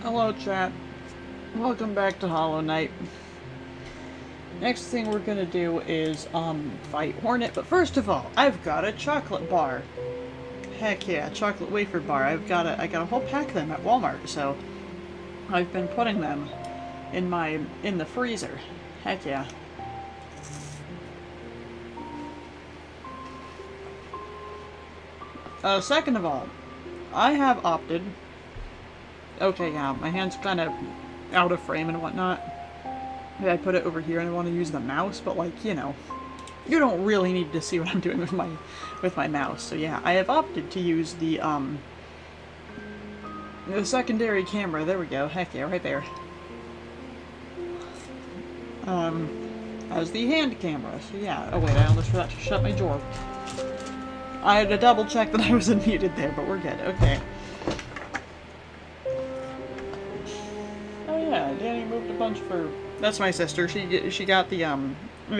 Hello chat. Welcome back to Hollow Knight. Next thing we're gonna do is fight Hornet, but first of all, I've got a chocolate bar. Heck yeah, chocolate wafer bar. I got a whole pack of them at Walmart, so I've been putting them in the freezer. Heck yeah. Second of all, I have opted. Okay, yeah, my hand's kind of out of frame and whatnot. I put it over here and I want to use the mouse, but like, you know, you don't really need to see what I'm doing with my mouse. So yeah, I have opted to use the secondary camera. There we go. Heck yeah, right there. As the hand camera. So yeah. Oh wait, I almost forgot to shut my drawer. I had to double check that I wasn't muted there, but we're good. Okay. Oh yeah, Danny moved a bunch for. That's my sister. She got the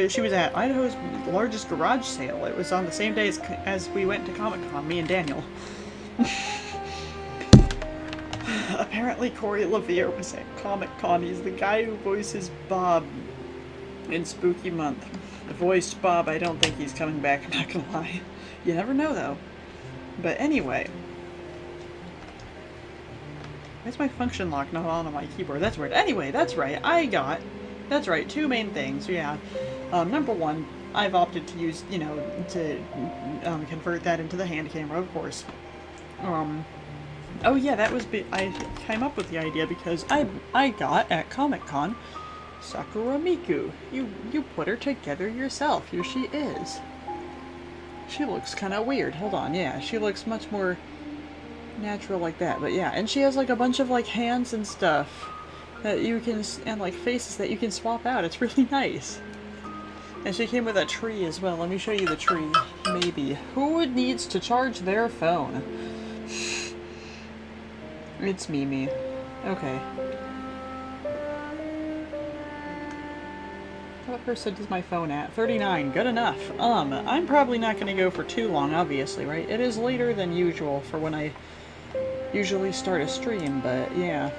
she was at Idaho's largest garage sale. It was on the same day as we went to Comic-Con, me and Daniel. Apparently Corey LeVere was at Comic-Con. He's the guy who voices Bob in Spooky Month. Voiced Bob. I don't think he's coming back, I'm not gonna lie. You never know though. But anyway. Why's my function lock not on my keyboard? That's weird. Anyway, that's right. That's right, two main things, yeah. Number one, I've opted to use, you know, to convert that into the hand camera, of course. Oh yeah, I came up with the idea because I got at Comic-Con Sakura Miku. You put her together yourself. Here she is. She looks kind of weird. Hold on, yeah, she looks much more natural like that, but yeah, and she has like a bunch of like hands and stuff that you can, and like faces that you can swap out. It's really nice. And she came with a tree as well. Let me show you the tree. Maybe. Who needs to charge their phone? It's Mimi. Okay. What percent is my phone at? 39. Good enough. I'm probably not going to go for too long, obviously, right? It is later than usual for when I usually start a stream, but yeah.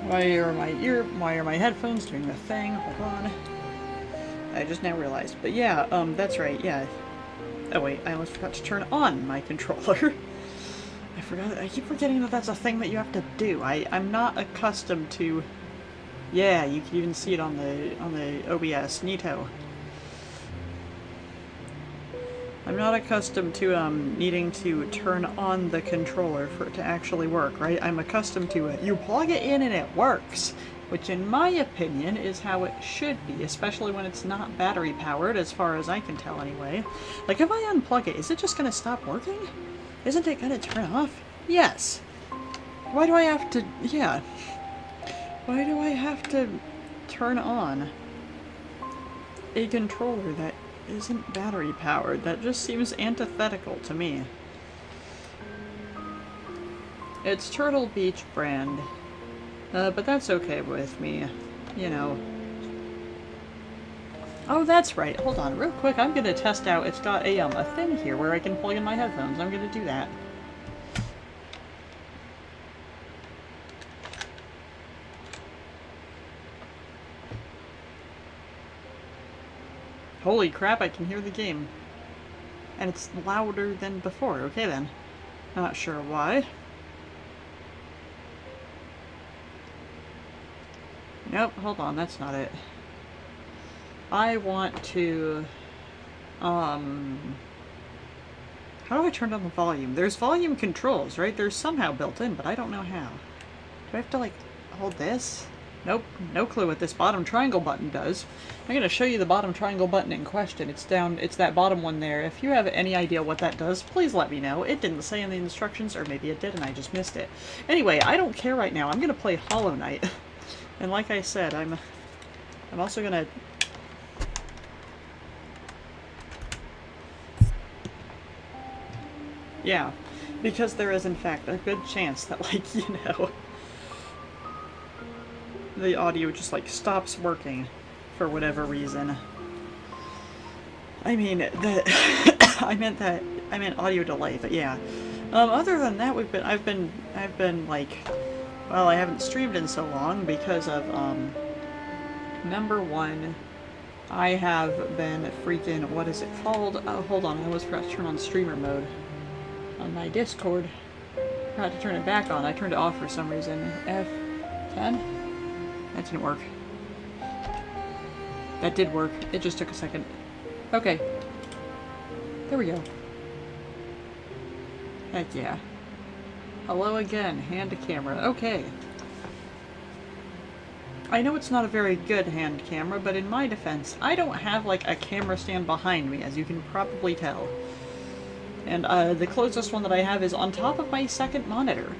Why are my headphones doing the thing? Hold on. I just now realized. But yeah, that's right, yeah. Oh wait, I almost forgot to turn on my controller. I keep forgetting that that's a thing that you have to do. I'm not accustomed to. Yeah, you can even see it on the OBS. Neato. I'm not accustomed to needing to turn on the controller for it to actually work, right? I'm accustomed to it. You plug it in and it works, which in my opinion is how it should be, especially when it's not battery powered, as far as I can tell anyway. Like if I unplug it, is it just gonna stop working? Isn't it gonna turn off? Yes. Why do I have to, yeah. Why do I have to turn on a controller that isn't battery powered? That just seems antithetical to me. It's Turtle Beach brand, but that's okay with me, you know. Oh, that's right. Hold on, real quick. I'm gonna test out. It's got a thing here where I can plug in my headphones. I'm gonna do that. Holy crap, I can hear the game. And it's louder than before. Okay then. Not sure why. Nope, hold on, that's not it. I want to... How do I turn down the volume? There's volume controls, right? There's somehow built in, but I don't know how. Do I have to, like, hold this? Nope, no clue what this bottom triangle button does. I'm going to show you the bottom triangle button in question. It's that bottom one there. If you have any idea what that does, please let me know. It didn't say in the instructions, or maybe it did and I just missed it. Anyway, I don't care right now. I'm going to play Hollow Knight. And like I said, I'm also going to... Yeah, because there is in fact a good chance that, like, you know... the audio just like stops working for whatever reason. I mean I meant audio delay, but yeah. Other than that, I've been like, well, I haven't streamed in so long because of, number one, I have been freaking, what is it called? Oh, hold on, I almost forgot to turn on streamer mode on my Discord. Forgot to turn it back on. I turned it off for some reason. F10? That didn't work. That did work. It just took a second. Okay. There we go. Heck yeah. Hello again. Hand to camera. Okay. I know it's not a very good hand camera, but in my defense, I don't have like a camera stand behind me, as you can probably tell. And the closest one that I have is on top of my second monitor.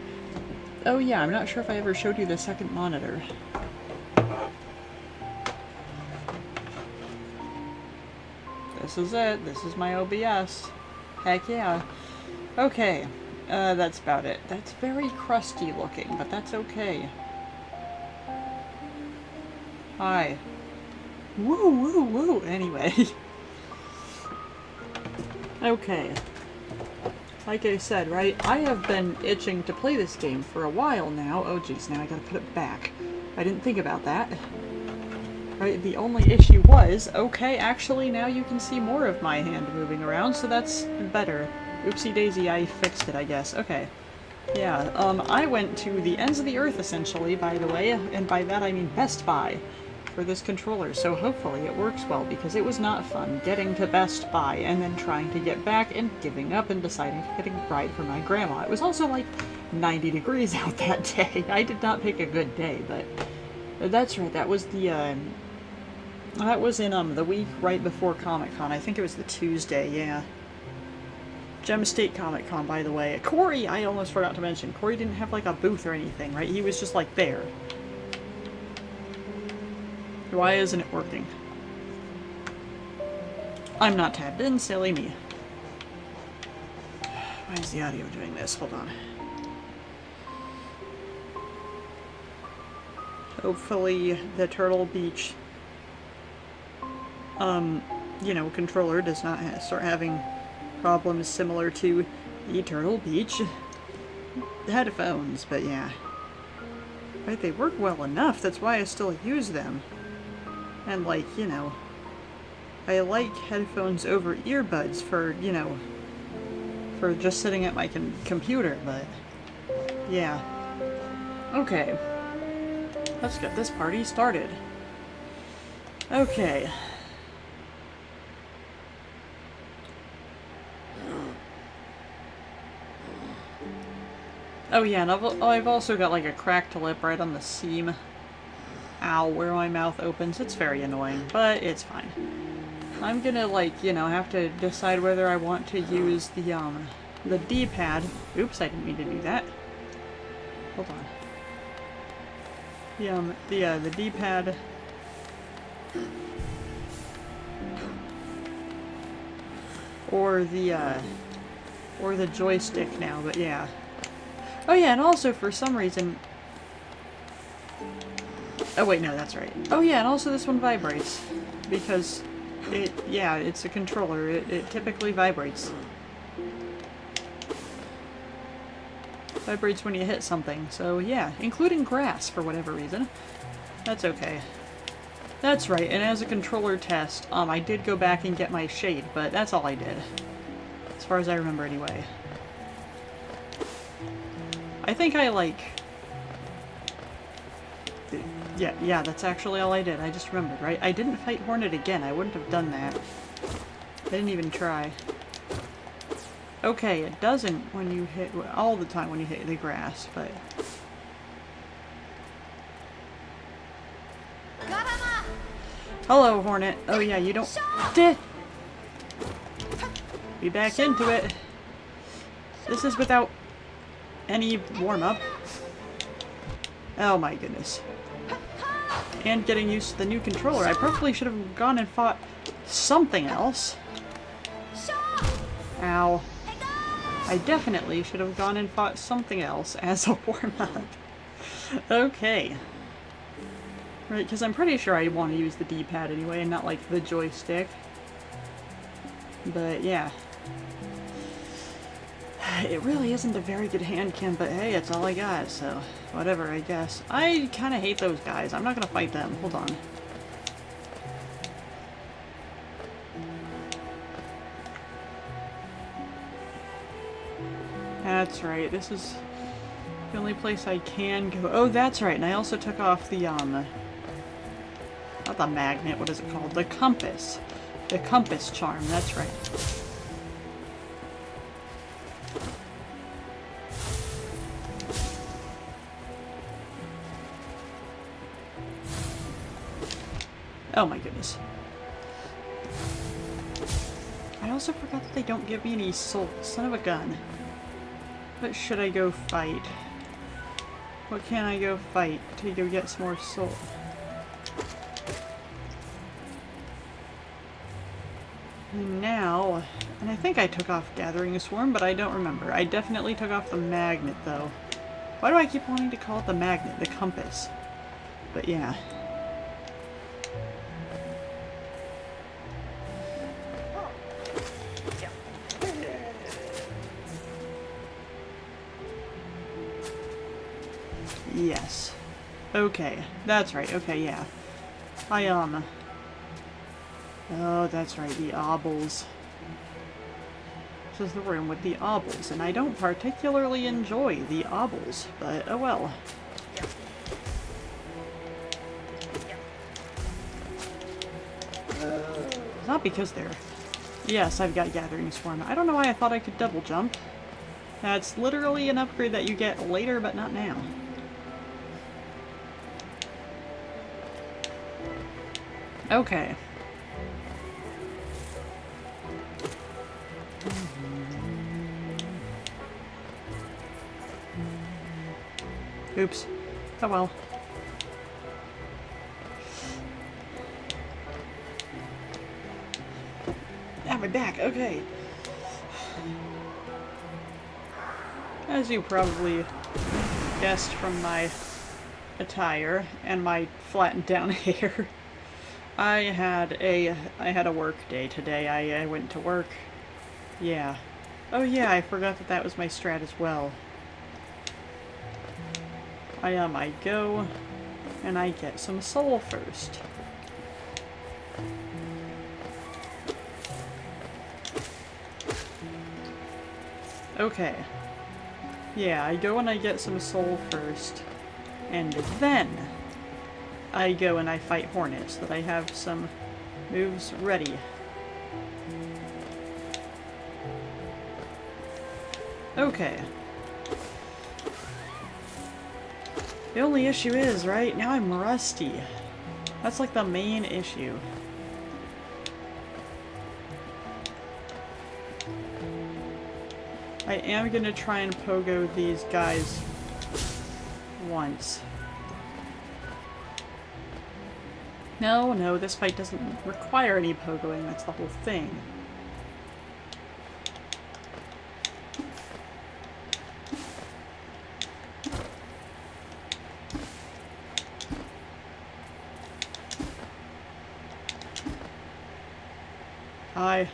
Oh yeah, I'm not sure if I ever showed you the second monitor. This is it. This is my OBS. Heck yeah. Okay. That's about it. That's very crusty looking, but that's okay. Hi. Woo, woo, woo. Anyway. Okay. Like I said, right, I have been itching to play this game for a while now. Oh jeez, now I gotta put it back. I didn't think about that. Right, the only issue was, okay, actually now you can see more of my hand moving around, so that's better. Oopsie daisy, I fixed it, I guess. Okay. Yeah, I went to the ends of the earth, essentially, by the way, and by that I mean Best Buy, for this controller, so hopefully it works well, because it was not fun getting to Best Buy and then trying to get back and giving up and deciding to get a ride from my grandma. It was also like 90 degrees out that day. I did not pick a good day, but that's right, that was the, that was in, the week right before Comic-Con. I think it was the Tuesday, yeah. Gem State Comic-Con, by the way. Corey, I almost forgot to mention, Corey didn't have like a booth or anything, right? He was just like there. Why isn't it working? I'm not tabbed in, silly me. Why is the audio doing this? Hold on. Hopefully the Turtle Beach, you know, controller does not start having problems similar to the Turtle Beach headphones, but yeah. Right, they work well enough, that's why I still use them. And like, you know, I like headphones over earbuds for, you know, for just sitting at my computer, but yeah. Okay. Let's get this party started. Okay. Oh yeah, and I've also got like a cracked lip right on the seam. Ow, where my mouth opens. It's very annoying, but it's fine. I'm gonna, like, you know, have to decide whether I want to use the D-pad. Oops, I didn't mean to do that. Hold on. The D-pad. Or the joystick now, but yeah. Oh yeah, and also for some reason... Oh wait, no, that's right. Oh yeah, and also this one vibrates. Because yeah, it's a controller. It typically vibrates. Vibrates when you hit something, so yeah, including grass for whatever reason. That's okay. That's right, and as a controller test, I did go back and get my shade, but that's all I did. As far as I remember anyway. I think I like... Yeah, that's actually all I did. I just remembered, right? I didn't fight Hornet again. I wouldn't have done that. I didn't even try. Okay, it doesn't when you hit... all the time when you hit the grass, but... Hello, Hornet. Oh yeah, you don't... Be back into it. This is without any warm-up. Oh my goodness. And getting used to the new controller. I probably should have gone and fought something else. Ow. I definitely should have gone and fought something else as a warm-up. Okay. Right, because I'm pretty sure I want to use the D-pad anyway, and not like the joystick. But yeah. It really isn't a very good hand cam, but hey, it's all I got, so whatever, I guess. I kind of hate those guys. I'm not gonna fight them. Hold on. That's right. This is the only place I can go. Oh, that's right. And I also took off the, not the magnet. What is it called? The compass. The compass charm. That's right. Oh my goodness. I also forgot that they don't give me any soul. Son of a gun. What should I go fight? What can I go fight to go get some more soul? And now, and I think I took off Gathering Swarm, but I don't remember. I definitely took off the magnet though. Why do I keep wanting to call it the magnet? The compass. But yeah. Yes. Okay. That's right. Okay, yeah. Oh, that's right. The obels. This is the room with the obels, and I don't particularly enjoy the obels, but oh well. It's not because they're... Yes, I've got Gathering Swarm. I don't know why I thought I could double jump. That's literally an upgrade that you get later, but not now. Okay. Oops. Oh well. Ah, my back. Okay. As you probably guessed from my attire and my flattened down hair, I had a work day today. I went to work. Yeah. Oh yeah, I forgot that that was my strat as well. I go and I get some soul first. Okay. Yeah, I go and I get some soul first. And then I go and I fight Hornet so that I have some moves ready. Okay. The only issue is, right, now I'm rusty. That's like the main issue. I am gonna try and pogo these guys once. No, this fight doesn't require any pogoing, that's the whole thing. Hi.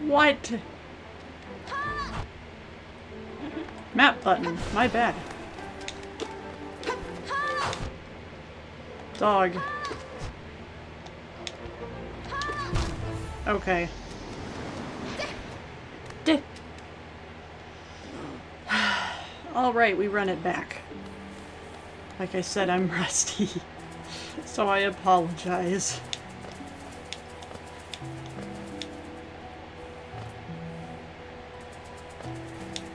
What? Map button. My bad. Dog. Okay. Alright, we run it back. Like I said, I'm rusty. So I apologize.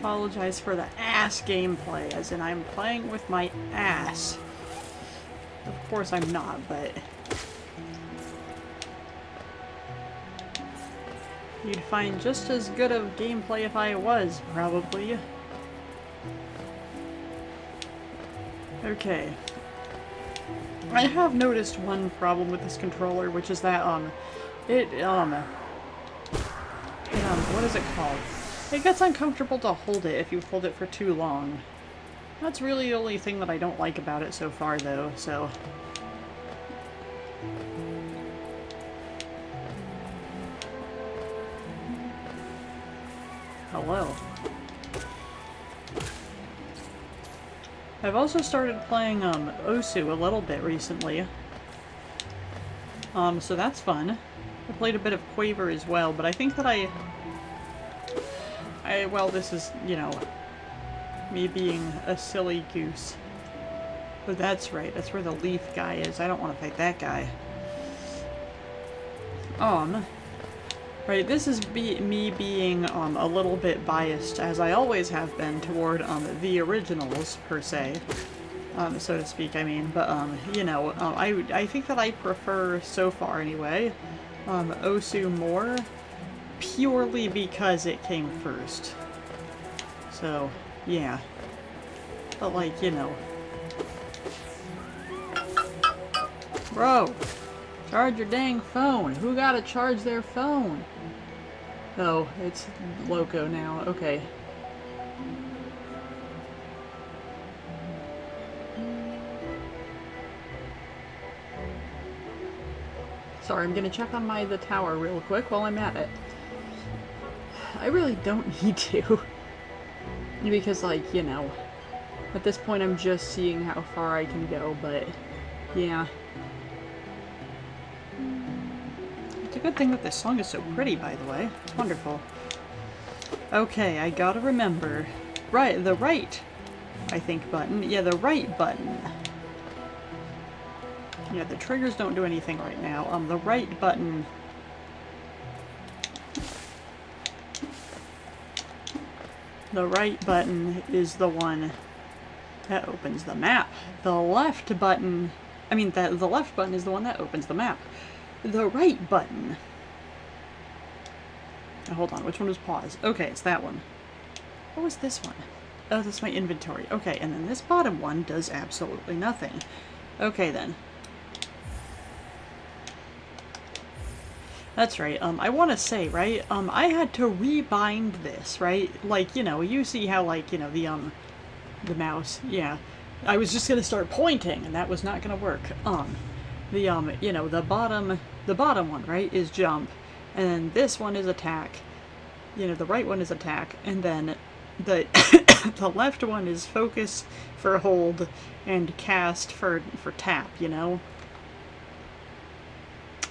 Apologize for the ass gameplay, as in I'm playing with my ass. Of course I'm not, but... You'd find just as good of gameplay if I was, probably. Okay. I have noticed one problem with this controller, which is that, what is it called? It gets uncomfortable to hold it if you hold it for too long. That's really the only thing that I don't like about it so far, though, so... hello. I've also started playing Osu a little bit recently. So that's fun. I played a bit of Quaver as well, but I think that well, this is, you know, me being a silly goose. But that's right, that's where the leaf guy is. I don't want to fight that guy. Right, this is me being a little bit biased, as I always have been, toward the originals, per se. So to speak, I mean. But, you know, I think that I prefer, so far anyway, Osu more, purely because it came first. So, yeah. But, like, you know. Bro! Charge your dang phone! Who gotta charge their phone? Oh, it's Loco now. Okay. Sorry, I'm gonna check on the tower real quick while I'm at it. I really don't need to. Because, like, you know, at this point I'm just seeing how far I can go, but yeah. It's a good thing that this song is so pretty, by the way. It's wonderful. Okay, I gotta remember. Right, the right, I think, button. Yeah, the right button. Yeah, the triggers don't do anything right now. The right button... The right button is the one that opens the map. The left button... I mean, the left button is the one that opens the map. The right button... Oh, hold on, which one was pause? Okay, it's that one. What was this one? Oh, that's my inventory. Okay, and then this bottom one does absolutely nothing. Okay, then. That's right, I want to say, right, I had to rebind this, right? Like, you know, you see how, like, you know, the mouse, yeah. I was just gonna start pointing, and that was not gonna work. You know, the bottom one, right, is jump, and then this one is attack. You know, the right one is attack, and then the the left one is focus for hold, and cast for tap, you know?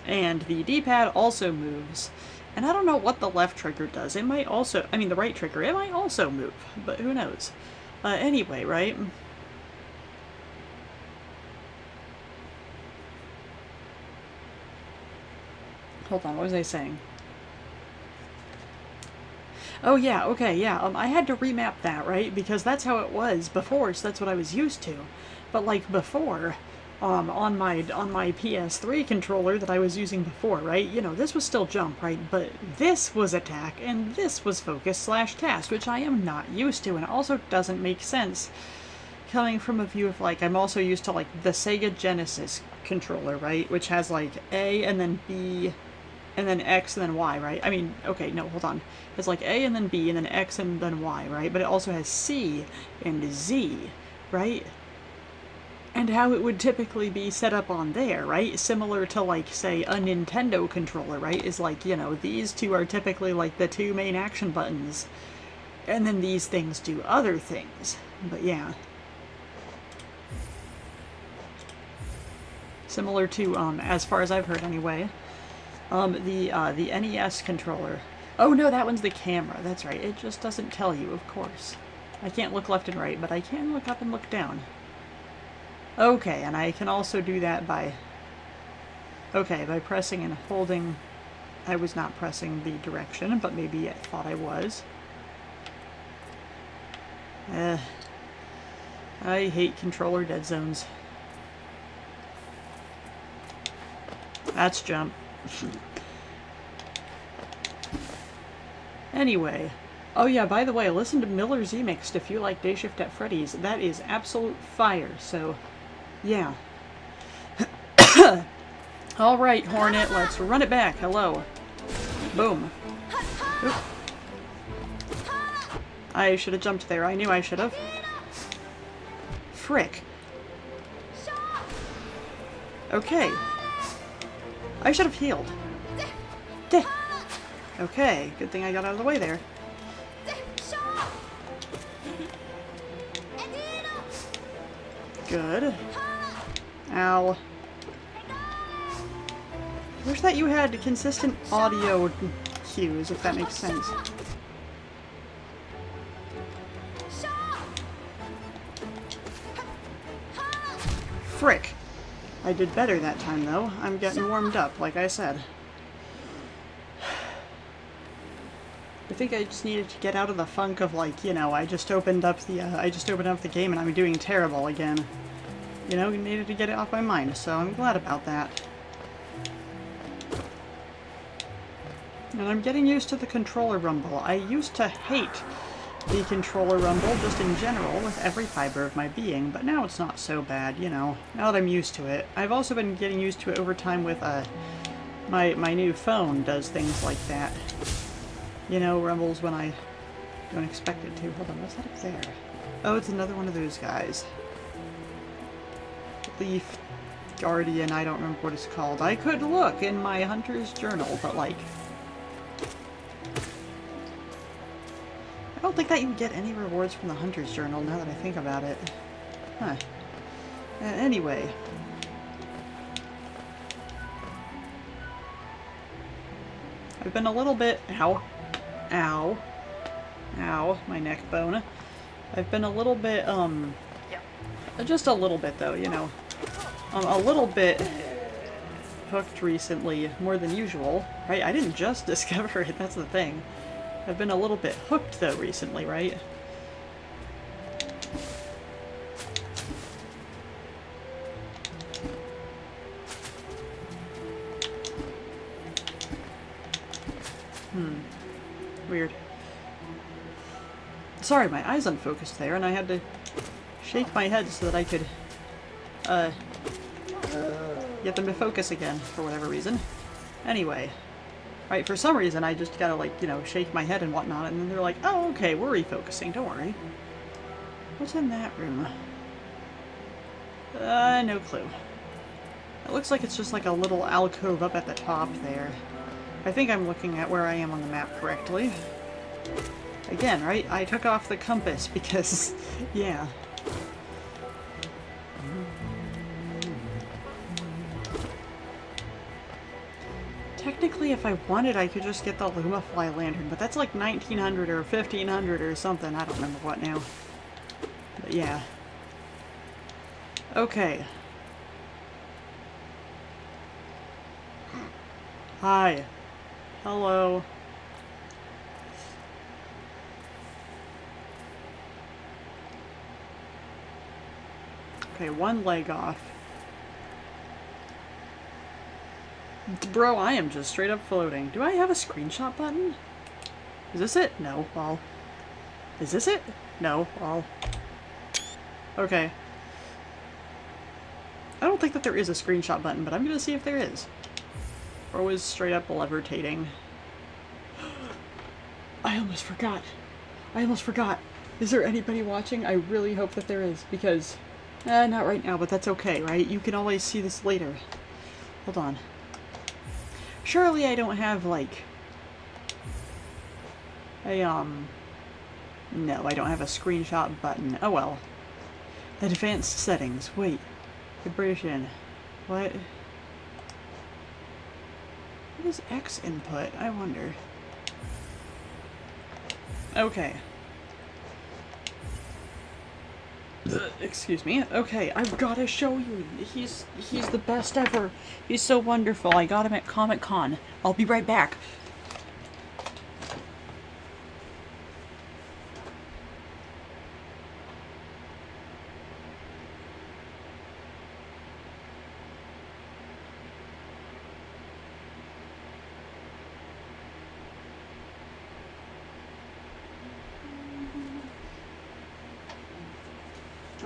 And the D-pad also moves. And I don't know what the left trigger does. It might also, I mean the right trigger, it might also move, but who knows. Anyway, right? Hold on, what was I saying? Oh yeah, okay, yeah, I had to remap that, right? Because that's how it was before, so that's what I was used to. But like before, on my PS3 controller that I was using before, right? You know, this was still jump, right? But this was attack, and this was focus / cast, which I am not used to, and it also doesn't make sense coming from a view of, like, I'm also used to, like, the Sega Genesis controller, right? Which has, like, A, and then B, and then X, and then Y, right? I mean, okay, no, hold on. It's like A, and then B, and then X, and then Y, right? But it also has C and Z, right? And how it would typically be set up on there, right? Similar to, like, say, a Nintendo controller, right? Is like, you know, these two are typically, like, the two main action buttons. And then these things do other things. But yeah. Similar to, as far as I've heard anyway, the NES controller. Oh no, that one's the camera. That's right. It just doesn't tell you, of course. I can't look left and right, but I can look up and look down. Okay, and I can also do that by... Okay, by pressing and holding... I was not pressing the direction, but maybe I thought I was. I hate controller dead zones. That's jump. Anyway. Oh yeah, by the way, listen to Miller's Remixed if you like Day Shift at Freddy's. That is absolute fire, so... Yeah. Alright, Hornet, let's run it back. Hello. Boom. Oop. I should have jumped there. I knew I should have. Frick. Okay. I should have healed. Okay, good thing I got out of the way there. Good. Ow. Wish that you had consistent audio cues, if that makes sense. Frick. I did better that time, though. I'm getting warmed up, like I said. I think I just needed to get out of the funk of, like, you know, I just opened up the game and I'm doing terrible again. You know, needed to get it off my mind, so I'm glad about that. And I'm getting used to the controller rumble. I used to hate the controller rumble just in general with every fiber of my being, but now it's not so bad, you know, now that I'm used to it. I've also been getting used to it over time with my new phone does things like that. You know, rumbles when I don't expect it to. Hold on, what's that up there? Oh, it's another one of those guys. Leaf Guardian, I don't remember what it's called. I could look in my hunter's journal, but like... I don't think that you get any rewards from the hunter's journal now that I think about it. Huh. Anyway. I've been a little bit... Ow. Ow. Ow. My neck bone. I've been a little bit, just a little bit though, you know. A little bit hooked recently, more than usual. Right? I didn't just discover it, that's the thing. I've been a little bit hooked though recently, right? Weird. Sorry, my eyes unfocused there, and I had to shake my head so that I could, get them to focus again, for whatever reason. Anyway. Right, for some reason I just gotta, like, you know, shake my head and whatnot, and then they're like, oh, okay, we're refocusing, don't worry. What's in that room? No clue. It looks like it's just like a little alcove up at the top there. I think I'm looking at where I am on the map correctly. Again, right? I took off the compass because, yeah. Technically, if I wanted, I could just get the Lumafly lantern, but that's like 1900 or 1500 or something. I don't remember what now. But yeah. Okay. Hi. Hello. Okay, one leg off. Bro, I am just straight up floating. Do I have a screenshot button? Is this it? No. Well. Is this it? No. Well. Okay. I don't think that there is a screenshot button, but I'm gonna see if there is. Or was straight up levitating. I almost forgot. I almost forgot. Is there anybody watching? I really hope that there is, because... not right now, but that's okay, right? You can always see this later. Hold on. Surely I don't have, like... a, No, I don't have a screenshot button. Oh well. Advanced settings. Wait. Vibration. What? What is X input? I wonder. Okay. Excuse me. Okay, I've got to show you. He's the best ever. He's so wonderful. I got him at Comic-Con. I'll be right back.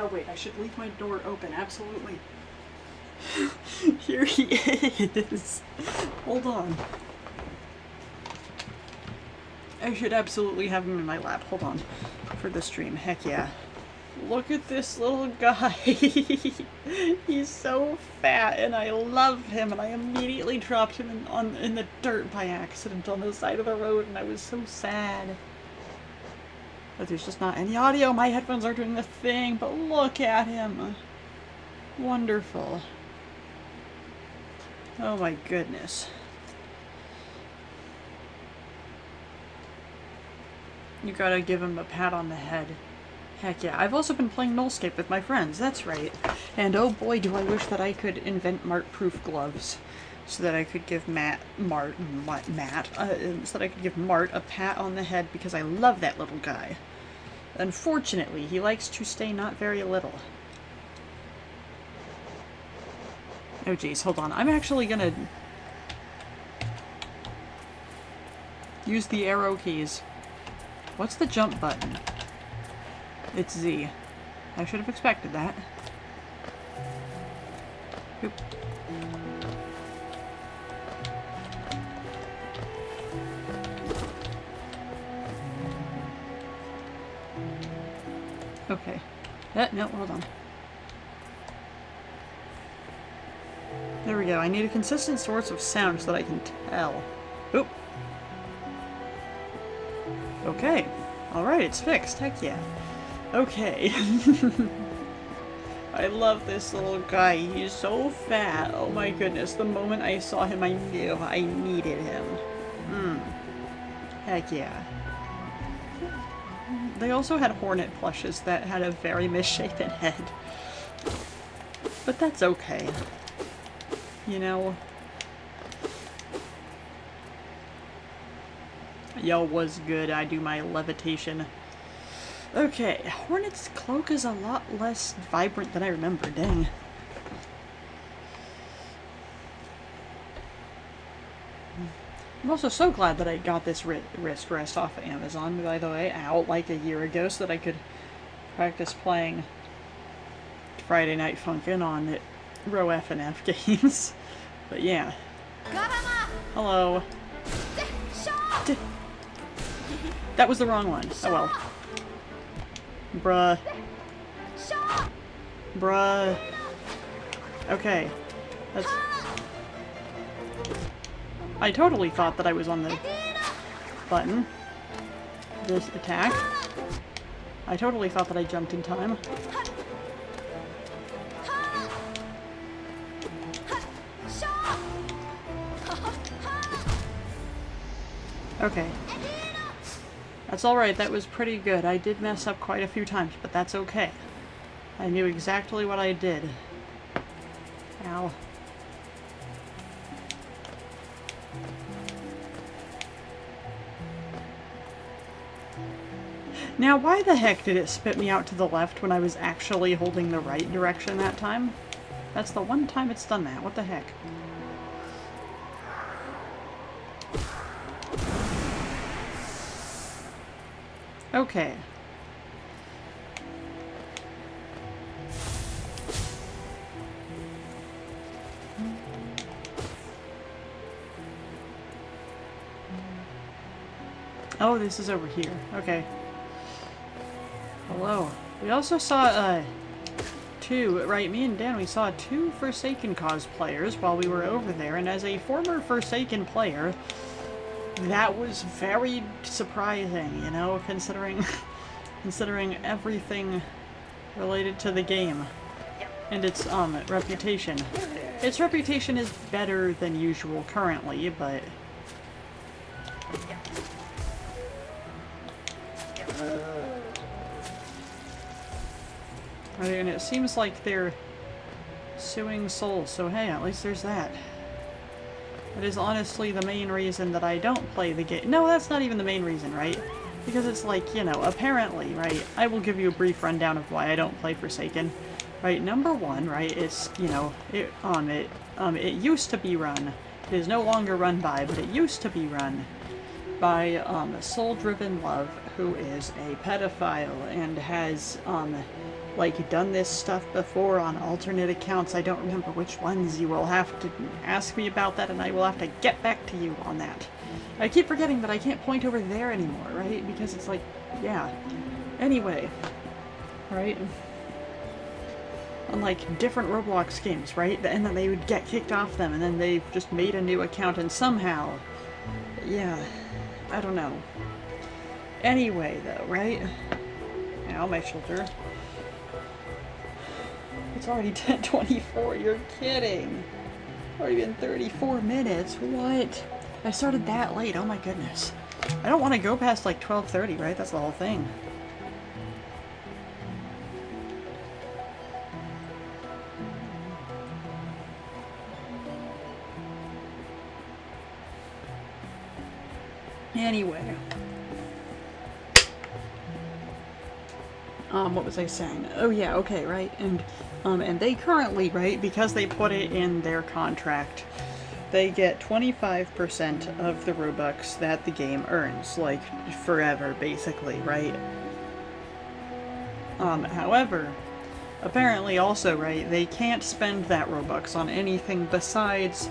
Oh wait, I should leave my door open, absolutely. Here he is. Hold on. I should absolutely have him in my lap. Hold on. For the stream. Heck yeah. Look at this little guy. He's so fat and I love him, and I immediately dropped him in the dirt by accident on the side of the road, and I was so sad. But there's just not any audio. My headphones aren't doing the thing, but look at him. Wonderful. Oh my goodness. You gotta give him a pat on the head. Heck yeah. I've also been playing Nullscape with my friends, that's right. And oh boy, do I wish that I could invent Mart-proof gloves. So that I could give Mart a pat on the head because I love that little guy. Unfortunately, he likes to stay not very little. Oh geez, hold on. I'm actually gonna use the arrow keys. What's the jump button? It's Z. I should have expected that. Oop. Okay. No, hold on. There we go. I need a consistent source of sound so that I can tell. Oop. Okay. Alright, it's fixed. Heck yeah. Okay. I love this little guy. He's so fat. Oh my goodness. The moment I saw him, I knew I needed him. Heck yeah. They also had Hornet plushes that had a very misshapen head. But that's okay. You know? Yo, was good. I do my levitation. Okay, Hornet's cloak is a lot less vibrant than I remember, dang. I'm also so glad that I got this wrist rest off of Amazon, by the way, out like a year ago so that I could practice playing Friday Night Funkin' on Row F and F games. But yeah. Hello. That was the wrong one. Oh well. Bruh. Bruh. Okay. That's... I totally thought that I was on the button. This attack. I totally thought that I jumped in time. Okay. That's alright, that was pretty good. I did mess up quite a few times, but that's okay. I knew exactly what I did. Ow. Now, why the heck did it spit me out to the left when I was actually holding the right direction that time? That's the one time it's done that. What the heck? Okay. Oh, this is over here. Okay. Hello. We also saw, me and Dan, we saw two Forsaken cosplayers while we were over there, and as a former Forsaken player, that was very surprising, you know, considering everything related to the game and its reputation. Its reputation is better than usual currently, but and it seems like they're suing Souls, so hey, at least there's that. That is honestly the main reason that I don't play the game. No, that's not even the main reason, right? Because it's like, you know, apparently, right? I will give you a brief rundown of why I don't play Forsaken. Right, number one, right, it's, you know, it used to be run. It is no longer run by, but it used to be run by, Soul-Driven Love, who is a pedophile and has, like, done this stuff before on alternate accounts. I don't remember which ones. You will have to ask me about that, and I will have to get back to you on that. I keep forgetting that I can't point over there anymore, right? Because it's like, yeah. Anyway, right? On, like, different Roblox games, right? And then they would get kicked off them, and then they've just made a new account, and somehow, yeah, I don't know. Anyway, though, right? Ow, my shoulder. It's already 10:24. You're kidding. Already been 34 minutes. What? I started that late. Oh my goodness. I don't want to go past like 12:30, right? That's the whole thing. Anyway. What was I saying? Oh yeah, okay, right? And they currently, right, because they put it in their contract, they get 25% of the Robux that the game earns, like, forever, basically, right? However, apparently also, right, they can't spend that Robux on anything besides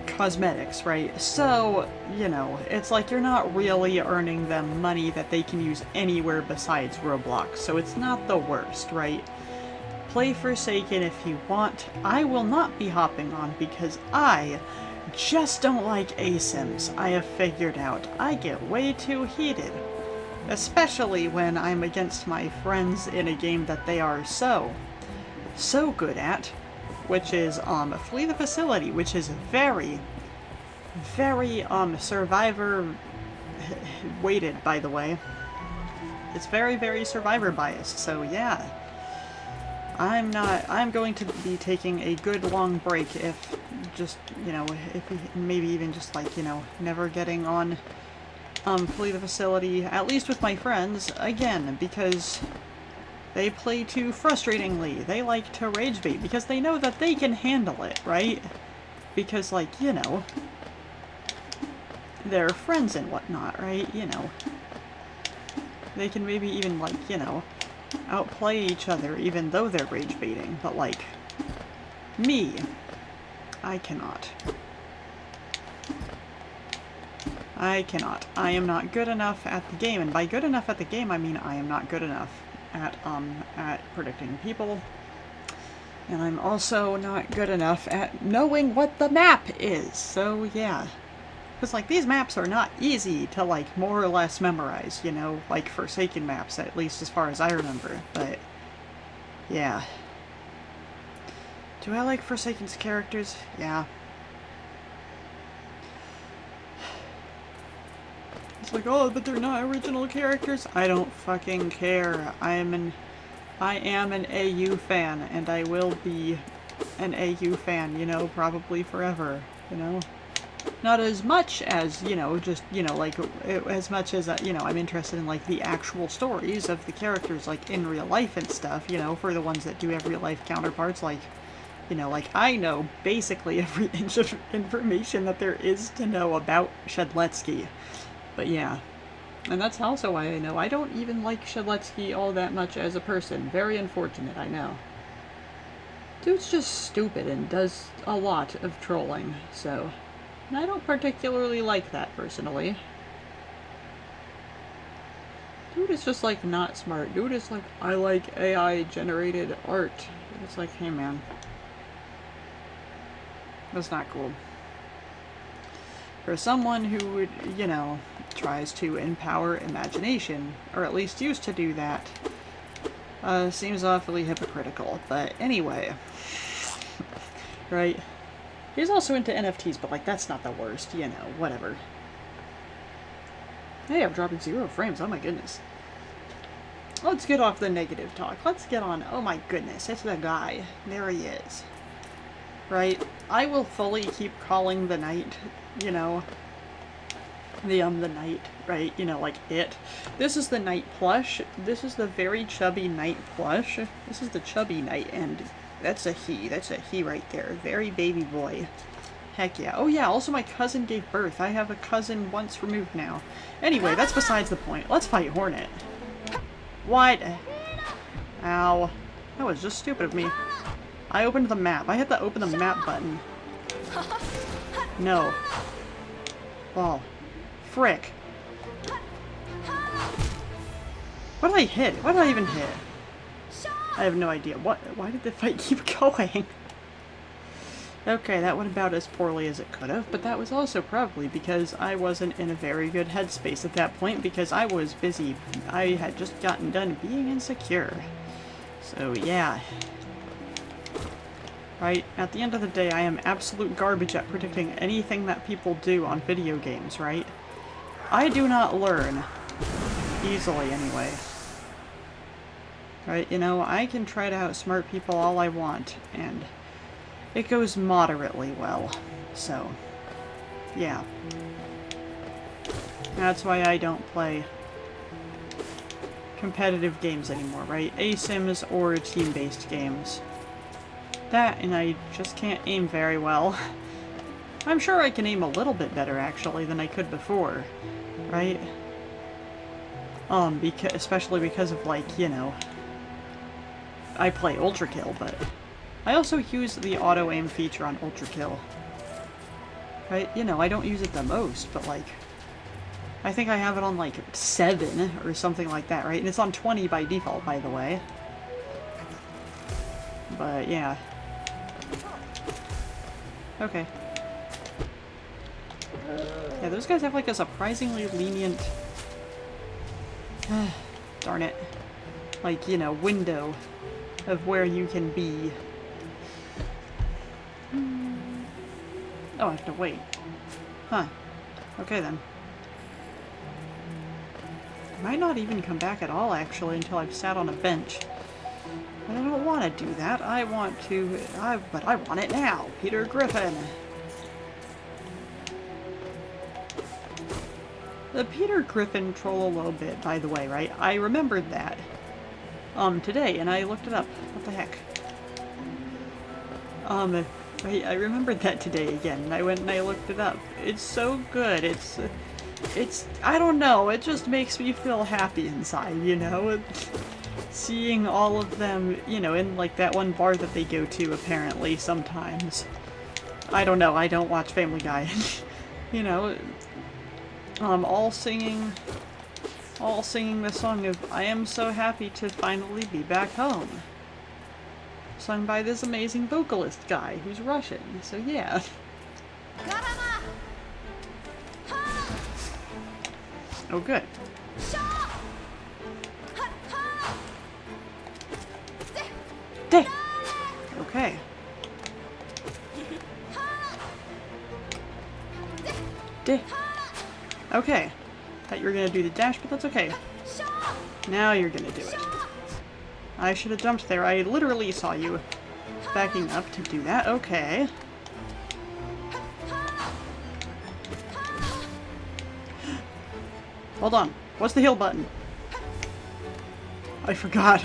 cosmetics, right? So, you know, it's like you're not really earning them money that they can use anywhere besides Roblox, so it's not the worst, right? Play Forsaken if you want. I will not be hopping on because I just don't like ASIMs. I have figured out I get way too heated, especially when I'm against my friends in a game that they are so good at, which is Flee the Facility, which is very survivor weighted, by the way. It's very survivor biased, so yeah. I'm going to be taking a good long break, if just, you know, if maybe even just like, you know, never getting on Flee the Facility, at least with my friends, again, because they play too frustratingly. They like to rage bait because they know that they can handle it, right? Because, like, you know, they're friends and whatnot, right? You know, they can maybe even, like, you know, outplay each other even though they're rage baiting, but like me, I cannot. I am not good enough at the game, and by good enough at the game I mean I am not good enough at predicting people, and I'm also not good enough at knowing what the map is. So yeah. Because, like, these maps are not easy to, like, more or less memorize, you know? Like, Forsaken maps, at least as far as I remember. But, yeah. Do I like Forsaken's characters? Yeah. It's like, oh, but they're not original characters. I don't fucking care. I am an AU fan, and I will be an AU fan, you know, probably forever, you know? Not as much as, you know, just, you know, like, as much as, you know, I'm interested in, like, the actual stories of the characters, like, in real life and stuff, you know, for the ones that do have real life counterparts, like, you know, like, I know basically every inch of information that there is to know about Shedletsky. But yeah. And that's also why I know I don't even like Shedletsky all that much as a person. Very unfortunate, I know. Dude's just stupid and does a lot of trolling, so... And I don't particularly like that, personally. Dude is just, like, not smart. Dude is like, I like AI-generated art. It's like, hey, man. That's not cool. For someone who would, you know, tries to empower imagination, or at least used to do that, seems awfully hypocritical. But anyway. Right? He's also into NFTs, but, like, that's not the worst, you know, whatever. Hey, I'm dropping 0 frames, oh my goodness. Let's get off the negative talk. Let's get on, oh my goodness, it's the guy. There he is. Right? I will fully keep calling the knight, you know, the knight, right? You know, like it. This is the knight plush. This is the very chubby knight plush. This is the chubby knight, and... That's a he right there. Very baby boy. Heck yeah. Oh yeah, also my cousin gave birth. I have a cousin once removed now. Anyway, that's besides the point. Let's fight Hornet. What? Ow. That was just stupid of me. I opened the map. I hit the open the map button. No. Ball. Frick. What did I hit? What did I even hit? I have no idea. What? Why did the fight keep going? Okay, that went about as poorly as it could have, but that was also probably because I wasn't in a very good headspace at that point because I was busy. I had just gotten done being insecure. So, yeah. right? At the end of the day, I am absolute garbage at predicting anything that people do on video games, right? I do not learn. Easily, anyway. Right, you know, I can try to outsmart people all I want, and it goes moderately well. So, yeah. That's why I don't play competitive games anymore, right? Asims or team-based games. That, and I just can't aim very well. I'm sure I can aim a little bit better, actually, than I could before, right? Especially because of, like, you know, I play Ultra Kill, but I also use the auto-aim feature on Ultra Kill. Right? You know, I don't use it the most, but, like, I think I have it on, like, 7 or something like that, right? And it's on 20 by default, by the way. But, yeah. Okay. Yeah, those guys have, like, a surprisingly lenient... darn it. Like, you know, window of where you can be. Oh, I have to wait. Huh. Okay, then. I might not even come back at all, actually, until I've sat on a bench. But I don't want to do that. I want to... but I want it now! Peter Griffin! The Peter Griffin troll a little bit, by the way, right? I remembered that. Today, and I looked it up. What the heck? I remembered that today again, and I went and I looked it up. It's so good. It's, I don't know, it just makes me feel happy inside, you know? Seeing all of them, you know, in, like, that one bar that they go to, apparently, sometimes. I don't know, I don't watch Family Guy. You know, all singing the song of I am so happy to finally be back home. Sung by this amazing vocalist guy who's Russian, so yeah. Oh good. Okay. Okay. Thought you were gonna do the dash, but that's okay. Now you're gonna do it. I should have jumped there. I literally saw you backing up to do that. Okay. Hold on. What's the heal button? I forgot.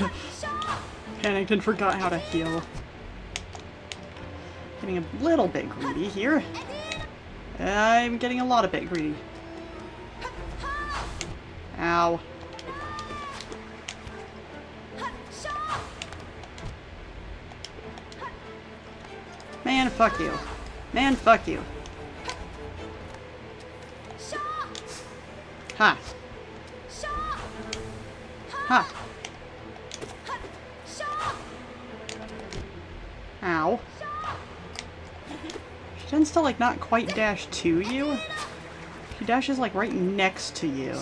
Panicked and forgot how to heal. Getting a little bit greedy here. I'm getting a lot of bit greedy. Ow. Man, fuck you. Man, fuck you. Ha. Ha. Ow. She tends to, like, not quite dash to you. She dashes, like, right next to you.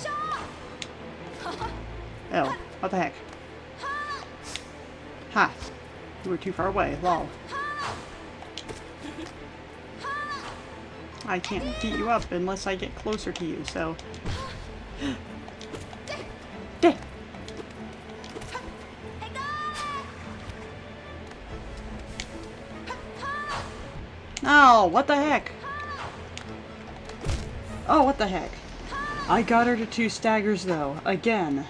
Oh, what the heck? Ha. You were too far away, lol. I can't beat you up unless I get closer to you, so... Oh, what the heck? Oh, what the heck? I got her to 2 staggers, though. Again.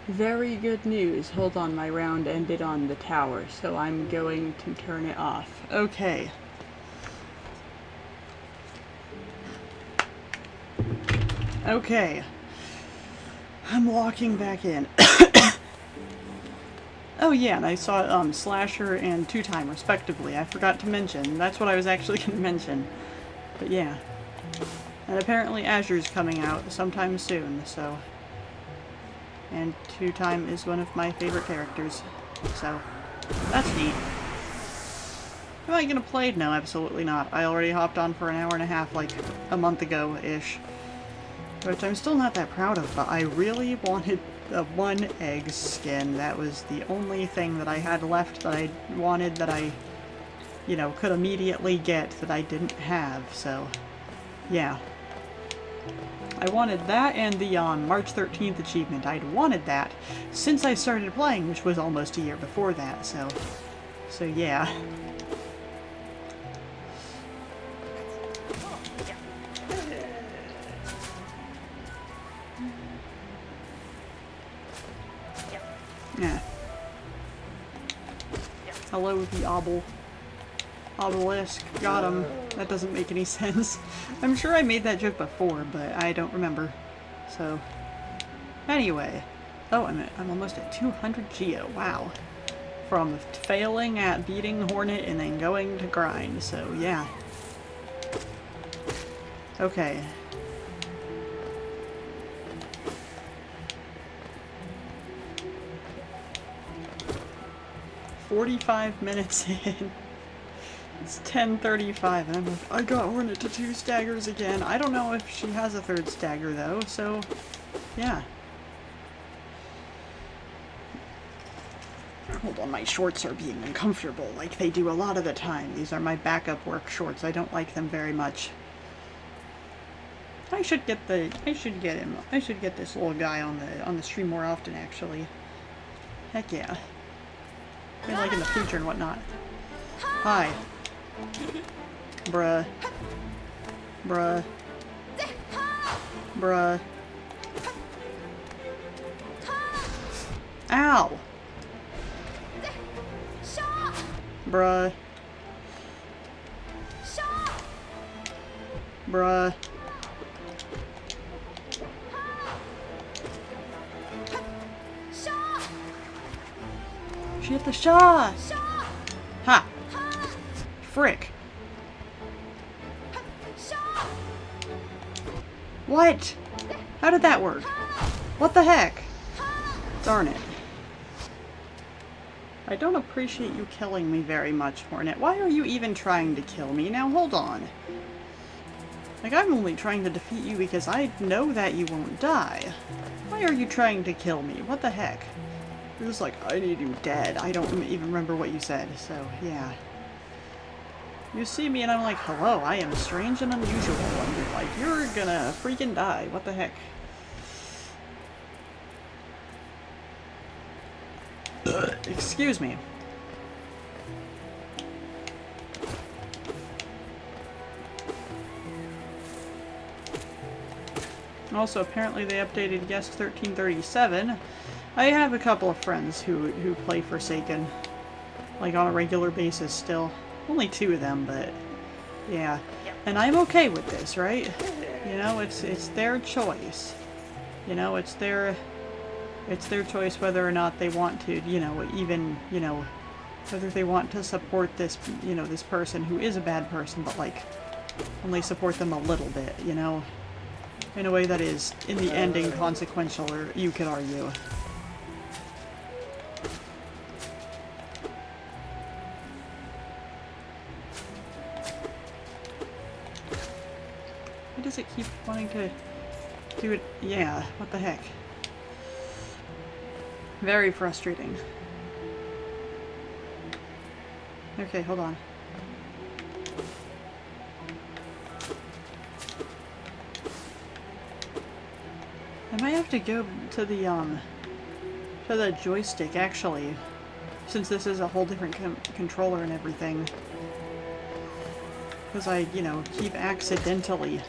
Very good news. Hold on, my round ended on the tower, so I'm going to turn it off. Okay. Okay. I'm walking back in. Oh yeah, and I saw Slasher and 2-Time respectively. I forgot to mention. That's what I was actually going to mention. But yeah. And apparently Azure's coming out sometime soon, so... And 2-Time is one of my favorite characters. So, that's neat. Am I gonna play? No, absolutely not. I already hopped on for an hour and a half, like, a month ago-ish. which I'm still not that proud of, but I really wanted the one egg skin. That was the only thing that I had left that I wanted that I, you know, could immediately get that I didn't have, so yeah. I wanted that and the March 13th achievement. I'd wanted that since I started playing, which was almost a year before that, so yeah. Yeah. Hello, the obelisk. Got him. That doesn't make any sense. I'm sure I made that joke before, but I don't remember. So, anyway. Oh, I'm almost at 200 Geo. Wow. From failing at beating Hornet and then going to grind. So, yeah. Okay. "45 minutes in." It's 10:35 and I'm like, I got Hornet to 2 staggers again. I don't know if she has a 3rd stagger though, so yeah. Hold on, my shorts are being uncomfortable like they do a lot of the time. These are my backup work shorts. I don't like them very much. I should get this little guy on the stream more often actually. Heck yeah. I mean, like in the future and whatnot. Hi. Bruh. Bruh. Bruh. Ow! Bruh. Bruh. She hit the shot! Ha! Frick. What? How did that work? What the heck? Darn it. I don't appreciate you killing me very much, Hornet. Why are you even trying to kill me? Now hold on. Like, I'm only trying to defeat you because I know that you won't die. Why are you trying to kill me? What the heck? You're just like, I need you dead. I don't even remember what you said, so yeah. You see me and I'm like, hello, I am strange and unusual. And you're like, you're gonna freaking die. What the heck? Excuse me. Also, apparently they updated Guest 1337. I have a couple of friends who play Forsaken, like on a regular basis still. Only 2 of them, but yeah. And I'm okay with this, right? You know, it's their choice. You know, it's their choice whether or not they want to, you know, even, you know, whether they want to support this, you know, this person who is a bad person, but like only support them a little bit, you know, in a way that is in the end inconsequential, or you could argue. Why does it keep wanting to do it? Yeah, what the heck? Very frustrating. Okay, hold on. I might have to go to the joystick actually, since this is a whole different controller and everything. Because I, you know, keep accidentally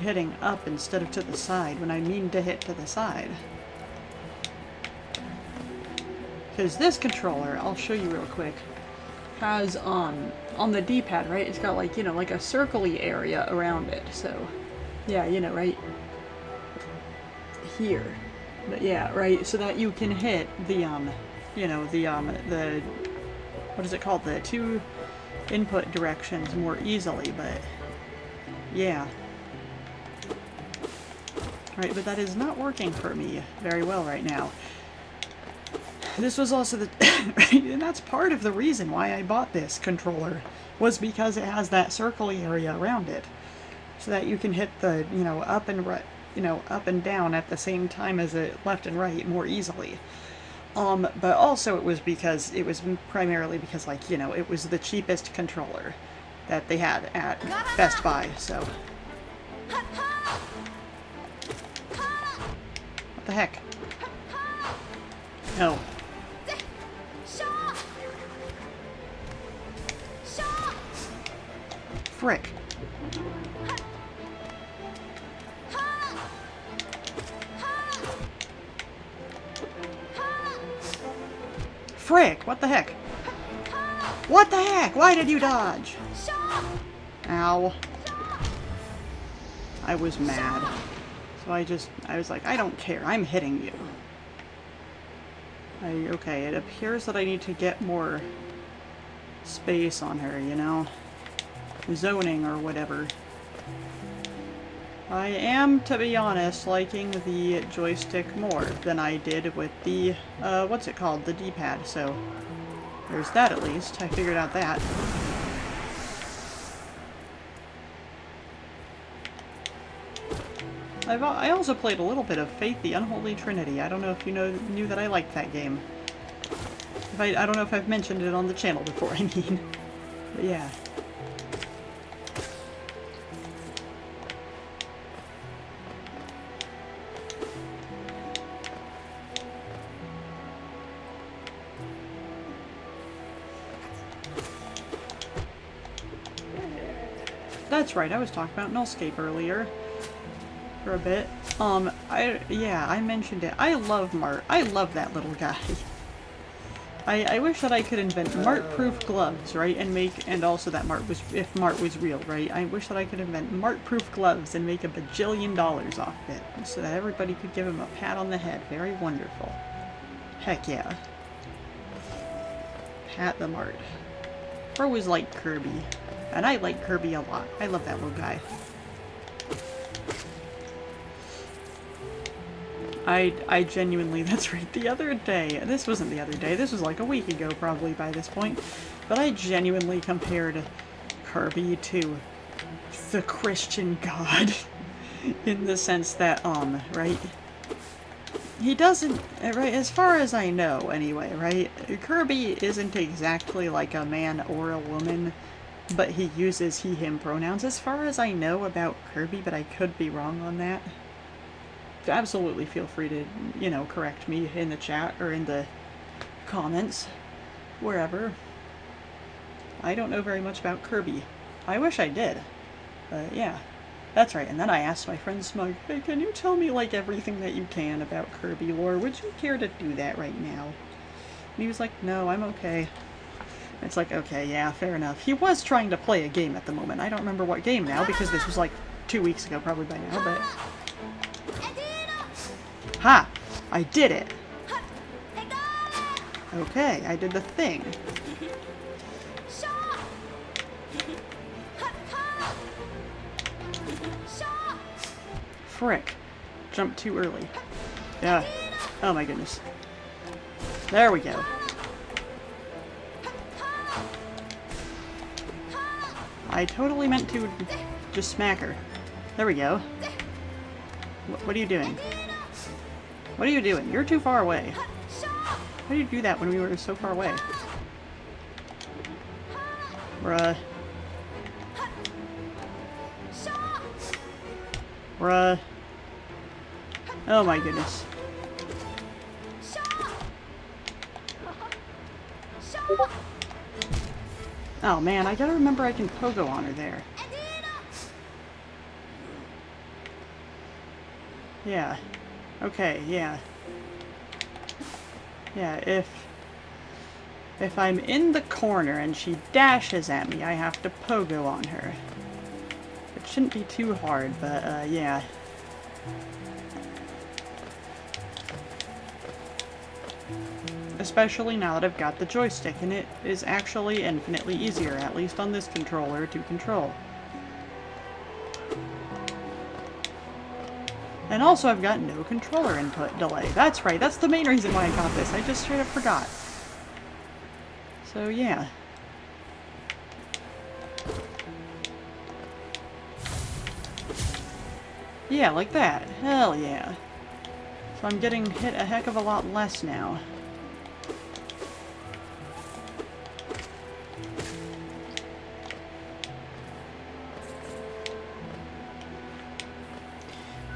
hitting up instead of to the side when I mean to hit to the side. Because this controller, I'll show you real quick, has on the D-pad, right? It's got like, you know, like a circle-y area around it. So, yeah, you know, right here. But yeah, right, so that you can hit the, you know, the, what is it called? The 2 input directions more easily, but yeah. Right, but that is not working for me very well right now. This was also the, right, and that's part of the reason why I bought this controller, was because it has that circle area around it. so that you can hit the, up and right, up and down at the same time as it left and right more easily. But also it was primarily because, like, it was the cheapest controller that they had at Best Buy, so. What the heck? No. Frick. Frick! What the heck? What the heck? Why did you dodge? Ow. I was mad. So I was like, I don't care. I'm hitting you. Okay, it appears that I need to get more space on her, zoning or whatever. I am, to be honest, liking the joystick more than I did with the, what's it called? The D-pad, so there's that at least. I figured out that. I also played a little bit of Faith the Unholy Trinity. I don't know if you knew that I liked that game. I don't know if I've mentioned it on the channel before, I mean. But yeah. That's right, I was talking about Nullscape earlier. For a bit. I mentioned it. I love Mart. I love that little guy. I wish that I could invent Mart-proof gloves, right? And also that if Mart was real, right? I wish that I could invent Mart-proof gloves and make $1 bajillion off it, so that everybody could give him a pat on the head. Very wonderful. Heck yeah. Pat the Mart. I always liked Kirby. And I like Kirby a lot. I love that little guy. I genuinely, that's right, the other day, this wasn't the other day, this was like a week ago probably by this point, but I genuinely compared Kirby to the Christian God, in the sense that, right, he doesn't, right, as far as I know anyway, right, Kirby isn't exactly like a man or a woman, but he uses he, him pronouns, as far as I know about Kirby, but I could be wrong on that. Absolutely feel free to, correct me in the chat or in the comments, wherever. I don't know very much about Kirby. I wish I did. But yeah, that's right. And then I asked my friend Smug, hey, can you tell me like everything that you can about Kirby lore? Would you care to do that right now? And he was like, no, I'm okay. It's like, okay, yeah, fair enough. He was trying to play a game at the moment. I don't remember what game now, because this was like 2 weeks ago probably by now, but... Ha! I did it! Okay, I did the thing. Frick. Jumped too early. Yeah. Oh my goodness. There we go. I totally meant to just smack her. There we go. What are you doing? What are you doing? You're too far away. How did you do that when we were so far away? Bruh. Bruh. Oh my goodness. Oh man, I gotta remember I can pogo on her there. Yeah. Okay, yeah. Yeah, if I'm in the corner and she dashes at me, I have to pogo on her. It shouldn't be too hard, but, yeah. Especially now that I've got the joystick, and it is actually infinitely easier, at least on this controller, to control. And also I've got no controller input delay. That's right, that's the main reason why I got this. I just straight up forgot. So yeah. Yeah, like that. Hell yeah. So I'm getting hit a heck of a lot less now.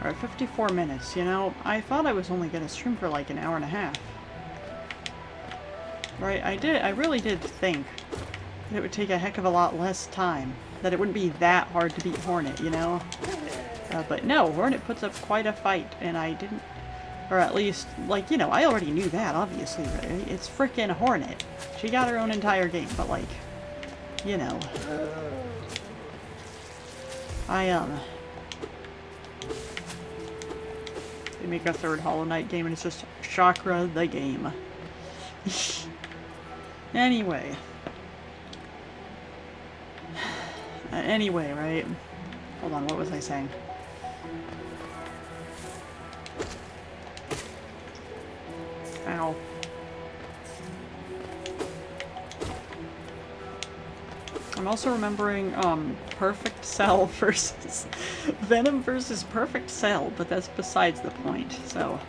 Alright, 54 minutes. You know, I thought I was only gonna stream for like an hour and a half. Right, I really did think that it would take a heck of a lot less time. That it wouldn't be that hard to beat Hornet, you know? But no, Hornet puts up quite a fight, and I didn't... Or at least, like, you know, I already knew that, obviously, right? It's frickin' Hornet. She got her own entire game, but like, you know. They make a third Hollow Knight game, and it's just Chakra the game. Anyway. Anyway, right? Hold on, what was I saying? Ow. I'm also remembering, Perfect Cell versus... Venom versus Perfect Cell, but that's besides the point, so...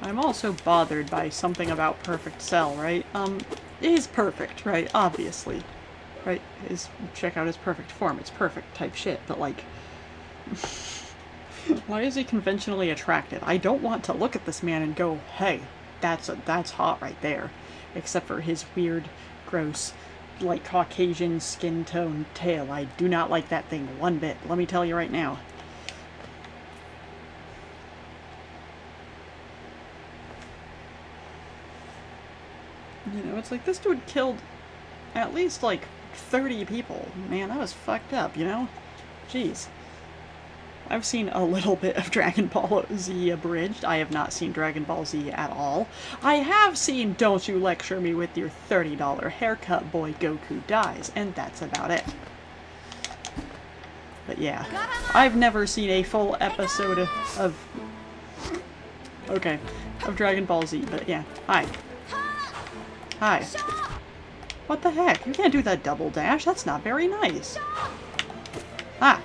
I'm also bothered by something about Perfect Cell, right? It is perfect, right? Obviously. Right? Check out his perfect form. It's perfect type shit, but like... Why is he conventionally attractive? I don't want to look at this man and go, hey, that's hot right there. Except for his weird, gross, like Caucasian skin tone tail. I do not like that thing one bit. Let me tell you right now. You know, it's like this dude killed at least like 30 people. Man, that was fucked up, you know? Jeez. I've seen a little bit of Dragon Ball Z abridged. I have not seen Dragon Ball Z at all. I have seen Don't You Lecture Me With Your $30 Haircut Boy Goku Dies, and that's about it. But yeah, I've never seen a full episode of Dragon Ball Z, but yeah. Hi. Hi. What the heck? You can't do that double dash. That's not very nice. Ah.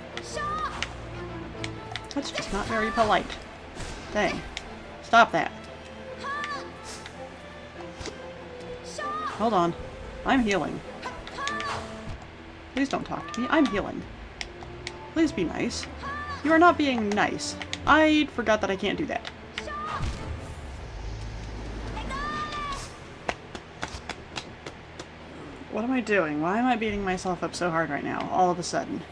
That's just not very polite. Dang. Stop that. Hold on. I'm healing. Please don't talk to me. I'm healing. Please be nice. You are not being nice. I forgot that I can't do that. What am I doing? Why am I beating myself up so hard right now, all of a sudden?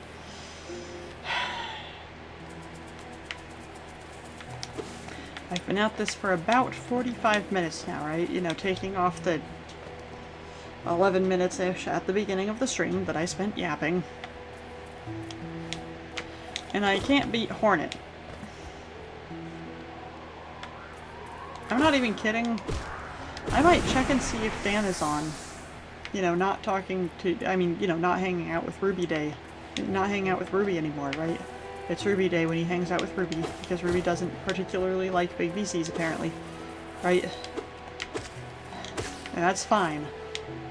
I've been at this for about 45 minutes now, right? You know, taking off the 11 minutes-ish at the beginning of the stream that I spent yapping. And I can't beat Hornet. I'm not even kidding. I might check and see if Dan is on. You know, not talking to, I mean, you know, not hanging out with Ruby Day. Not hanging out with Ruby anymore, right? It's Ruby Day when he hangs out with Ruby, because Ruby doesn't particularly like big VCs, apparently. Right? And that's fine.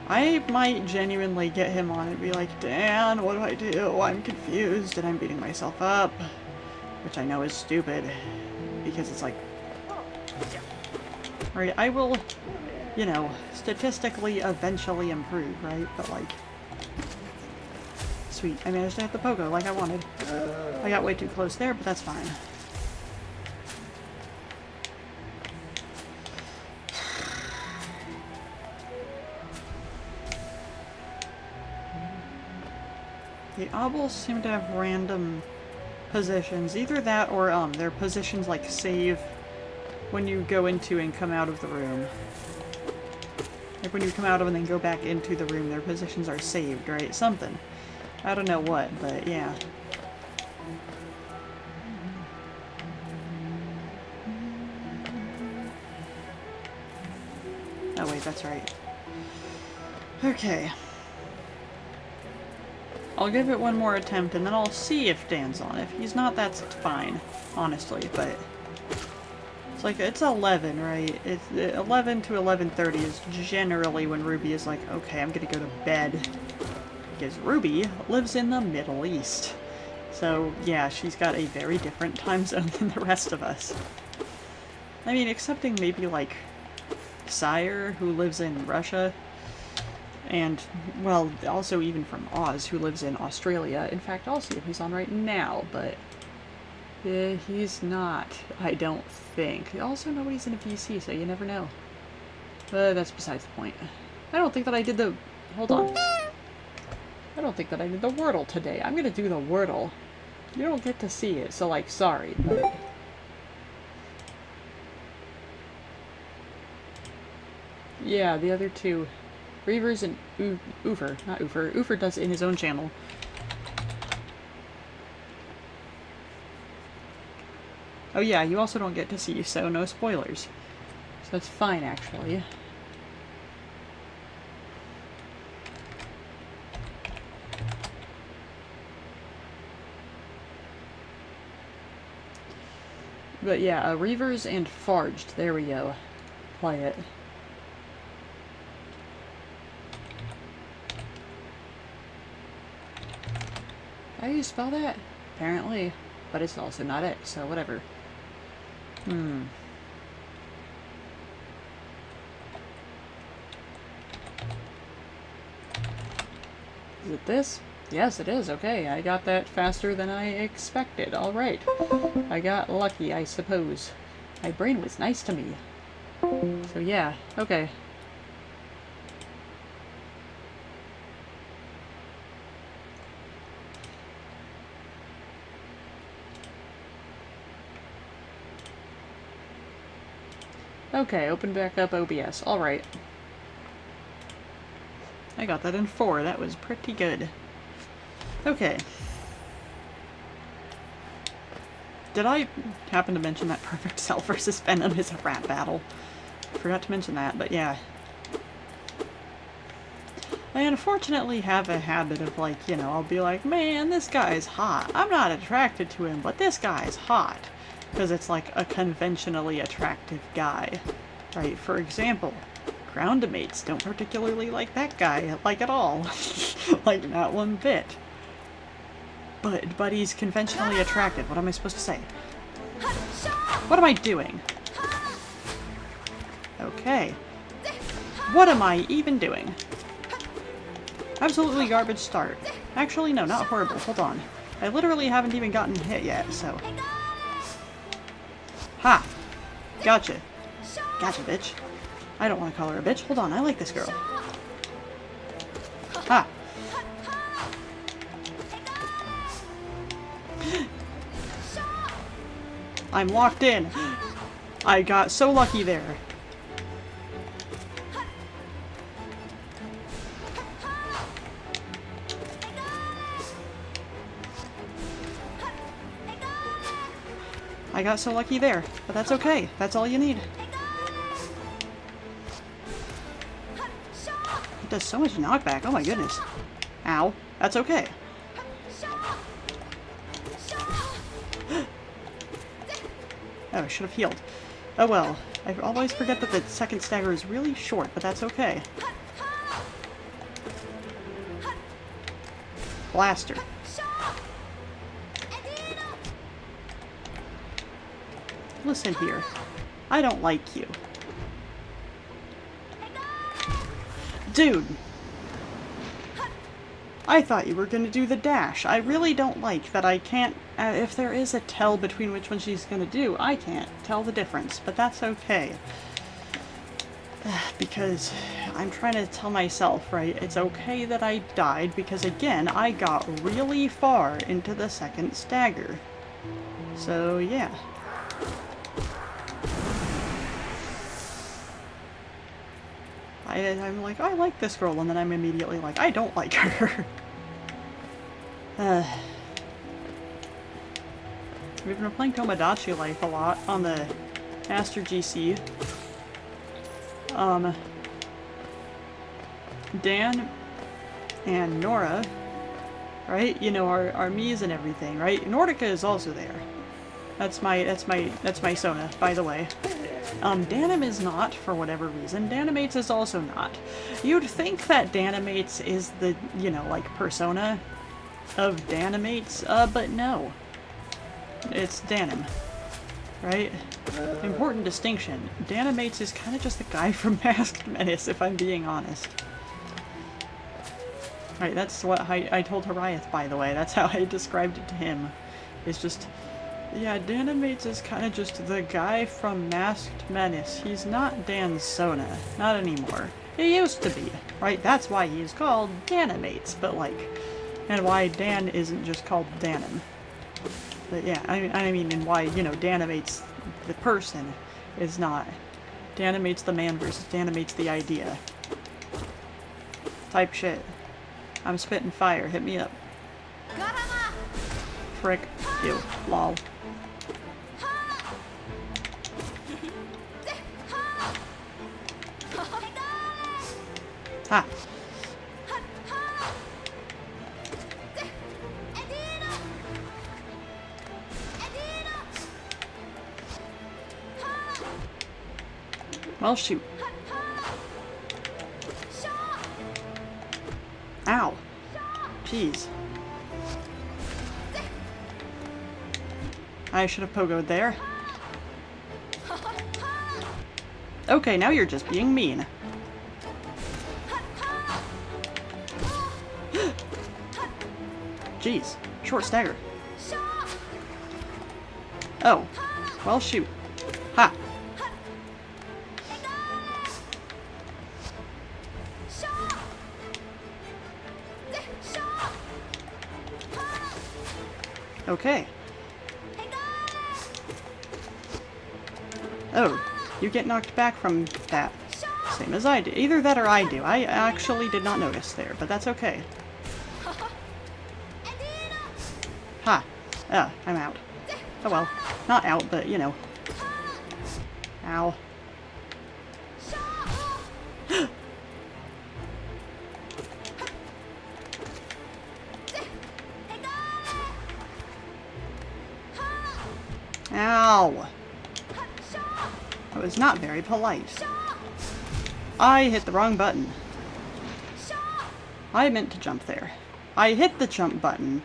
I might genuinely get him on and be like, Dan, what do I do? I'm confused and I'm beating myself up. Which I know is stupid, because it's like... Right, I will, you know, statistically eventually improve, right? But like... Sweet, I managed to hit the pogo like I wanted. I got way too close there, but that's fine. The obels seem to have random positions. Either that or their positions like save when you go into and come out of the room. Like when you come out of and then go back into the room, their positions are saved, right? Something. I don't know what, but yeah. Oh wait, that's right. Okay. I'll give it one more attempt and then I'll see if Dan's on. If he's not, that's fine, honestly, but... It's like, it's 11, right? It's 11 to 11:30 is generally when Ruby is like, okay, I'm gonna go to bed. Because Ruby lives in the Middle East. So, yeah, she's got a very different time zone than the rest of us. I mean, excepting maybe, like, Sire, who lives in Russia, and, well, also even from Oz, who lives in Australia. In fact, I'll see if he's on right now, but he's not, I don't think. Also, nobody's in a VC, so you never know. That's besides the point. I don't think that I did the... Hold on. I don't think that I did the Wordle today. I'm gonna do the Wordle. You don't get to see it, so, like, sorry, but... Yeah, the other two. Reavers and Oofer. Not Oofer. Oofer does it in his own channel. Oh yeah, you also don't get to see, so no spoilers. So that's fine, actually. But yeah, Reavers and Farged. There we go. Play it. How do you spell that? Apparently. But it's also not it, so whatever. Is it this? Yes, it is. Okay, I got that faster than I expected. Alright. I got lucky, I suppose. My brain was nice to me. So yeah, okay. Okay, open back up OBS. Alright. I got that in 4. That was pretty good. Okay. Did I happen to mention that Perfect Cell versus Venom is a rap battle? I forgot to mention that, but yeah. I unfortunately have a habit of, like, you know, I'll be like, man, this guy's hot. I'm not attracted to him, but this guy's hot. Because it's like a conventionally attractive guy. Right? For example, Groundimates don't particularly like that guy, like, at all. Like, not one bit. But he's conventionally attractive. What am I supposed to say? What am I doing? Okay. What am I even doing? Absolutely garbage start. Actually, no, not horrible. Hold on. I literally haven't even gotten hit yet, so... Ha! Gotcha. Gotcha, bitch. I don't want to call her a bitch. Hold on, I like this girl. Ha! I'm locked in. I got so lucky there. I got so lucky there, but that's okay. That's all you need. It does so much knockback. Oh my goodness. Ow. That's okay. Oh, I should have healed. Oh well. I always forget that the second stagger is really short, but that's okay. Blaster. Listen here. I don't like you. Dude! I thought you were gonna do the dash. I really don't like that I can't... if there is a tell between which one she's gonna do, I can't tell the difference, but that's okay. Because I'm trying to tell myself, right, it's okay that I died, because again, I got really far into the second stagger. So, yeah. I'm like, I like this girl, and then I'm immediately like, I don't like her. We've been playing Tomodachi Life a lot on the Master GC. Dan and Nora, right? You know, our Miis and everything, right? Nordica is also there. That's my Sona, by the way. Danim is not, for whatever reason. Danimates is also not. You'd think that Danimates is the, you know, like, persona of Danimates, but no. It's Danim, right? Important distinction. Danimates is kind of just the guy from Masked Menace, if I'm being honest. Right, that's what I told Hariath, by the way. That's how I described it to him. It's just, yeah, Danimates is kind of just the guy from Masked Menace. He's not Dan Sona. Not anymore. He used to be, right? That's why he's called Danimates, but like, and why Dan isn't just called Danim. But yeah, I mean, and why, you know, Danimates the person is not. Danimates the man versus Danimates the idea. Type shit. I'm spitting fire, hit me up. Frick. Ew. Lol. Ha! Well, shoot. Ow. Jeez. I should have pogoed there. Okay, now you're just being mean. Jeez. Short stagger. Oh. Well, shoot. Ha! Okay. Oh, you get knocked back from that. Same as I did. Either that or I do. I actually did not notice there, but that's okay. Ha. I'm out. Oh well. Not out, but you know. Ow. Ow! That was not very polite. I hit the wrong button. I meant to jump there. I hit the jump button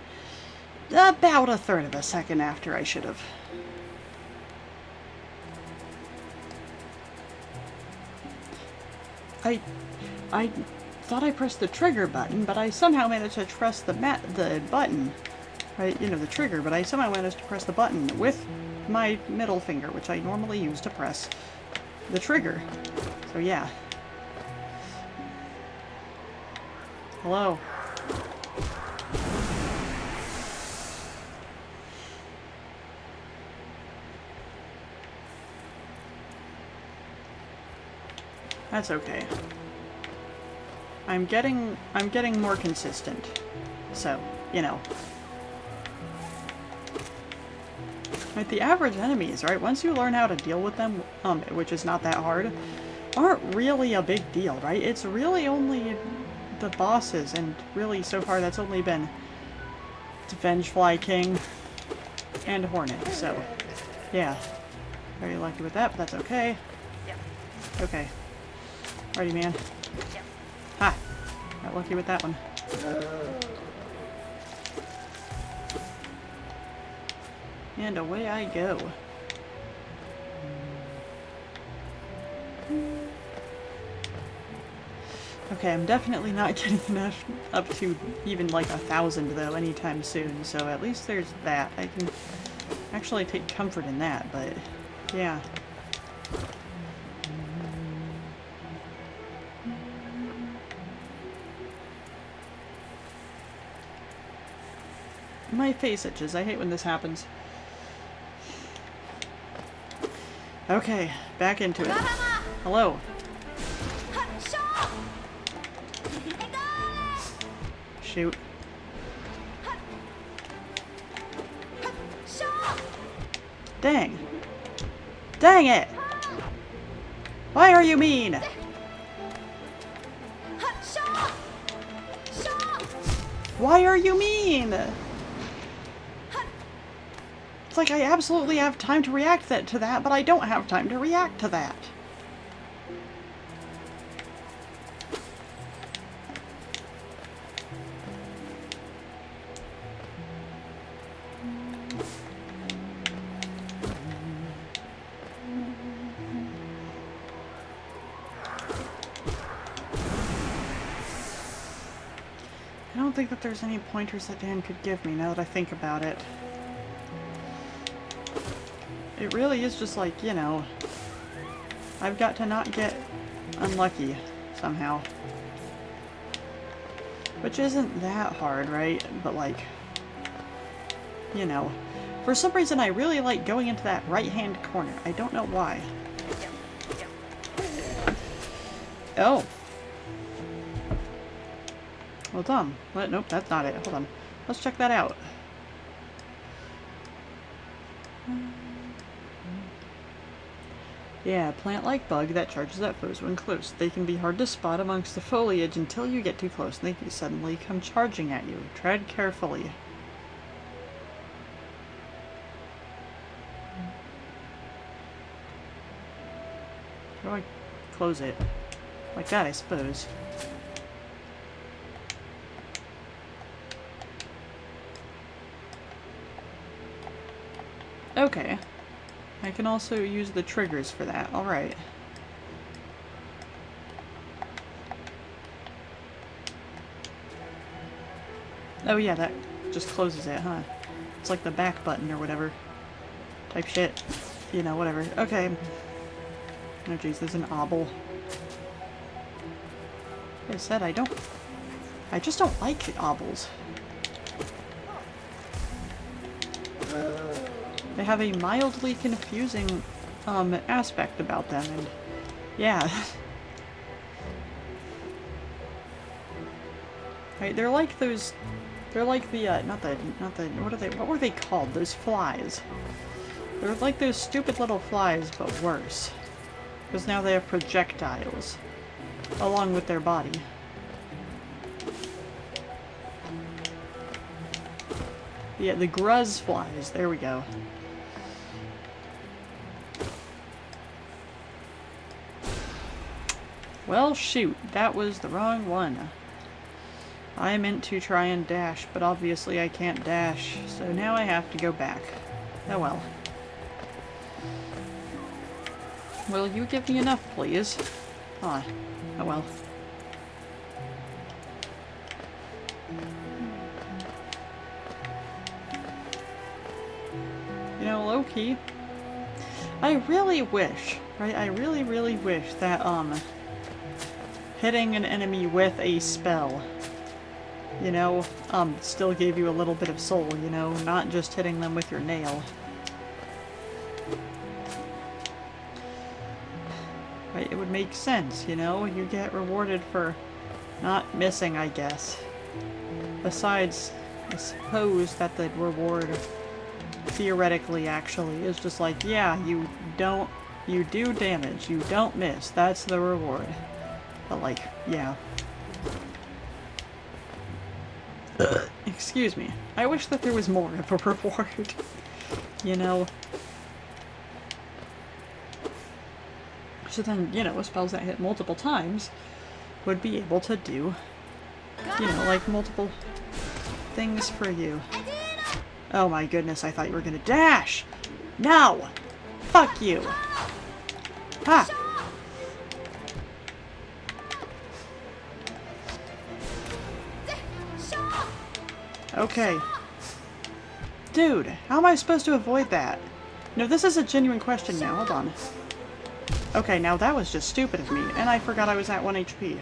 about a third of a second after I should have. I thought I pressed the trigger button, but I somehow managed to press the button. Right, you know, the trigger, but I somehow managed to press the button with my middle finger, which I normally use to press the trigger. So yeah. Hello. That's okay. I'm getting more consistent. So, you know. Right, the average enemies, right, once you learn how to deal with them, which is not that hard, aren't really a big deal, right? It's really only the bosses, and really so far that's only been Vengefly King and Hornet, so yeah. Very lucky with that, but that's okay. Yep. Okay. Alrighty, man. Yep. Ha! Got lucky with that one. And away I go. Okay, I'm definitely not getting enough up to even like 1,000 though anytime soon, so at least there's that. I can actually take comfort in that, but yeah. My face itches. I hate when this happens. Okay, back into it. Hello. Shoot. Dang. Dang it! Why are you mean? Why are you mean? It's like I absolutely have time to react to that, but I don't have time to react to that. don't think that there's any pointers that Dan could give me now that I think about it. It really is just like, you know, I've got to not get unlucky somehow. Which isn't that hard, right? But like, you know, for some reason I really like going into that right-hand corner. I don't know why. Oh. Well done. What? Nope, that's not it. Hold on. Let's check that out. Yeah, plant-like bug that charges at foes when close. They can be hard to spot amongst the foliage until you get too close, and they can suddenly come charging at you. Tread carefully. How do I close it? Like that, I suppose. Okay. I can also use the triggers for that. Alright. Oh yeah, that just closes it, huh? It's like the back button or whatever. Type shit. You know, whatever. Okay. Oh jeez, there's an obel. Like I said, I just don't like the obels. They have a mildly confusing aspect about them, and yeah. Right, they're like those, they're like the what were they called? Those flies. They're like those stupid little flies, but worse. Because now they have projectiles along with their body. Yeah, the gruzz flies. There we go. Well, shoot. That was the wrong one. I meant to try and dash, but obviously I can't dash, so now I have to go back. Oh well. Will you give me enough, please? Ah, oh well. You know, low-key, I really wish, right, I really wish that, hitting an enemy with a spell, you know, still gave you a little bit of soul, you know, not just hitting them with your nail. Right, it would make sense, you know, you get rewarded for not missing, I guess. Besides, I suppose that the reward theoretically actually is just like, yeah, you do damage, you don't miss, that's the reward. But like, yeah. Excuse me. I wish that there was more of a reward. You know? So then, you know, spells that hit multiple times would be able to do, you know, like multiple things for you. Oh my goodness, I thought you were gonna dash! No! Fuck you! Ha! Okay. Dude, how am I supposed to avoid that? No, this is a genuine question now. Hold on. Okay, now that was just stupid of me, and I forgot I was at 1 HP.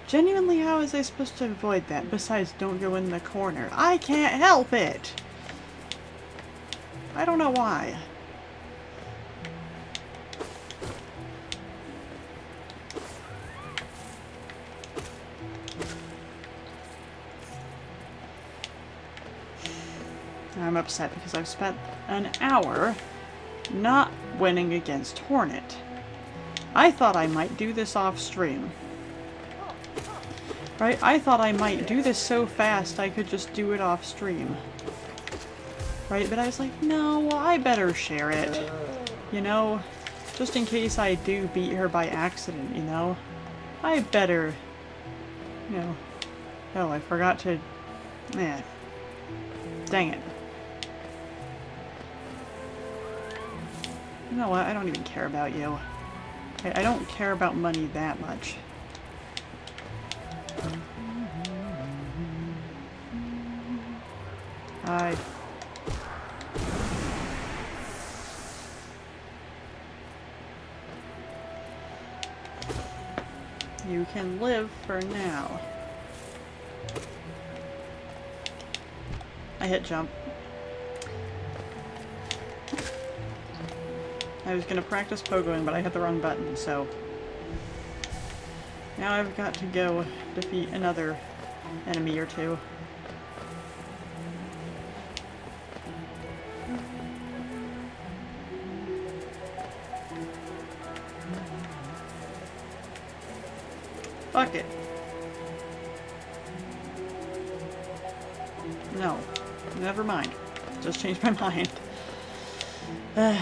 Genuinely, how is I supposed to avoid that, besides don't go in the corner? I can't help it! I don't know why. I'm upset because I've spent an hour not winning against Hornet. I thought I might do this off stream. Right? I thought I might do this so fast I could just do it off stream. Right? But I was like, no, I better share it. You know? Just in case I do beat her by accident, you know? I better... You know... Oh, I forgot to... Yeah. Dang it. You know what? I don't even care about you. I don't care about money that much. Hi. You can live for now. I hit jump. I was gonna practice pogoing, but I hit the wrong button, so... Now I've got to go defeat another enemy or two. Fuck it. No. Never mind. Just changed my mind. I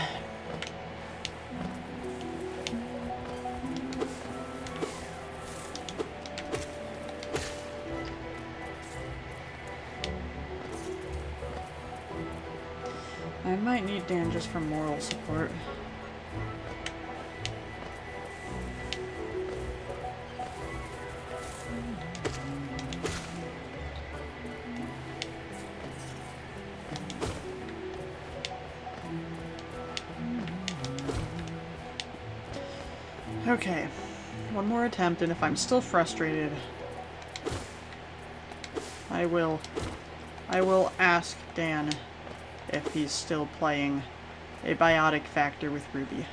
might need Dan just for moral support. Okay, one more attempt, and if I'm still frustrated, I will ask Dan if he's still playing a biotic factor with Ruby.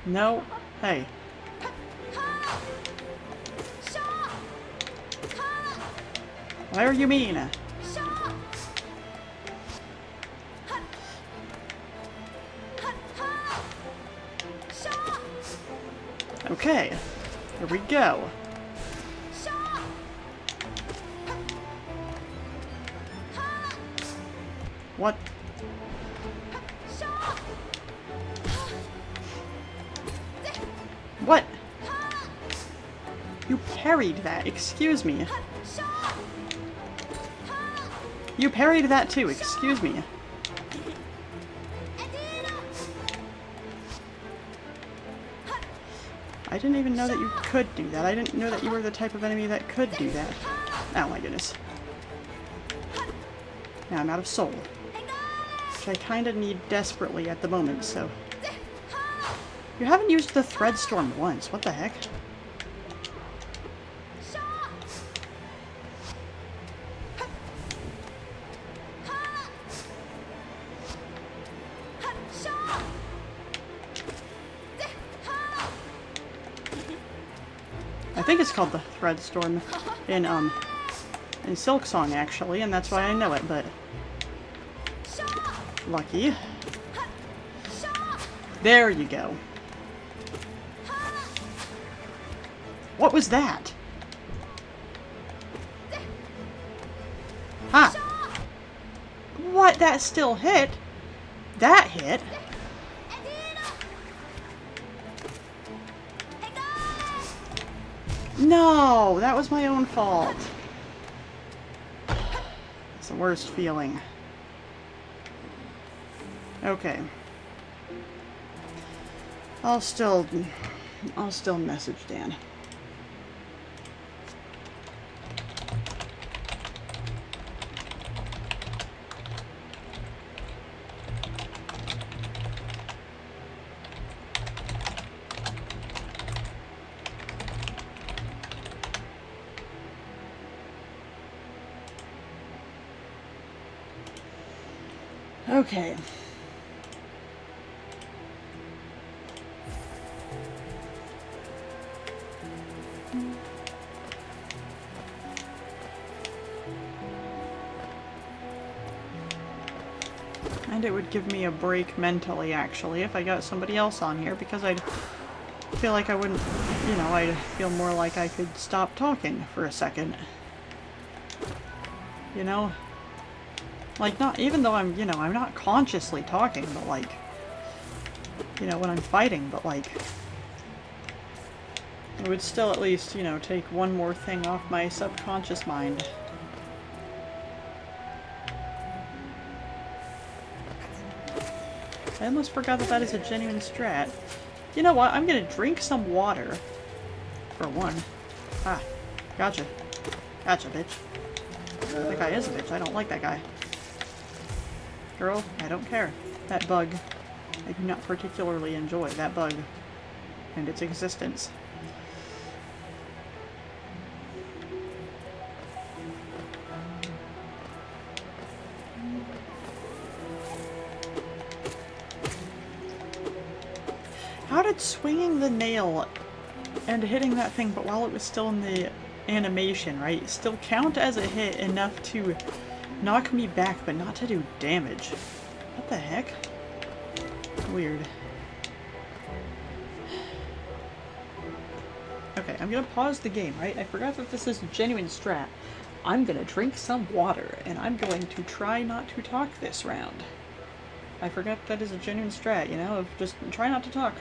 No. Hey. Why are you mean? Okay. Here we go. What? What? You parried that, excuse me. You parried that too, excuse me. I didn't even know that you could do that. I didn't know that you were the type of enemy that could do that. Oh my goodness. Now I'm out of soul. Which I kinda need desperately at the moment, so... You haven't used the Thread Storm once, what the heck? I think it's called the Thread Storm in Silk Song, actually, and that's why I know it, but... Lucky. There you go. What was that? Huh. What? That still hit? That hit? No! That was my own fault. It's the worst feeling. Okay. I'll still message Dan. Okay. And it would give me a break mentally, actually, if I got somebody else on here, because I'd feel like I wouldn't, you know, I'd feel more like I could stop talking for a second. You know? Like, not, even though I'm, you know, I'm not consciously talking, but like, you know, when I'm fighting, but like, It would still at least, you know, take one more thing off my subconscious mind. I almost forgot that that is a genuine strat. You know what? I'm gonna drink some water. For one. Ah. Gotcha. Gotcha, bitch. That guy is a bitch. I don't like that guy. Girl, I don't care. That bug. I do not particularly enjoy that bug. And its existence. How did swinging the nail and hitting that thing, but while it was still in the animation, right, still count as a hit enough to knock me back, but not to do damage? What the heck? Weird. Okay, I'm gonna pause the game, right? I forgot that this is a genuine strat. I'm gonna drink some water, and I'm going to try not to talk this round. I forgot that is a genuine strat, you know, of just try not to talk.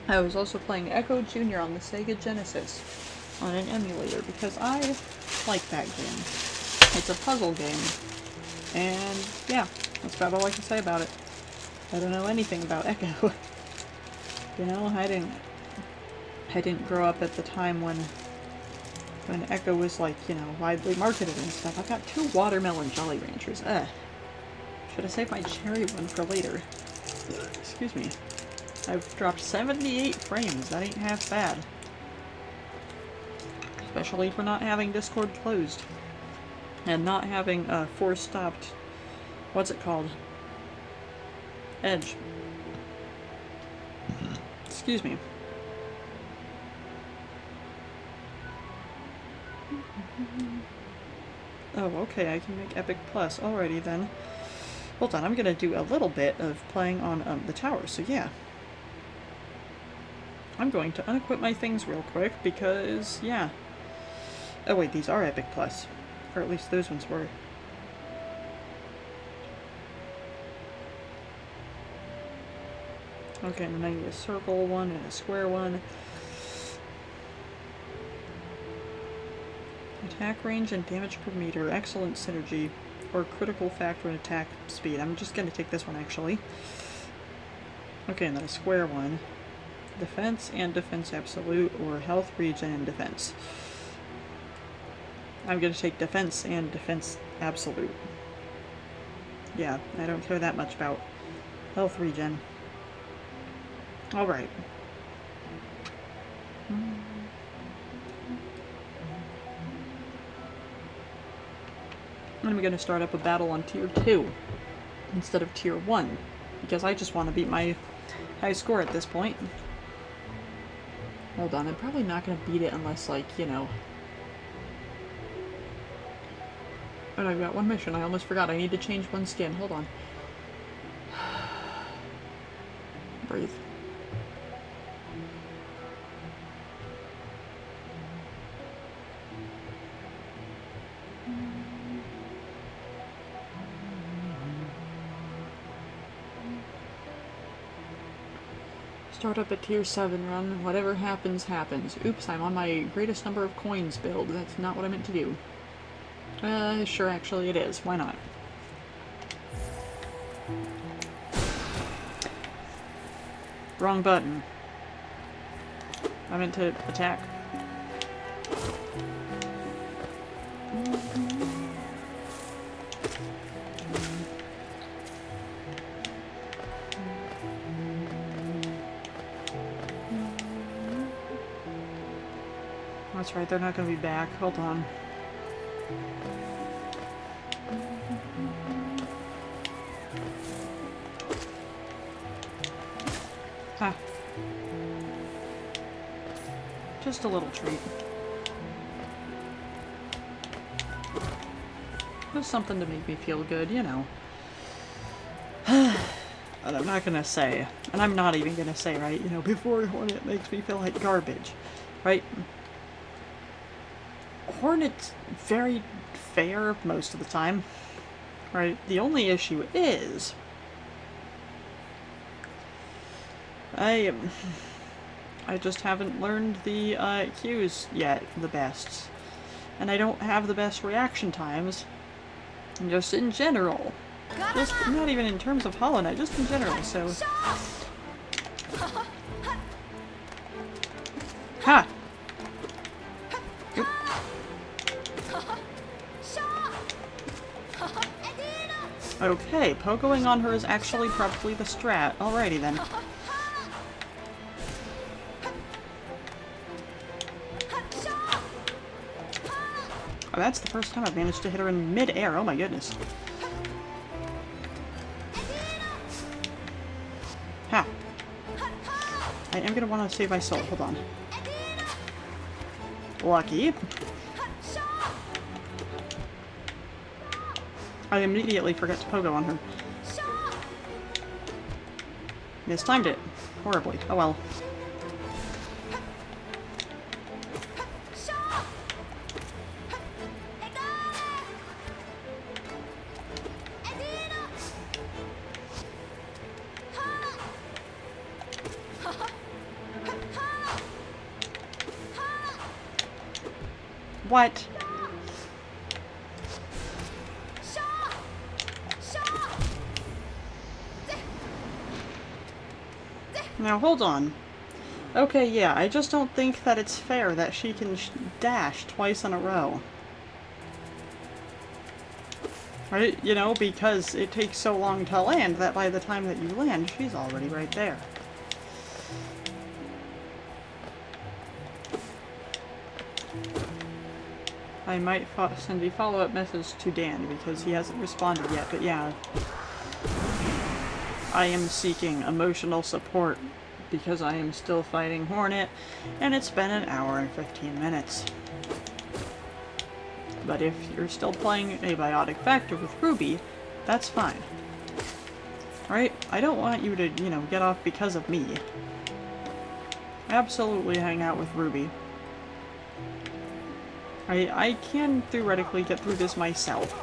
I was also playing Echo Jr. on the Sega Genesis on an emulator because I like that game. It's a puzzle game. And yeah, that's about all I can say about it. I don't know anything about Echo. You know, I didn't grow up at the time when Echo was like, you know, widely marketed and stuff. I've got 2 watermelon Jolly Ranchers. Should have saved my cherry one for later. Excuse me. I've dropped 78 frames. That ain't half bad. Especially for not having Discord closed. And not having force-stopped... What's it called? Edge. Excuse me. Oh, okay, I can make Epic Plus. Alrighty then. Hold on, I'm gonna do a little bit of playing on the tower, so yeah. I'm going to unequip my things real quick because, yeah. Oh wait, these are Epic Plus. Or at least those ones were. Okay, and then I need a circle one and a square one. Attack range and damage per meter. Excellent synergy. Or critical factor and attack speed. I'm just going to take this one actually. Okay, and then a square one. Defense and defense absolute, or health, regen, and defense. I'm going to take defense and defense absolute. Yeah, I don't care that much about health regen. Alright. I'm going to start up a battle on tier 2 instead of tier 1, because I just want to beat my high score at this point. Hold on, I'm probably not going to beat it unless, like, you know... Oh, I've got one mission. I almost forgot. I need to change one skin. Hold on. Breathe. Start up at tier 7 run. Whatever happens, happens. Oops, I'm on my greatest number of coins build. That's not what I meant to do. Sure, actually it is. Why not? Wrong button. I meant to attack. That's right, they're not going to be back. Hold on. Ha. Just a little treat. Just something to make me feel good, you know. And I'm not gonna say, and I'm not even gonna say, right, you know, before Hornet makes me feel like garbage, right? Hornet's very fair most of the time, right? The only issue is, I just haven't learned the cues yet the best. And I don't have the best reaction times, just in general. Just not even in terms of Hollow Knight, just in general, so... Ha! Oop. Okay, pogoing on her is actually probably the strat. Alrighty then. Oh, that's the first time I've managed to hit her in mid-air, oh my goodness. Ha! I am gonna want to save my soul, hold on. Lucky. I immediately forgot to pogo on her. Mistimed it. Horribly. Oh well. What? Now hold on. Okay, yeah, I just don't think that it's fair that she can dash twice in a row. Right? You know, because it takes so long to land that by the time that you land, she's already right there. I might send a follow-up message to Dan because he hasn't responded yet, but yeah. I am seeking emotional support because I am still fighting Hornet, and it's been an hour and 15 minutes. But if you're still playing a Biotic Factor with Ruby, that's fine. Right? I don't want you to, you know, get off because of me. Absolutely hang out with Ruby. I can theoretically get through this myself.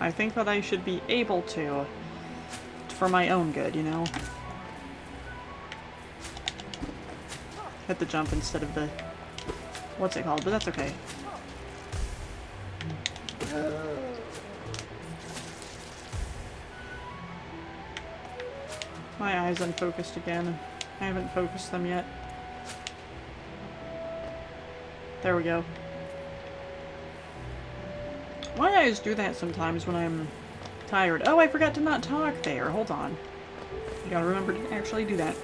I think that I should be able to, for my own good, you know? Hit the jump instead of the... what's it called? But that's okay. My eyes unfocused again. I haven't focused them yet. There we go. My eyes do that sometimes when I'm tired. Oh, I forgot to not talk there. Hold on. You gotta remember to actually do that.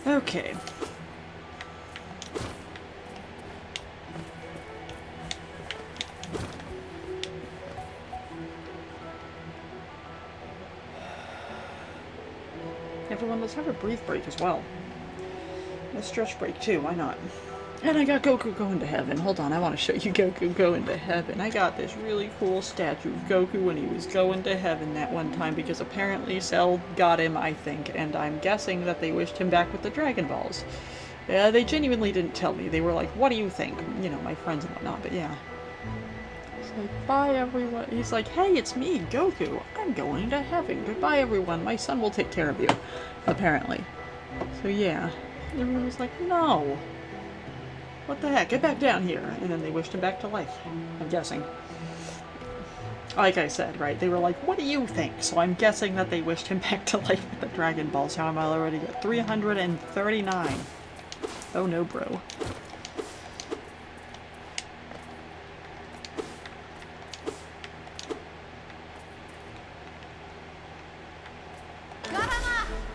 Okay. Everyone, let's have a brief break as well. A stretch break too, why not? And I got Goku going to heaven. Hold on, I want to show you Goku going to heaven. I got this really cool statue of Goku when he was going to heaven that one time because apparently Cell got him, I think, and I'm guessing that they wished him back with the Dragon Balls. Yeah, they genuinely didn't tell me. They were like, what do you think? You know, my friends and whatnot, but yeah. It's like, bye everyone. He's like, hey, it's me, Goku. I'm going to heaven. Goodbye everyone. My son will take care of you. Apparently. So yeah. Everyone was like, no. What the heck? Get back down here. And then they wished him back to life. I'm guessing. Like I said, right? They were like, what do you think? So I'm guessing that they wished him back to life with the Dragon Balls. How am I already at 339? Oh no, bro.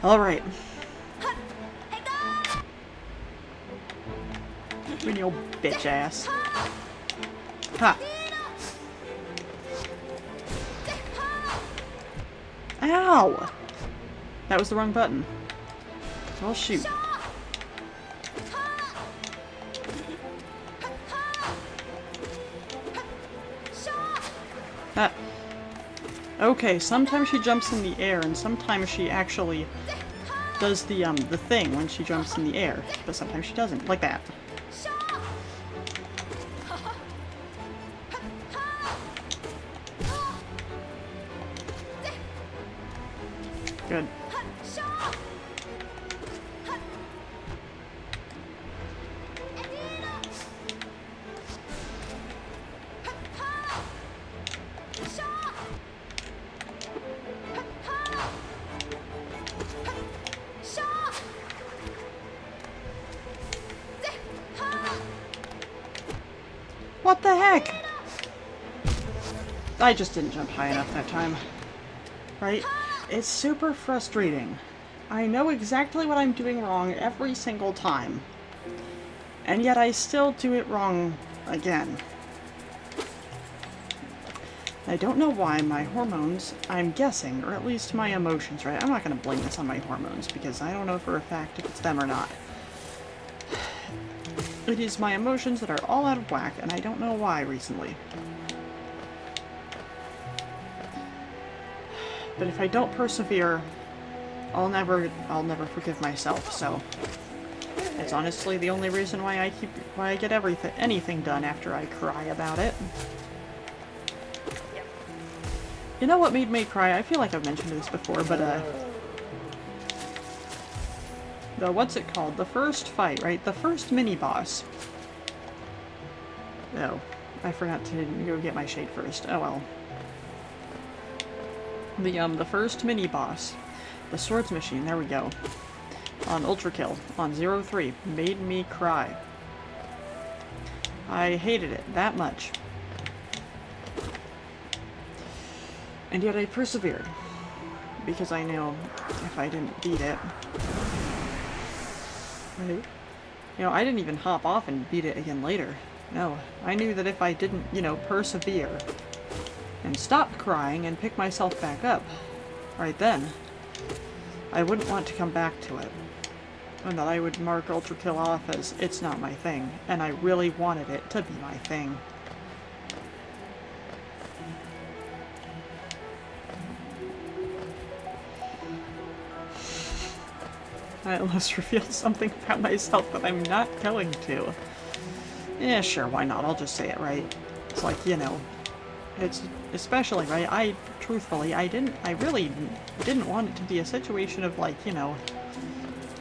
Alright. When your bitch ass. Ha! Ow! That was the wrong button. I'll shoot. Okay, sometimes she jumps in the air, and sometimes she actually does the thing when she jumps in the air. But sometimes she doesn't, like that. Good. What the heck? I just didn't jump high enough that time. Right? It's super frustrating. I know exactly what I'm doing wrong every single time. And yet I still do it wrong again. I don't know why my hormones, I'm guessing, or at least my emotions, right? I'm not going to blame this on my hormones because I don't know for a fact if it's them or not. It is my emotions that are all out of whack, and I don't know why recently. But if I don't persevere, I'll never forgive myself, so it's honestly the only reason why I get anything done after I cry about it. You know what made me cry? I feel like I've mentioned this before, but what's it called? The first fight, right? The first mini-boss. Oh, I forgot to go get my shade first. Oh well. The first mini-boss. The swords machine, there we go. On Ultra Kill, on 03, made me cry. I hated it that much. And yet I persevered. Because I knew if I didn't beat it... Right? You know, I didn't even hop off and beat it again later. No, I knew that if I didn't, you know, persevere and stop crying and pick myself back up, right then, I wouldn't want to come back to it. And that I would mark Ultra Kill off as it's not my thing, and I really wanted it to be my thing. I almost revealed something about myself that I'm not going to. Yeah, sure, why not? I'll just say it, right? It's like, you know, it's especially, right? Truthfully, I really didn't want it to be a situation of like, you know,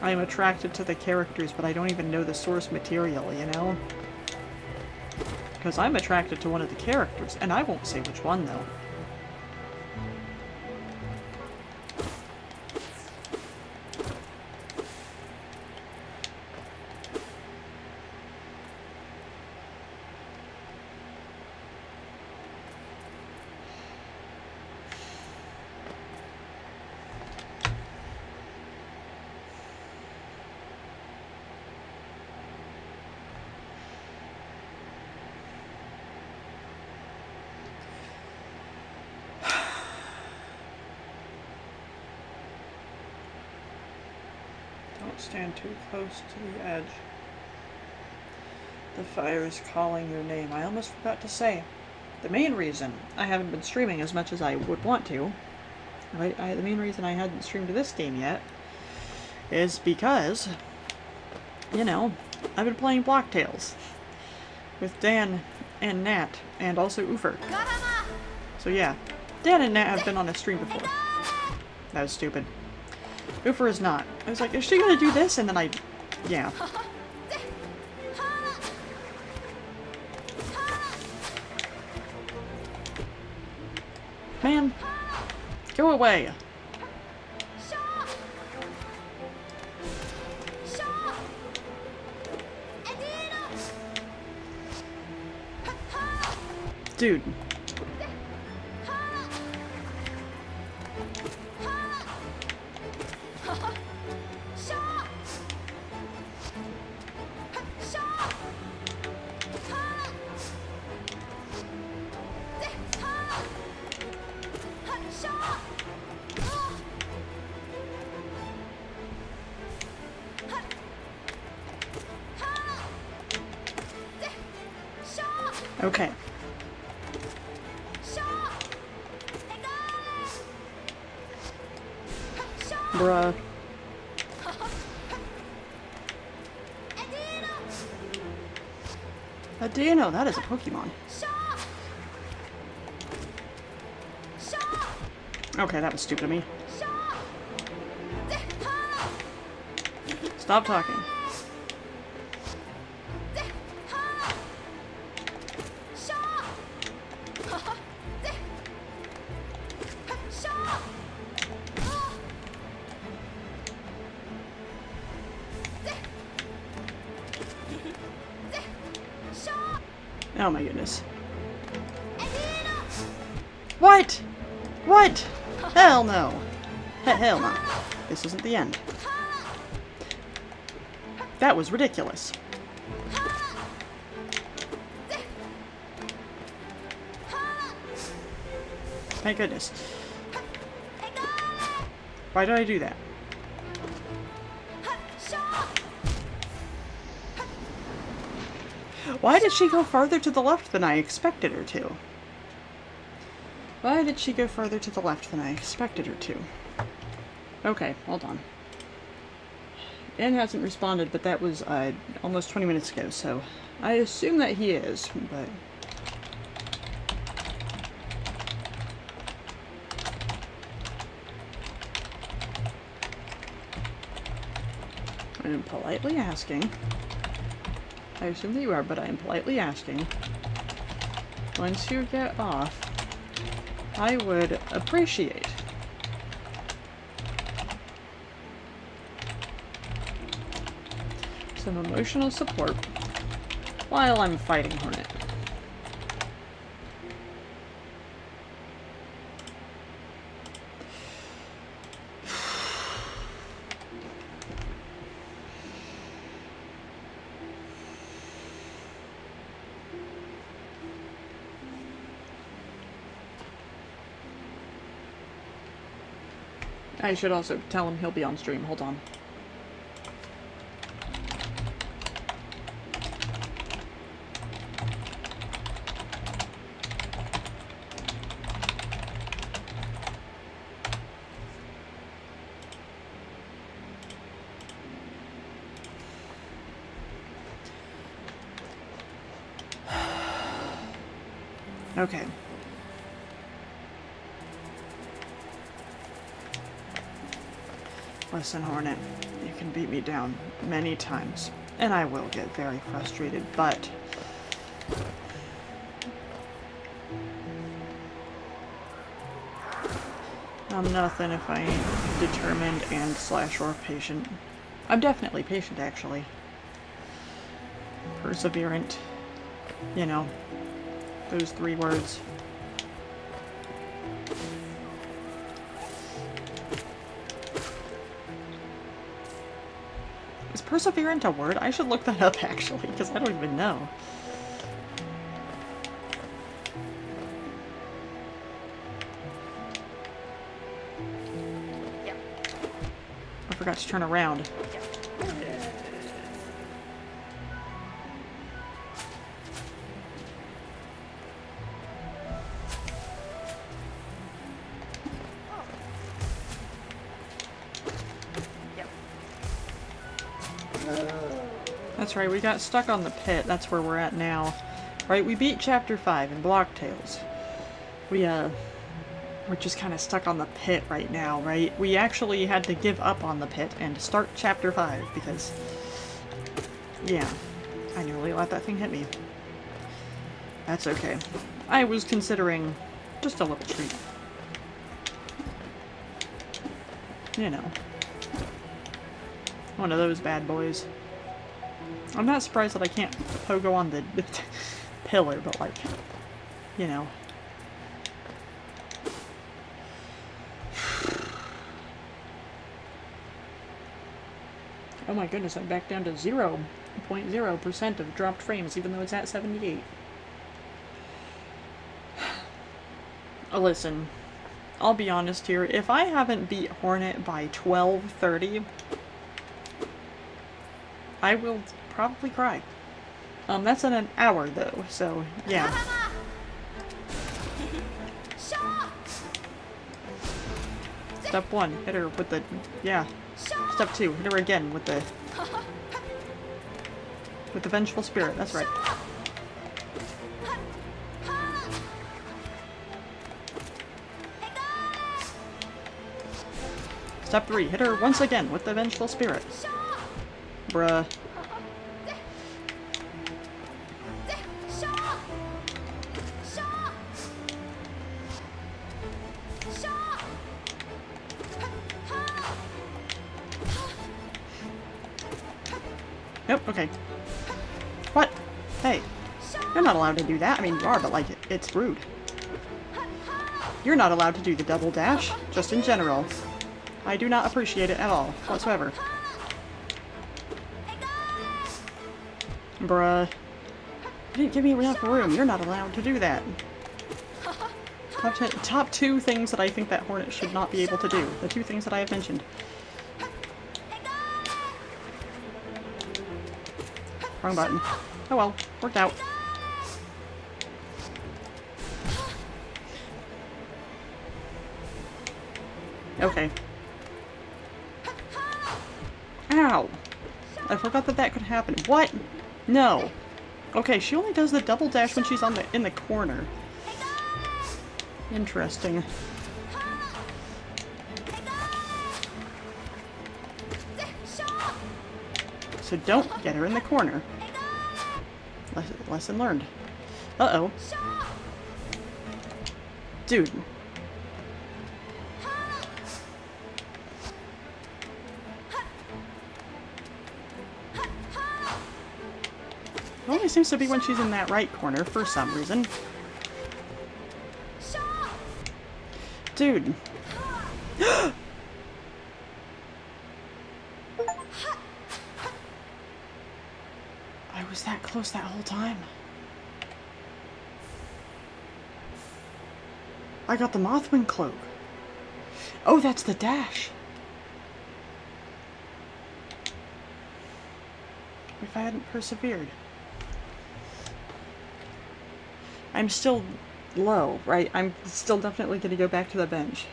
I'm attracted to the characters, but I don't even know the source material, you know? Because I'm attracted to one of the characters, and I won't say which one, though. Don't stand too close to the edge. The fire is calling your name. I almost forgot to say, the main reason I haven't been streaming as much as I would want to, right? The main reason I hadn't streamed this game yet is because, you know, I've been playing Block Tales with Dan and Nat, and also Ufer. So yeah, Dan and Nat have been on a stream before. That was stupid. Ufer is not. I was like, is she gonna do this? And then yeah. Man, go away. Dude. Okay. Bruh. A Dino, that is a Pokemon. Okay, that was stupid of me. Stop talking. Oh my goodness. What? What? Hell no. Hell no. This isn't the end. That was ridiculous. Thank goodness. Why did I do that? Why did she go farther to the left than I expected her to? Why did she go farther to the left than I expected her to? Okay, hold on. Ann hasn't responded, but that was almost 20 minutes ago, so I assume that he is, but... I'm politely asking. I assume that you are, but I am politely asking. Once you get off, I would appreciate some emotional support while I'm fighting Hornet. I should also tell him he'll be on stream. Hold on. Okay. Listen, Hornet, you can beat me down many times, and I will get very frustrated, but I'm nothing if I ain't determined and / or patient. I'm definitely patient, actually. Perseverant. You know, those 3 words. Is perseverant a word? I should look that up, actually, because I don't even know. Yeah. I forgot to turn around. Yeah. That's right, we got stuck on the pit. That's where we're at now. Right, we beat Chapter 5 in Blocktails. We're just kind of stuck on the pit right now, right? We actually had to give up on the pit and start Chapter 5 because... yeah, I nearly let that thing hit me. That's okay. I was considering just a little treat. You know. One of those bad boys. I'm not surprised that I can't pogo on the pillar, but like, you know. Oh my goodness, I'm back down to 0.0% of dropped frames, even though it's at 78. Listen, I'll be honest here, if I haven't beat Hornet by 12:30, I will probably cry. That's in an hour though, so yeah. Step 1, hit her with the... yeah. Step 2, hit her again with the... with the Vengeful Spirit, that's right. Step 3, hit her once again with the Vengeful Spirit. Bruh. Yep, okay. What? Hey. You're not allowed to do that. I mean, you are, but, like, it's rude. You're not allowed to do the double dash, just in general. I do not appreciate it at all, whatsoever. Bruh. You didn't give me enough room. You're not allowed to do that. Top 2 things that I think that Hornet should not be able to do. The 2 things that I have mentioned. Wrong button. Oh well, worked out. Okay. Ow! I forgot that that could happen. What? No. Okay, she only does the double dash when she's in the corner. Interesting. So don't get her in the corner. Lesson learned. Uh-oh. Dude. It only seems to be when she's in that right corner for some reason. Dude. I was that close that whole time. I got the Mothwing cloak. Oh, that's the dash. If I hadn't persevered. I'm still low, right? I'm still definitely going to go back to the bench.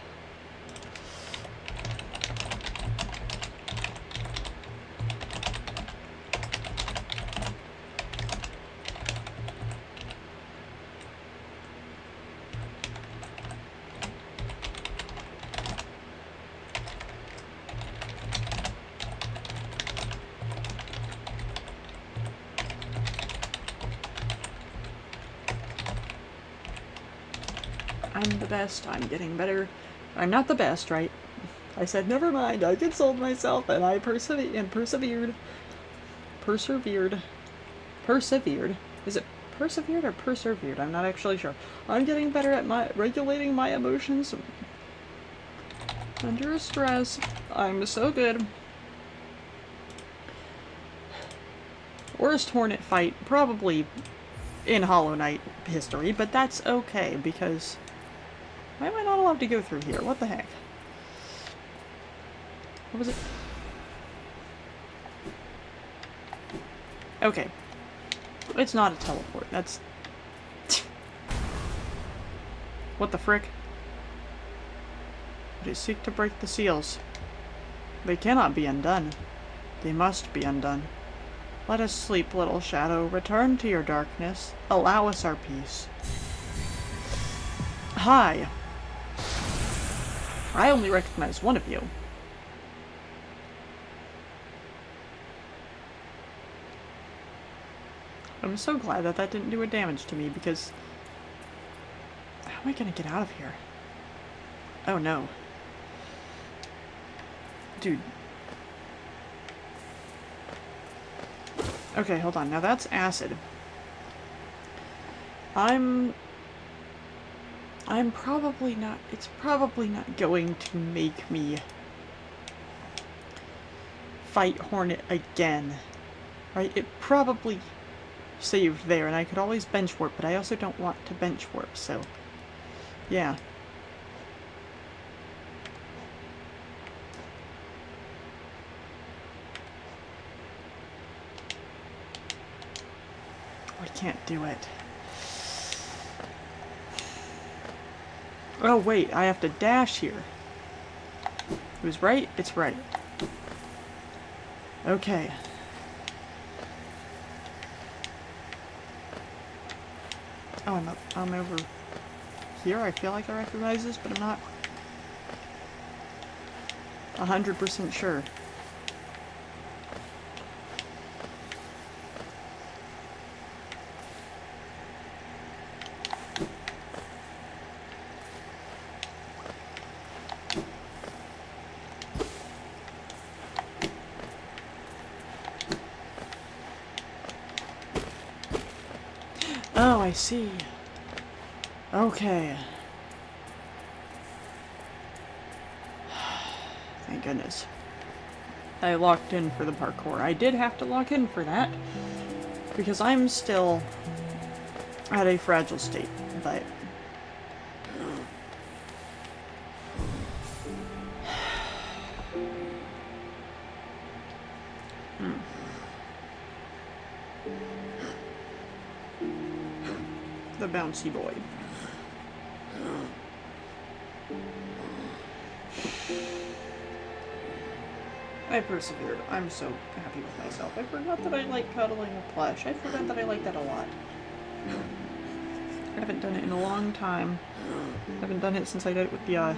I'm the best, I'm getting better. I'm not the best, right? I said, never mind, I consoled myself, and I persevered. Persevered. Is it persevered or persevered? I'm not actually sure. I'm getting better at regulating my emotions under stress. I'm so good. Worst Hornet fight, probably in Hollow Knight history, but that's okay, because... why am I not allowed to go through here? What the heck? What was it? Okay. It's not a teleport. That's... what the frick? They seek to break the seals. They cannot be undone. They must be undone. Let us sleep, little shadow. Return to your darkness. Allow us our peace. Hi. I only recognize one of you. I'm so glad that that didn't do a damage to me, because... how am I gonna get out of here? Oh no. Dude. Okay, hold on. Now that's acid. I'm probably not... it's probably not going to make me fight Hornet again. Right? It probably saved there, and I could always bench warp, but I also don't want to bench warp, so... yeah. I can't do it. Oh wait, I have to dash here. It was right, it's right. Okay. Oh, I'm over here. I feel like I recognize this, but I'm not 100% sure. Oh, I see. Okay. Thank goodness. I locked in for the parkour. I did have to lock in for that, because I'm still at a fragile state, but... The bouncy boy. I persevered. I'm so happy with myself. I forgot that I like cuddling a plush. I forgot that I like that a lot. I haven't done it in a long time. I haven't done it since I did it with the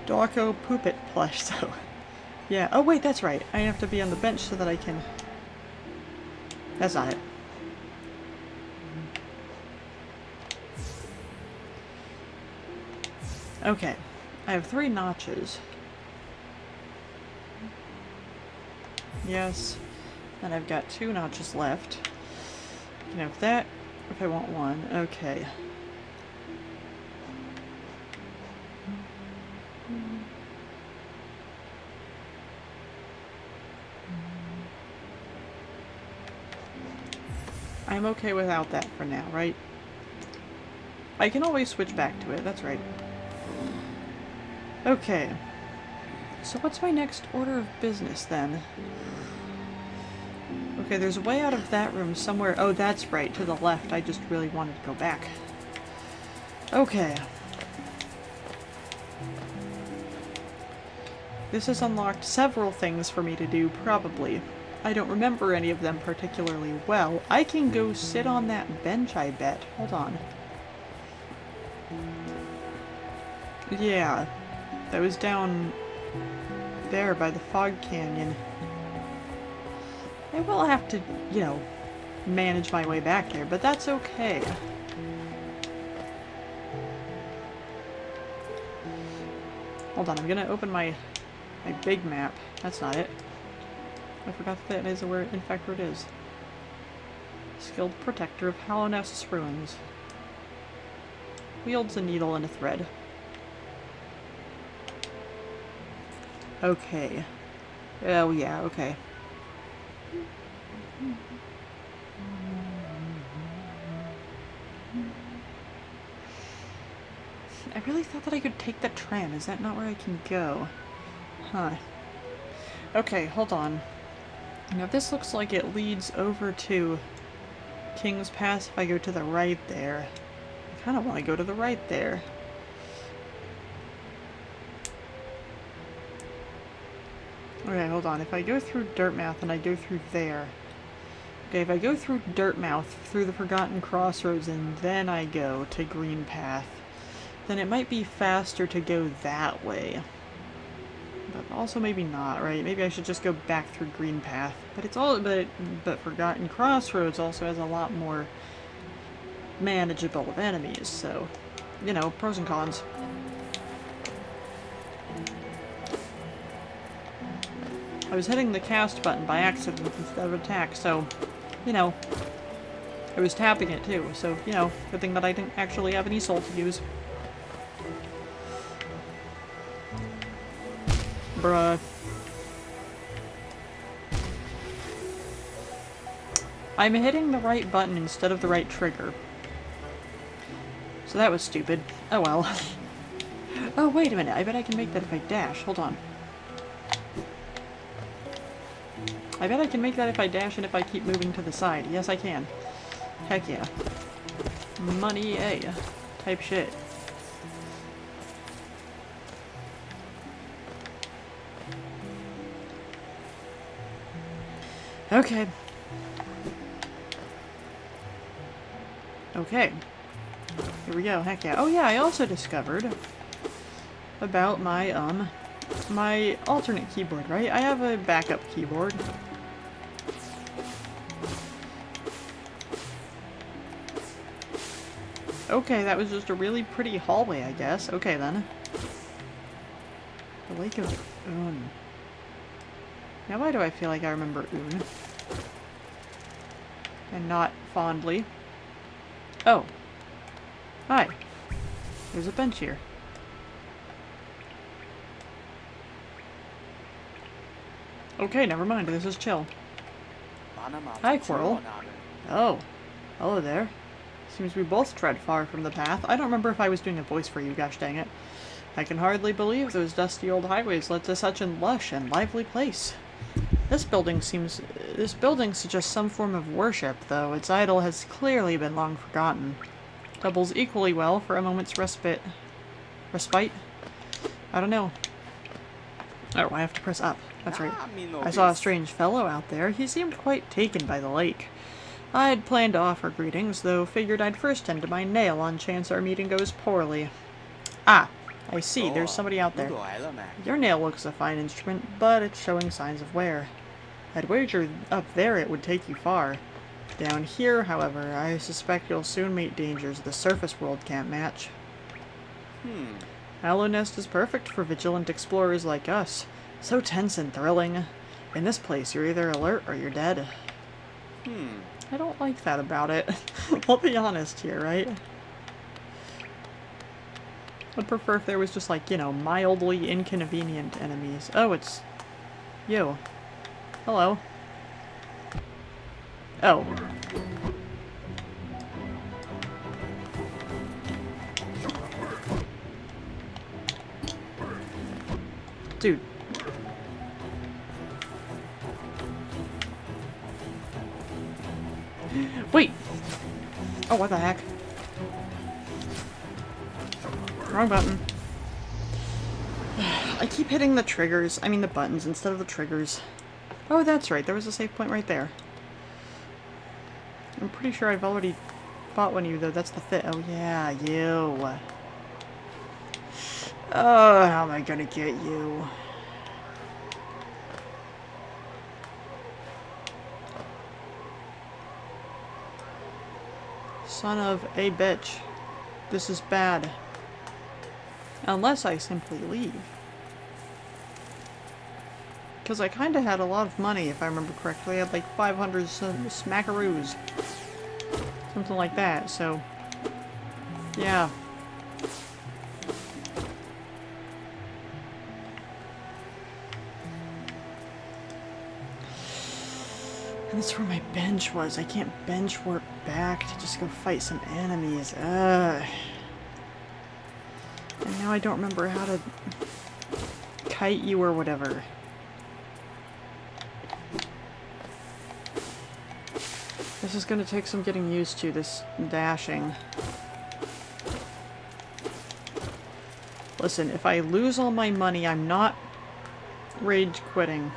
Dawko Poopit plush, so... Yeah. Oh wait, that's right. I have to be on the bench so that I can... That's not it. Okay. I have 3 notches. Yes. And I've got 2 notches left. You can have that if I want 1. Okay. I'm okay without that for now, right? I can always switch back to it, that's right. Okay. So what's my next order of business then? Okay, there's a way out of that room somewhere. Oh, that's right, to the left. I just really wanted to go back. Okay. This has unlocked several things for me to do, probably. I don't remember any of them particularly well. I can go sit on that bench, I bet. Hold on. Yeah. That was down there by the fog canyon. I will have to, you know, manage my way back there, but that's okay. Hold on, I'm gonna open my big map. That's not it. I forgot that is where, in fact, where it is. Skilled protector of Hallownest's ruins. Wields a needle and a thread. Okay. Oh yeah, okay. I really thought that I could take the tram. Is that not where I can go? Huh. Okay, hold on. Now this looks like it leads over to King's Pass if I go to the right there. I kind of want to go to the right there. Okay, hold on. If I go through Dirtmouth and I go through there... Okay, if I go through Dirtmouth, through the Forgotten Crossroads, and then I go to Greenpath, then it might be faster to go that way. But also maybe not, right? Maybe I should just go back through Greenpath. But it's all... But Forgotten Crossroads also has a lot more manageable of enemies, so... You know, pros and cons. I was hitting the cast button by accident instead of attack, so, you know, I was tapping it too, so, you know, good thing that I didn't actually have any soul to use. Bruh. I'm hitting the right button instead of the right trigger. So that was stupid. Oh well. Oh, wait a minute, I bet I can make that if I dash. Hold on. I bet I can make that if I dash and if I keep moving to the side. Yes, I can. Heck yeah. Money A type shit. Okay. Okay. Here we go. Heck yeah. Oh yeah, I also discovered about my alternate keyboard, right? I have a backup keyboard. Okay, that was just a really pretty hallway, I guess. Okay, then. The Lake of Un. Now why do I feel like I remember Un? And not fondly. Oh. Hi. There's a bench here. Okay, never mind. This is chill. Hi, Quirrell. Oh. Hello there. Seems we both tread far from the path. I don't remember if I was doing a voice for you, gosh dang it. I can hardly believe those dusty old highways led to such a lush and lively place. This building suggests some form of worship, though its idol has clearly been long forgotten. Doubles equally well for a moment's respite. Respite? I don't know. Oh, I have to press up. That's right. I saw a strange fellow out there. He seemed quite taken by the lake. I had planned to offer greetings, though figured I'd first tend to my nail on chance our meeting goes poorly. Ah, I see. There's somebody out there. Your nail looks a fine instrument, but it's showing signs of wear. I'd wager up there it would take you far. Down here, however, I suspect you'll soon meet dangers the surface world can't match. Hollow Nest is perfect for vigilant explorers like us. So tense and thrilling. In this place, you're either alert or you're dead. I don't like that about it. I'll be honest here, right? I'd prefer if there was just like, you know, mildly inconvenient enemies. Oh, it's you. Hello. Oh. Dude. Wait! Oh, what the heck? Wrong button. I keep hitting the triggers, I mean the buttons instead of the triggers. Oh, that's right, there was a save point right there. I'm pretty sure I've already fought one of you though, that's the fit. Oh yeah, you. Oh, how am I gonna get you? Son of a bitch. This is bad. Unless I simply leave. Because I kind of had a lot of money, if I remember correctly. I had like 500 smackaroos. Something like that, so... yeah. And that's where my bench was. I can't bench warp back to just go fight some enemies. Ugh. And now I don't remember how to kite you or whatever. This is gonna take some getting used to, this dashing. Listen, if I lose all my money, I'm not rage quitting.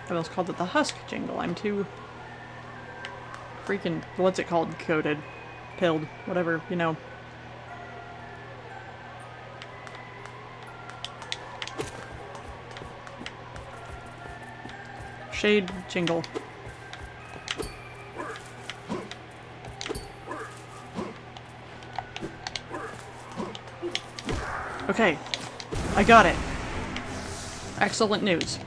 I almost called it the husk jingle. I'm too freaking, what's it called? Coded. Pilled. Whatever, you know. Shade jingle. Okay. I got it. Excellent news.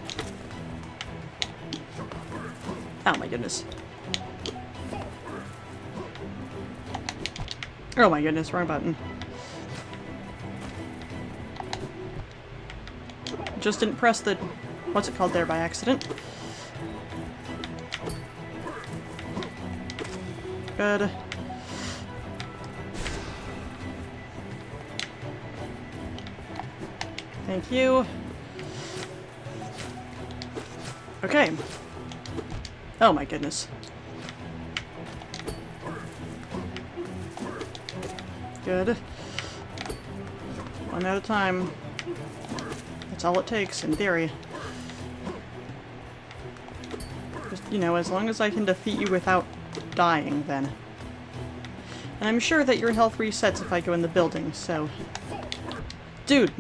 Oh my goodness. Oh my goodness, wrong button. Just didn't press the... what's it called there by accident. Good. Thank you. Okay. Oh my goodness. Good. One at a time. That's all it takes, in theory. You know, as long as I can defeat you without dying, then. And I'm sure that your health resets if I go in the building, so... Dude!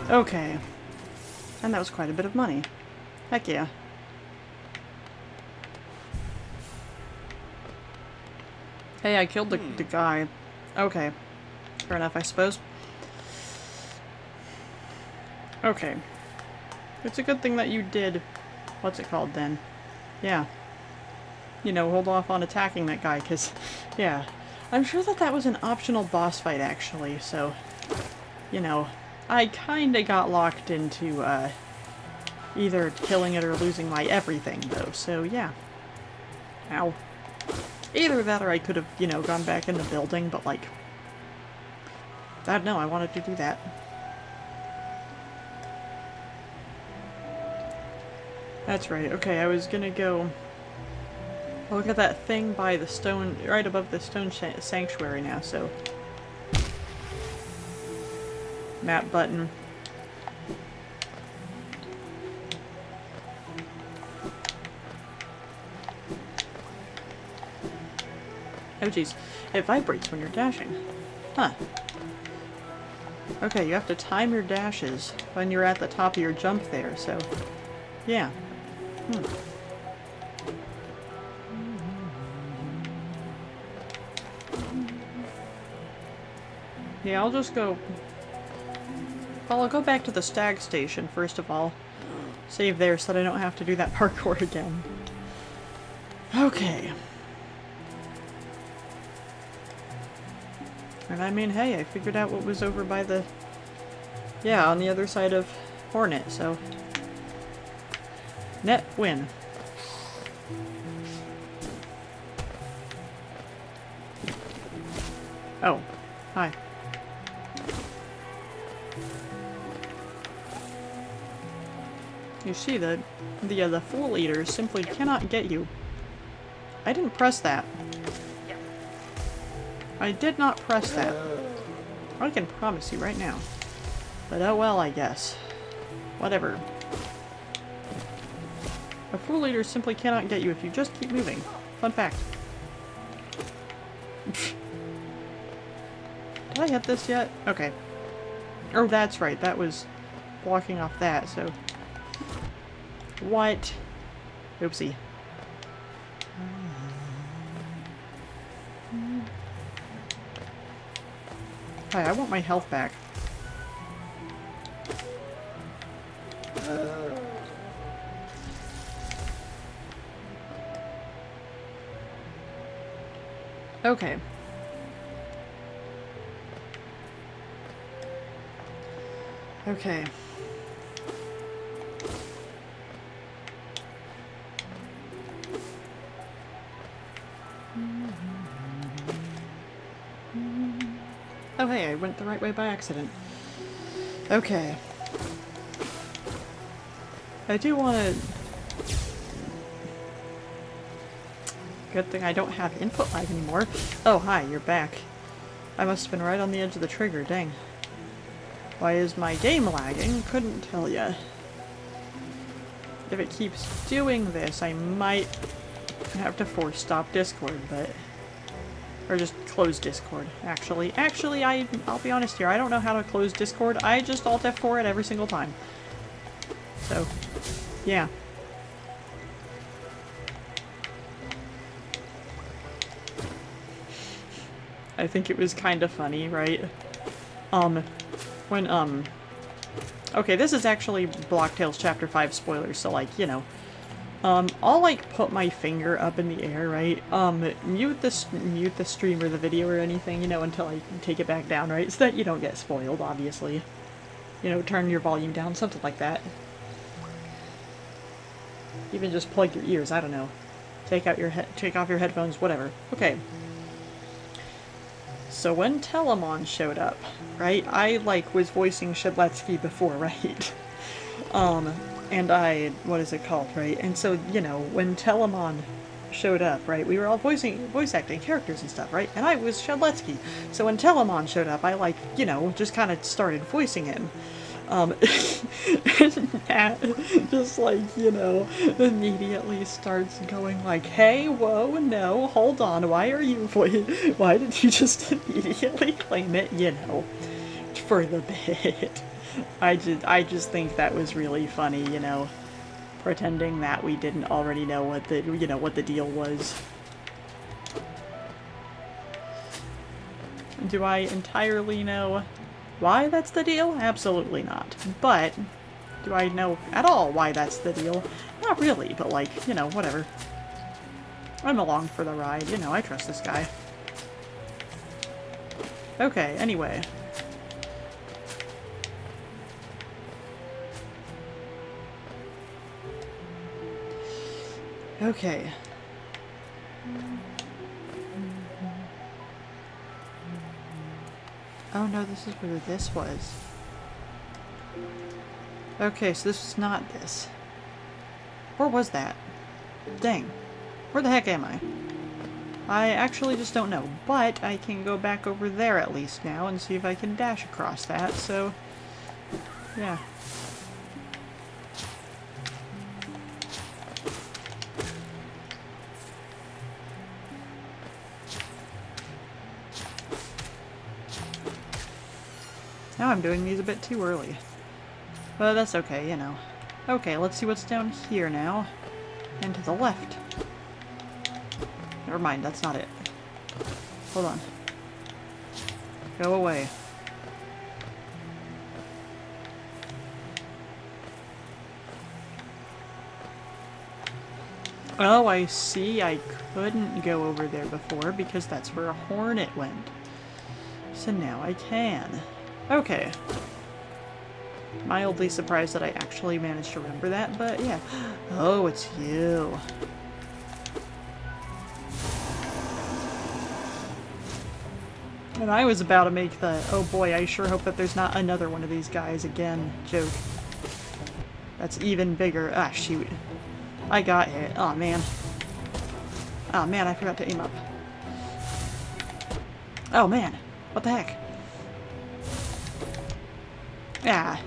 Okay. And that was quite a bit of money. Heck yeah. Hey, I killed the guy. Okay. Fair enough, I suppose. Okay. It's a good thing that you did... What's it called, then? Yeah. You know, hold off on attacking that guy, because... Yeah. I'm sure that that was an optional boss fight, actually, so... You know, I kinda got locked into, either killing it or losing my everything, though, so yeah. Ow. Either that or I could have, you know, gone back in the building, but like... I don't know, I wanted to do that. That's right, okay, I was gonna go... Look at that thing by the stone, right above the stone sanctuary now, so... Map button. Oh jeez, it vibrates when you're dashing. Huh. Okay, you have to time your dashes when you're at the top of your jump there, so... Yeah. Yeah, I'll just go... Well, I'll go back to the stag station, first of all. Save there so that I don't have to do that parkour again. Okay. And I mean, hey, I figured out what was over by the... Yeah, on the other side of Hornet, so... Net win. Oh. Hi. You see, the Fool Eaters simply cannot get you. I didn't press that. I did not press that. I can promise you right now. But oh well, I guess. Whatever. A Fool Eater simply cannot get you if you just keep moving. Fun fact. Did I hit this yet? Okay. Oh, that's right. That was blocking off that, so... What? Oopsie. Hi, I want my health back. Okay. Okay. Oh hey, I went the right way by accident. Okay. I do want to... Good thing I don't have input lag anymore. Oh hi, you're back. I must have been right on the edge of the trigger, dang. Why is my game lagging? Couldn't tell ya. If it keeps doing this, I might have to force stop Discord, but... Or just close Discord, actually. Actually, I'll be honest here, I don't know how to close Discord. I just Alt F4 it every single time. So, yeah. I think it was kind of funny, right? Okay, this is actually Block Tales Chapter 5 spoilers, so like, you know. I'll like put my finger up in the air, right? Mute the stream or the video or anything, you know, until I take it back down, right? So that you don't get spoiled, obviously. You know, turn your volume down, something like that. Even just plug your ears, I don't know. Take off your headphones, whatever. Okay. So when Telemon showed up, right? I like was voicing Shedletsky before, right? And what is it called, right? And so, you know, when Telemon showed up, right, we were all voice acting characters and stuff, right? And I was Shadletsky. So when Telemon showed up, I, like, you know, just kind of started voicing him. And Nat just, like, you know, immediately starts going like, hey, whoa, no, hold on, why did you just immediately claim it, you know, for the bit? I just think that was really funny, you know, pretending that we didn't already know what the deal was. Do I entirely know why that's the deal? Absolutely not. But do I know at all why that's the deal? Not really, but, like, you know, whatever. I'm along for the ride, you know, I trust this guy. Okay, anyway. Okay. Oh no, this is where this was. Okay, so this was not this. Where was that? Dang. Where the heck am I? I actually just don't know, but I can go back over there at least now and see if I can dash across that, so yeah. Now I'm doing these a bit too early. But that's okay, you know. Okay, let's see what's down here now. And to the left. Never mind, that's not it. Hold on. Go away. Oh, I see. I couldn't go over there before because that's where a Hornet went. So now I can. Okay. Mildly surprised that I actually managed to remember that, but yeah. Oh, it's you. And I was about to make the, oh boy, I sure hope that there's not another one of these guys again joke. That's even bigger. Ah, shoot. I got hit. Oh, man. Oh, man, I forgot to aim up. Oh, man. What the heck? Yeah.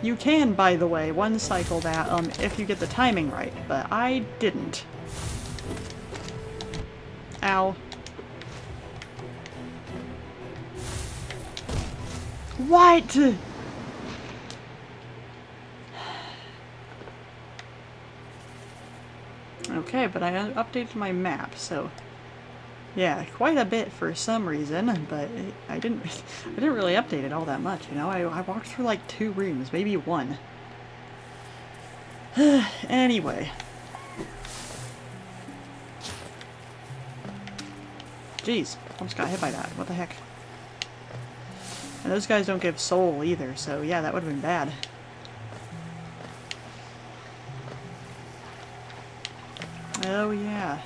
You can, by the way, one cycle that, if you get the timing right, but I didn't. Ow. What? Okay, but I updated my map, so yeah, quite a bit for some reason, but I didn't really update it all that much, you know. I walked through like 2 rooms, maybe 1. Anyway. Jeez, almost got hit by that. What the heck? And those guys don't give soul either, so yeah, that would have been bad. Oh yeah.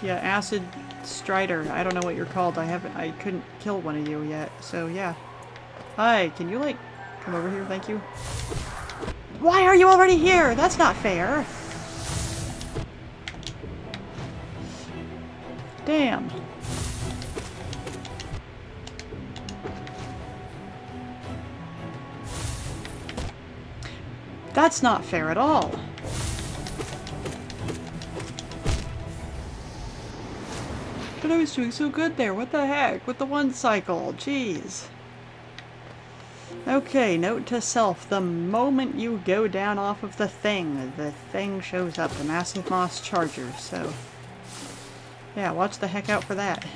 Yeah, Acid Strider. I don't know what you're called. I couldn't kill one of you yet, so yeah. Hi, can you, like, come over here, thank you? Why are you already here? That's not fair! Damn. That's not fair at all. But I was doing so good there. What the heck? With the 1 cycle. Jeez. Okay, note to self. The moment you go down off of the thing shows up. The Massive Moss Charger. So, yeah, watch the heck out for that.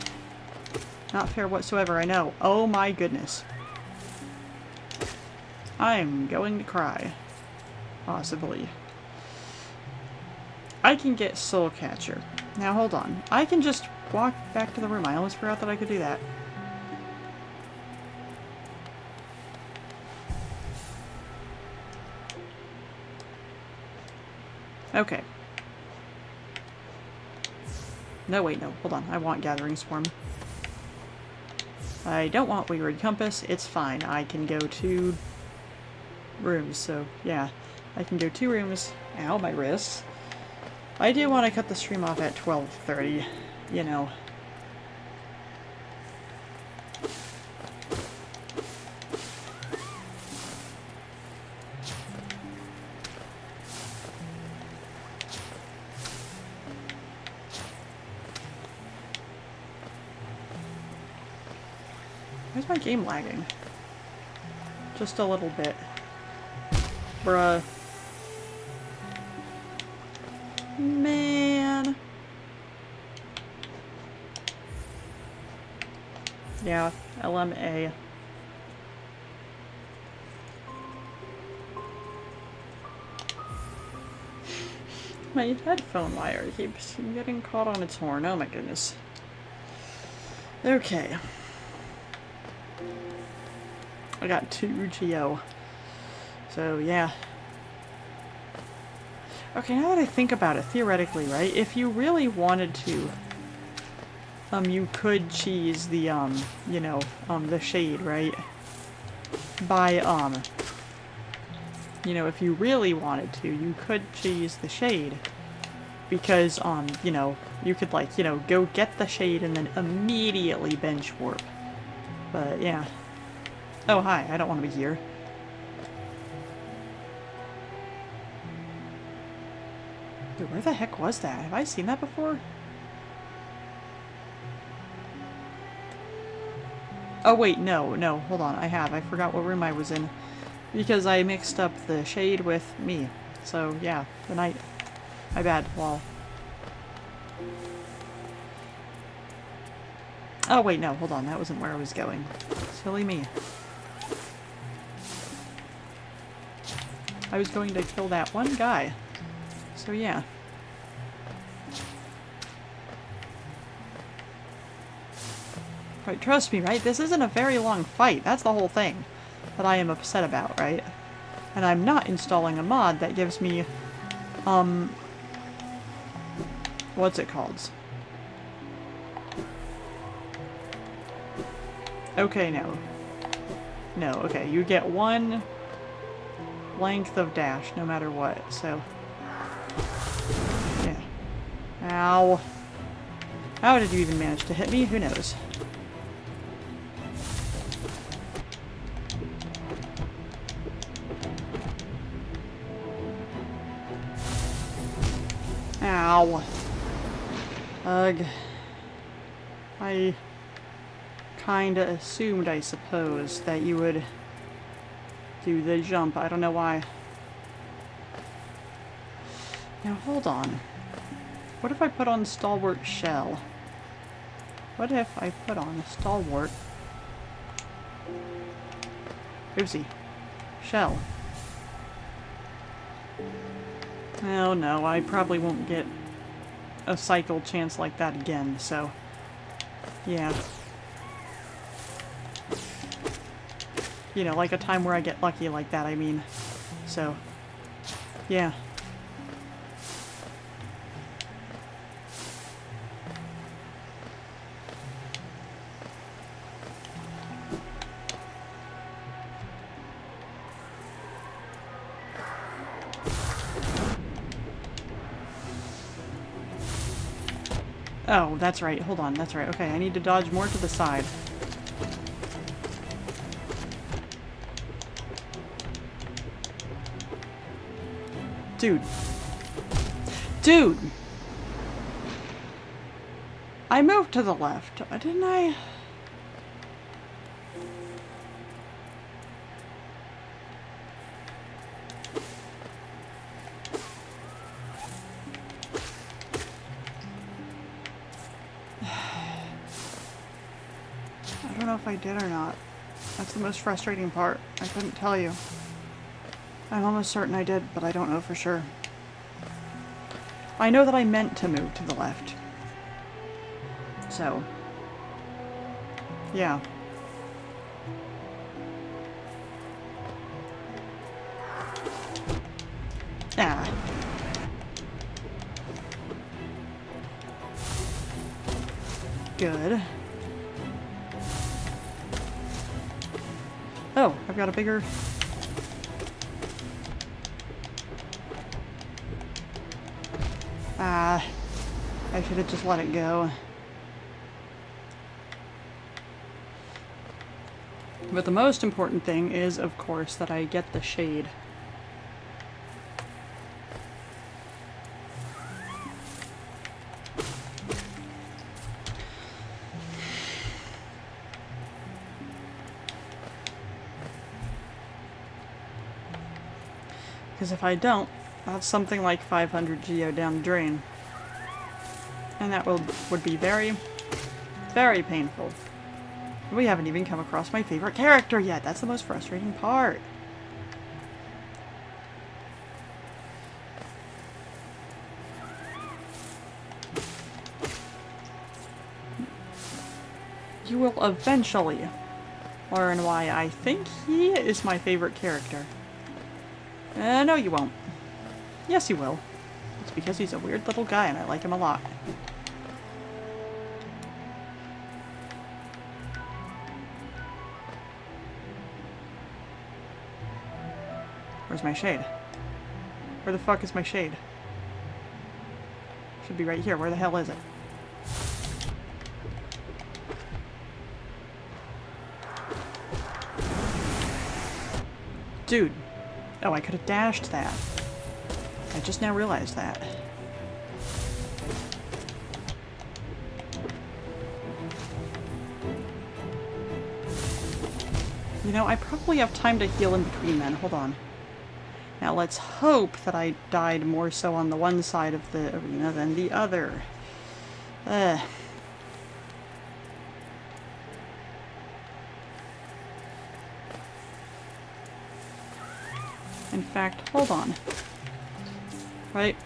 Not fair whatsoever, I know. Oh my goodness. I'm going to cry. Possibly. I can get Soul Catcher. Now hold on. I can just walk back to the room. I almost forgot that I could do that. Okay. No, wait, no. Hold on. I want Gathering Swarm. I don't want Wayward Compass. It's fine. I can go 2 rooms, so yeah. I can go 2 rooms. Ow, my wrists. I do want to cut the stream off at 12:30, you know. Why's my game lagging? Just a little bit. Bruh. Man. Yeah, LMA. My headphone wire keeps getting caught on its horn. Oh my goodness. Okay. I got 2 Geo. So, yeah. Okay, now that I think about it, theoretically, right? If you really wanted to, you could cheese the, you know, the shade, right? By, you know, if you really wanted to, you could cheese the shade. Because, you know, you could, like, you know, go get the shade and then immediately bench warp. But, yeah. Oh, hi, I don't want to be here. Dude, where the heck was that? Have I seen that before? Oh, wait, no, hold on, I have. I forgot what room I was in. Because I mixed up the shade with me. So, yeah, the night. My bad, lol. Oh, wait, no, hold on, that wasn't where I was going. Silly me. I was going to kill that one guy. So yeah. Right, trust me, right? This isn't a very long fight. That's the whole thing that I am upset about, right? And I'm not installing a mod that gives me, what's it called? Okay, no. No, okay, you get 1 length of dash no matter what, so... Yeah. Ow. How did you even manage to hit me? Who knows? Ow. Ugh. I kinda assumed, I suppose, that you would do the jump. I don't know why. Now, hold on. What if I put on Stalwart Shell? What if I put on Stalwart... Oopsie. Shell. Oh no, I probably won't get a cycle chance like that again, so... Yeah. You know, like a time where I get lucky like that, I mean. So, yeah. Oh, that's right. Hold on, that's right. Okay, I need to dodge more to the side. Dude. Dude! I moved to the left, didn't I? I don't know if I did or not. That's the most frustrating part. I couldn't tell you. I'm almost certain I did, but I don't know for sure. I know that I meant to move to the left. So. Yeah. Ah. Good. Oh, I've got a bigger... Ah, I should have just let it go. But the most important thing is, of course, that I get the shade. Because if I don't, that's something like 500 geo down the drain. And that would be very, very painful. We haven't even come across my favorite character yet. That's the most frustrating part. You will eventually learn why I think he is my favorite character. No, you won't. Yes, you will. It's because he's a weird little guy and I like him a lot. Where's my shade? Where the fuck is my shade? Should be right here. Where the hell is it? Dude. Oh, I could have dashed that. I just now realized that. You know, I probably have time to heal in between then. Hold on. Now let's hope that I died more so on the one side of the arena than the other. In fact, hold on. Right?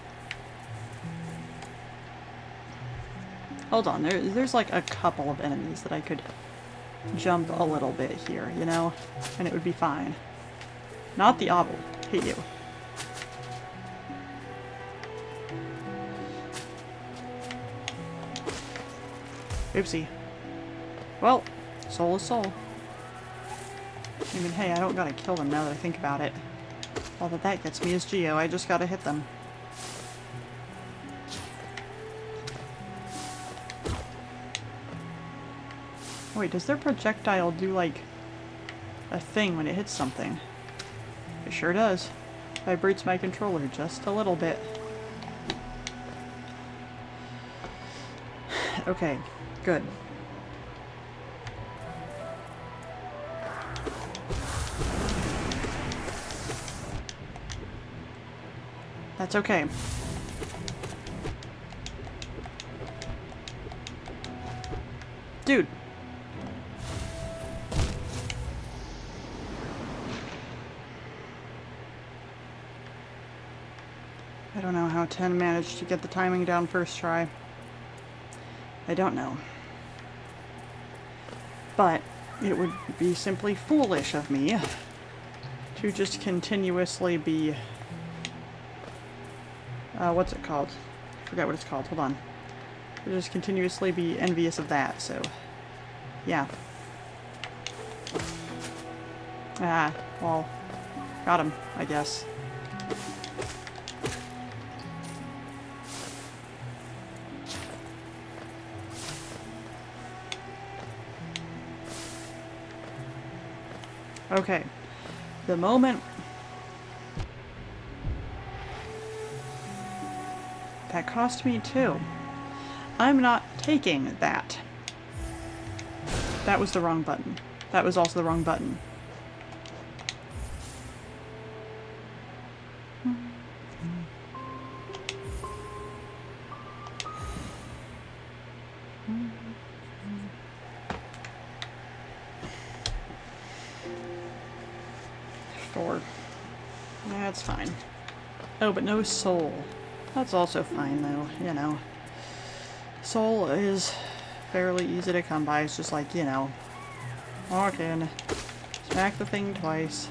Hold on, there's like a couple of enemies that I could jump a little bit here, you know? And it would be fine. Not the obel. Hate you. Oopsie. Well, soul is soul. I mean, hey, I don't gotta kill them now that I think about it. All that gets me is Geo. I just gotta hit them. Oh, wait, does their projectile do, like, a thing when it hits something? It sure does. Vibrates my controller just a little bit. Okay, good. That's okay. Dude. I don't know how 10 managed to get the timing down first try. I don't know. But it would be simply foolish of me to just continuously be... what's it called? I forget what it's called. Hold on. To just continuously be envious of that, so... yeah. Ah, well... got him, I guess. Okay, the moment that cost me 2. I'm not taking that. That was the wrong button. That was also the wrong button. That's fine. Oh, but no soul. That's also fine, though, you know. Soul is fairly easy to come by. It's just like, you know, walk in, smack the thing twice,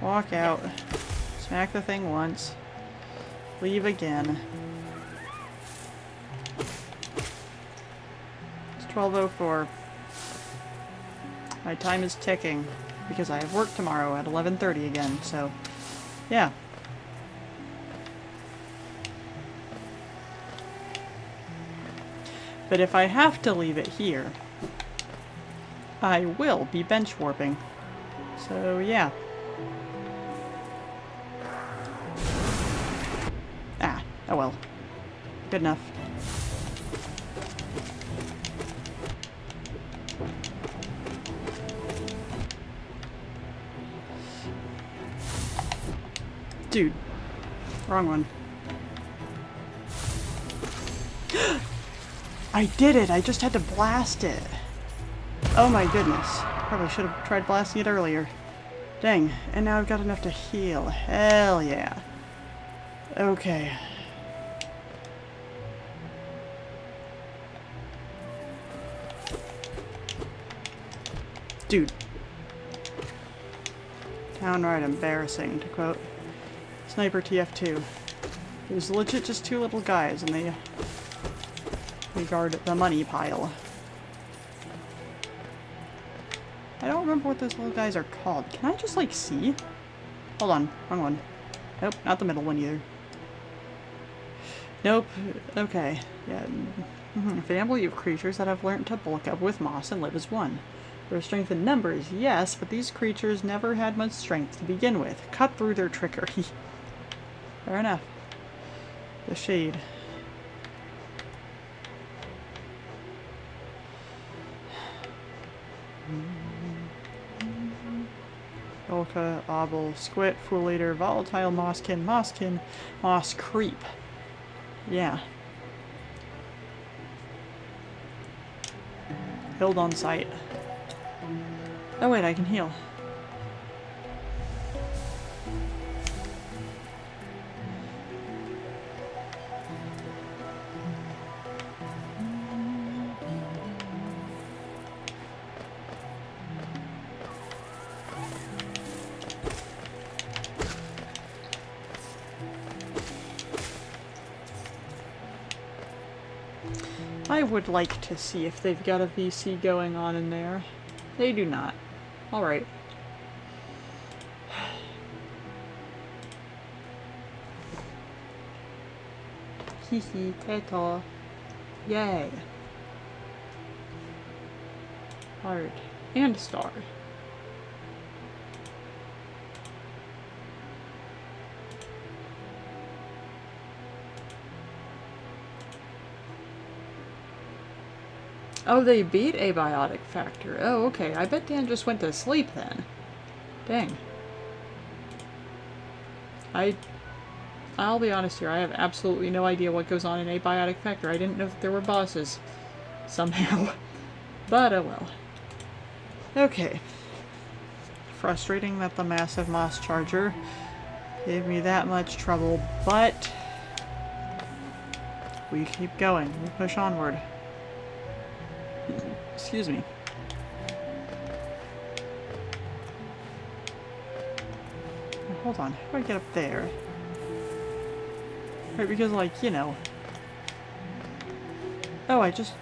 walk out, smack the thing once, leave again. It's 12:04. My time is ticking. Because I have work tomorrow at 11:30 again, so yeah. But if I have to leave it here, I will be bench warping. So yeah. Ah, oh well. Good enough. Dude. Wrong one. I did it! I just had to blast it! Oh my goodness. Probably should have tried blasting it earlier. Dang. And now I've got enough to heal. Hell yeah. Okay. Dude. Downright embarrassing, to quote Sniper TF2. It was legit just two little guys, and they guard the money pile. I don't remember what those little guys are called. Can I just, like, see? Hold on. Wrong one. Nope, not the middle one either. Nope. Okay. Yeah. Family of creatures that have learned to bulk up with moss and live as one. Their strength in numbers, yes, but these creatures never had much strength to begin with. Cut through their trickery. Fair enough. The shade. Olka, Obel, Squit, Fool Eater, Volatile, Mosskin, Moss Creep. Yeah. Healed on sight. Oh wait, I can heal. I would like to see if they've got a VC going on in there. They do not. Alright. Hihi, teta. Yay. Heart. And star. Oh, they beat Abiotic Factor. Oh, okay. I bet Dan just went to sleep then. Dang. I'll be honest here, I have absolutely no idea what goes on in Abiotic Factor. I didn't know that there were bosses. Somehow. But, oh well. Okay. Frustrating that the massive moss charger gave me that much trouble, but we keep going. We push onward. Excuse me. Now, hold on, how do I get up there? Right, because, like, you know. Oh, was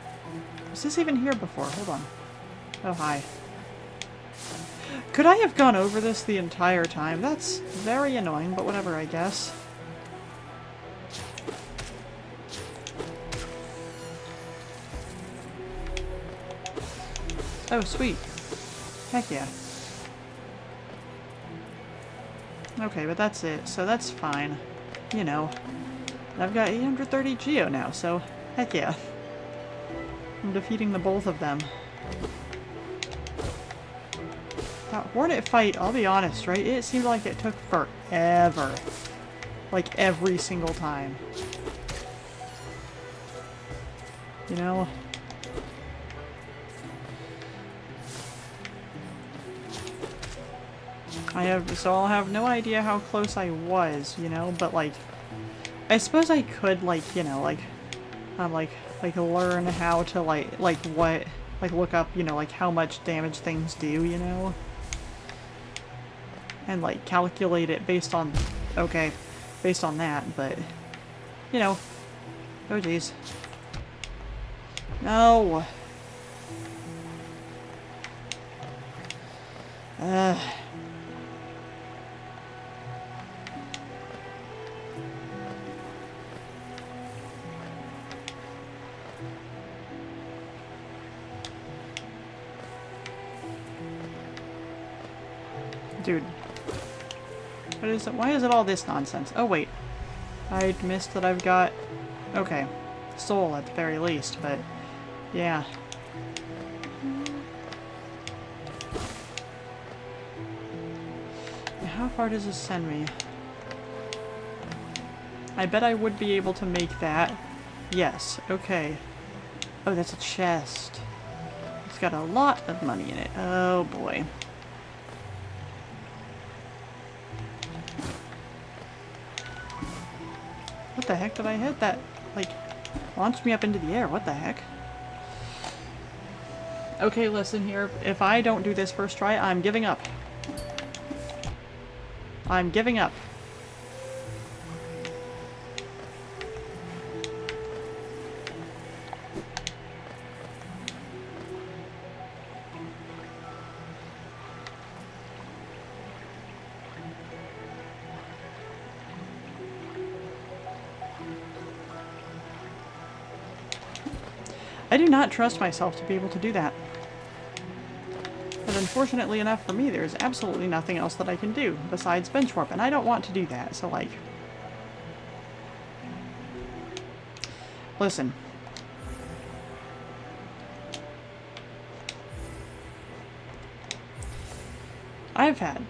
this even here before? Hold on. Oh, hi. Could I have gone over this the entire time? That's very annoying, but whatever, I guess. Oh, sweet. Heck yeah. Okay, but that's it, so that's fine. You know. I've got 830 Geo now, so heck yeah. I'm defeating the both of them. That Hornet fight, I'll be honest, right? It seemed like it took forever. Like, every single time. You know? I'll have no idea how close I was, you know, but like, I suppose I could, like, you know, like learn how to, look up, you know, like, how much damage things do, you know? And, like, calculate it based on, based on that, but, you know, oh jeez. No! Dude. What is it? Why is it all this nonsense? Oh, wait. I missed that I've got... Okay. Soul at the very least, but... Yeah. How far does this send me? I bet I would be able to make that. Yes. Okay. Oh, that's a chest. It's got a lot of money in it. Oh, boy. What the heck did I hit? That, like, launched me up into the air. What the heck? Okay, listen here. If I don't do this first try, I'm giving up. I'm giving up. I do not trust myself to be able to do that. But unfortunately enough for me, there's absolutely nothing else that I can do besides bench warp, and I don't want to do that, so like... Listen. I've had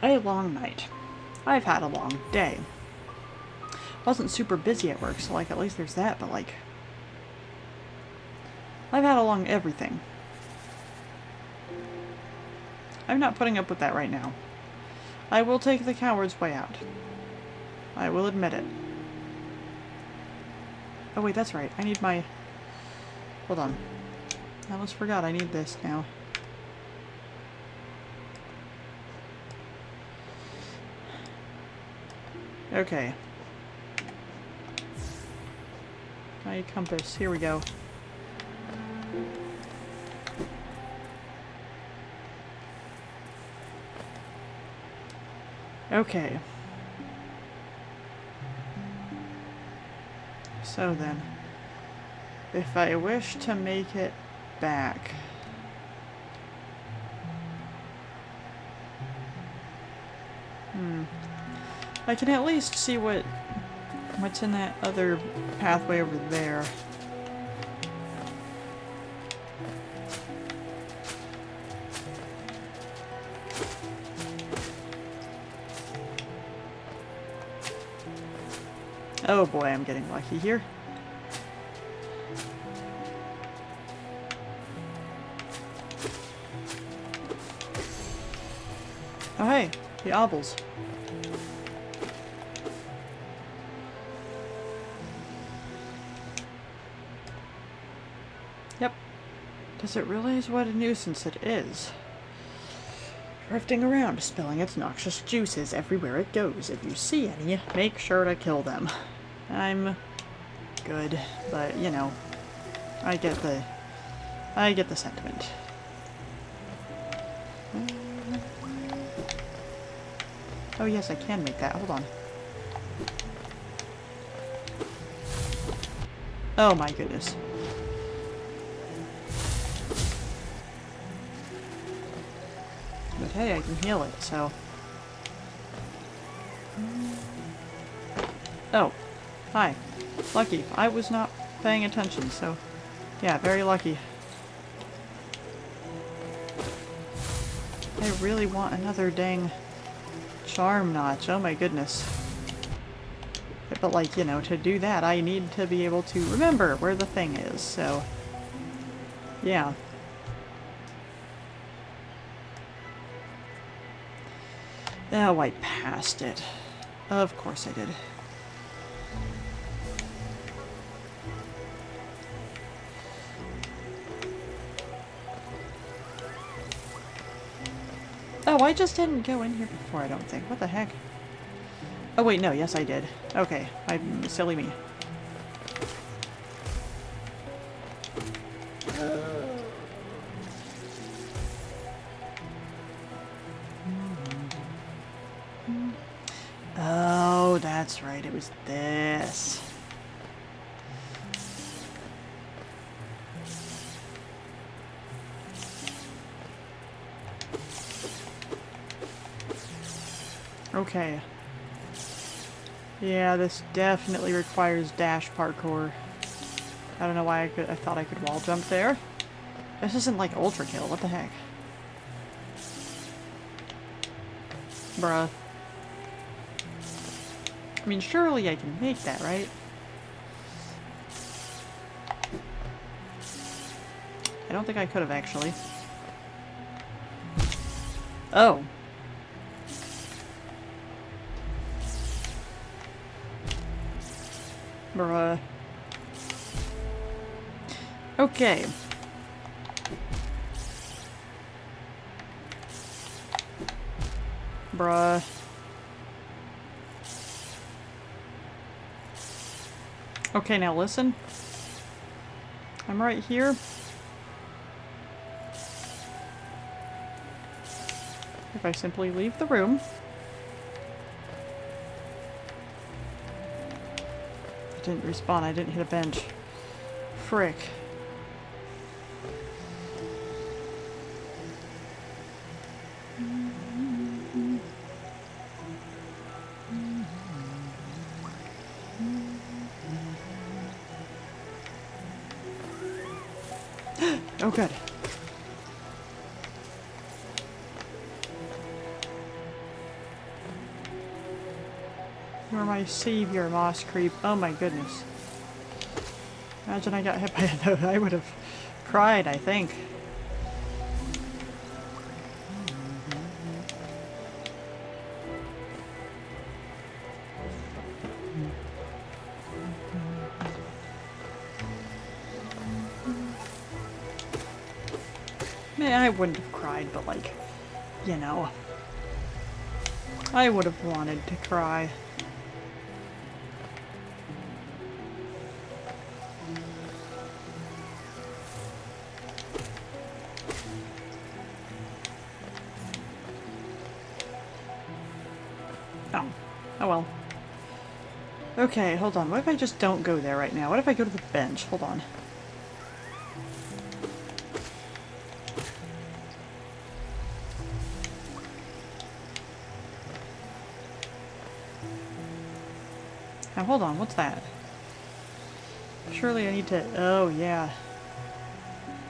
a long night. I've had a long day. Wasn't super busy at work, so like at least there's that, but like... I've had a long everything. I'm not putting up with that right now. I will take the coward's way out. I will admit it. Oh wait, that's right. I need my... Hold on. I almost forgot I need this now. Okay. My compass. Here we go. Okay. So then, if I wish to make it back, I can at least see what's in that other pathway over there. Oh boy, I'm getting lucky here. Oh hey, the obels. Yep. Does it realize what a nuisance it is? Drifting around, spilling its noxious juices everywhere it goes. If you see any, make sure to kill them. I'm good, but you know, I get the sentiment. Oh yes, I can make that. Hold on. Oh my goodness. But hey, I can heal it, so... Oh. Hi. Lucky. I was not paying attention, so... Yeah, very lucky. I really want another dang charm notch. Oh my goodness. But like, you know, to do that, I need to be able to remember where the thing is, so... Yeah. Oh, I passed it. Of course I did. Oh, I just didn't go in here before, I don't think. What the heck? Oh wait, no, yes I did. Okay, I'm silly me. Oh, that's right, it was this. Okay. Yeah, this definitely requires dash parkour. I don't know why I thought I could wall jump there. This isn't like ultra kill, what the heck? Bruh. I mean, surely I can make that, right? I don't think I could have actually. Oh. Bruh. Okay. Bruh. Okay, now listen. I'm right here. If I simply leave the room. I didn't respawn, I didn't hit a bench. Frick. Oh, good. You're my savior, moss creep. Oh my goodness. Imagine I got hit by it. I would have cried, I think. I wouldn't have cried, but like, you know, I would have wanted to cry. Oh. Oh well. Okay, hold on. What if I just don't go there right now? What if I go to the bench? Hold on. Now hold on, what's that? Surely I need to... Oh, yeah.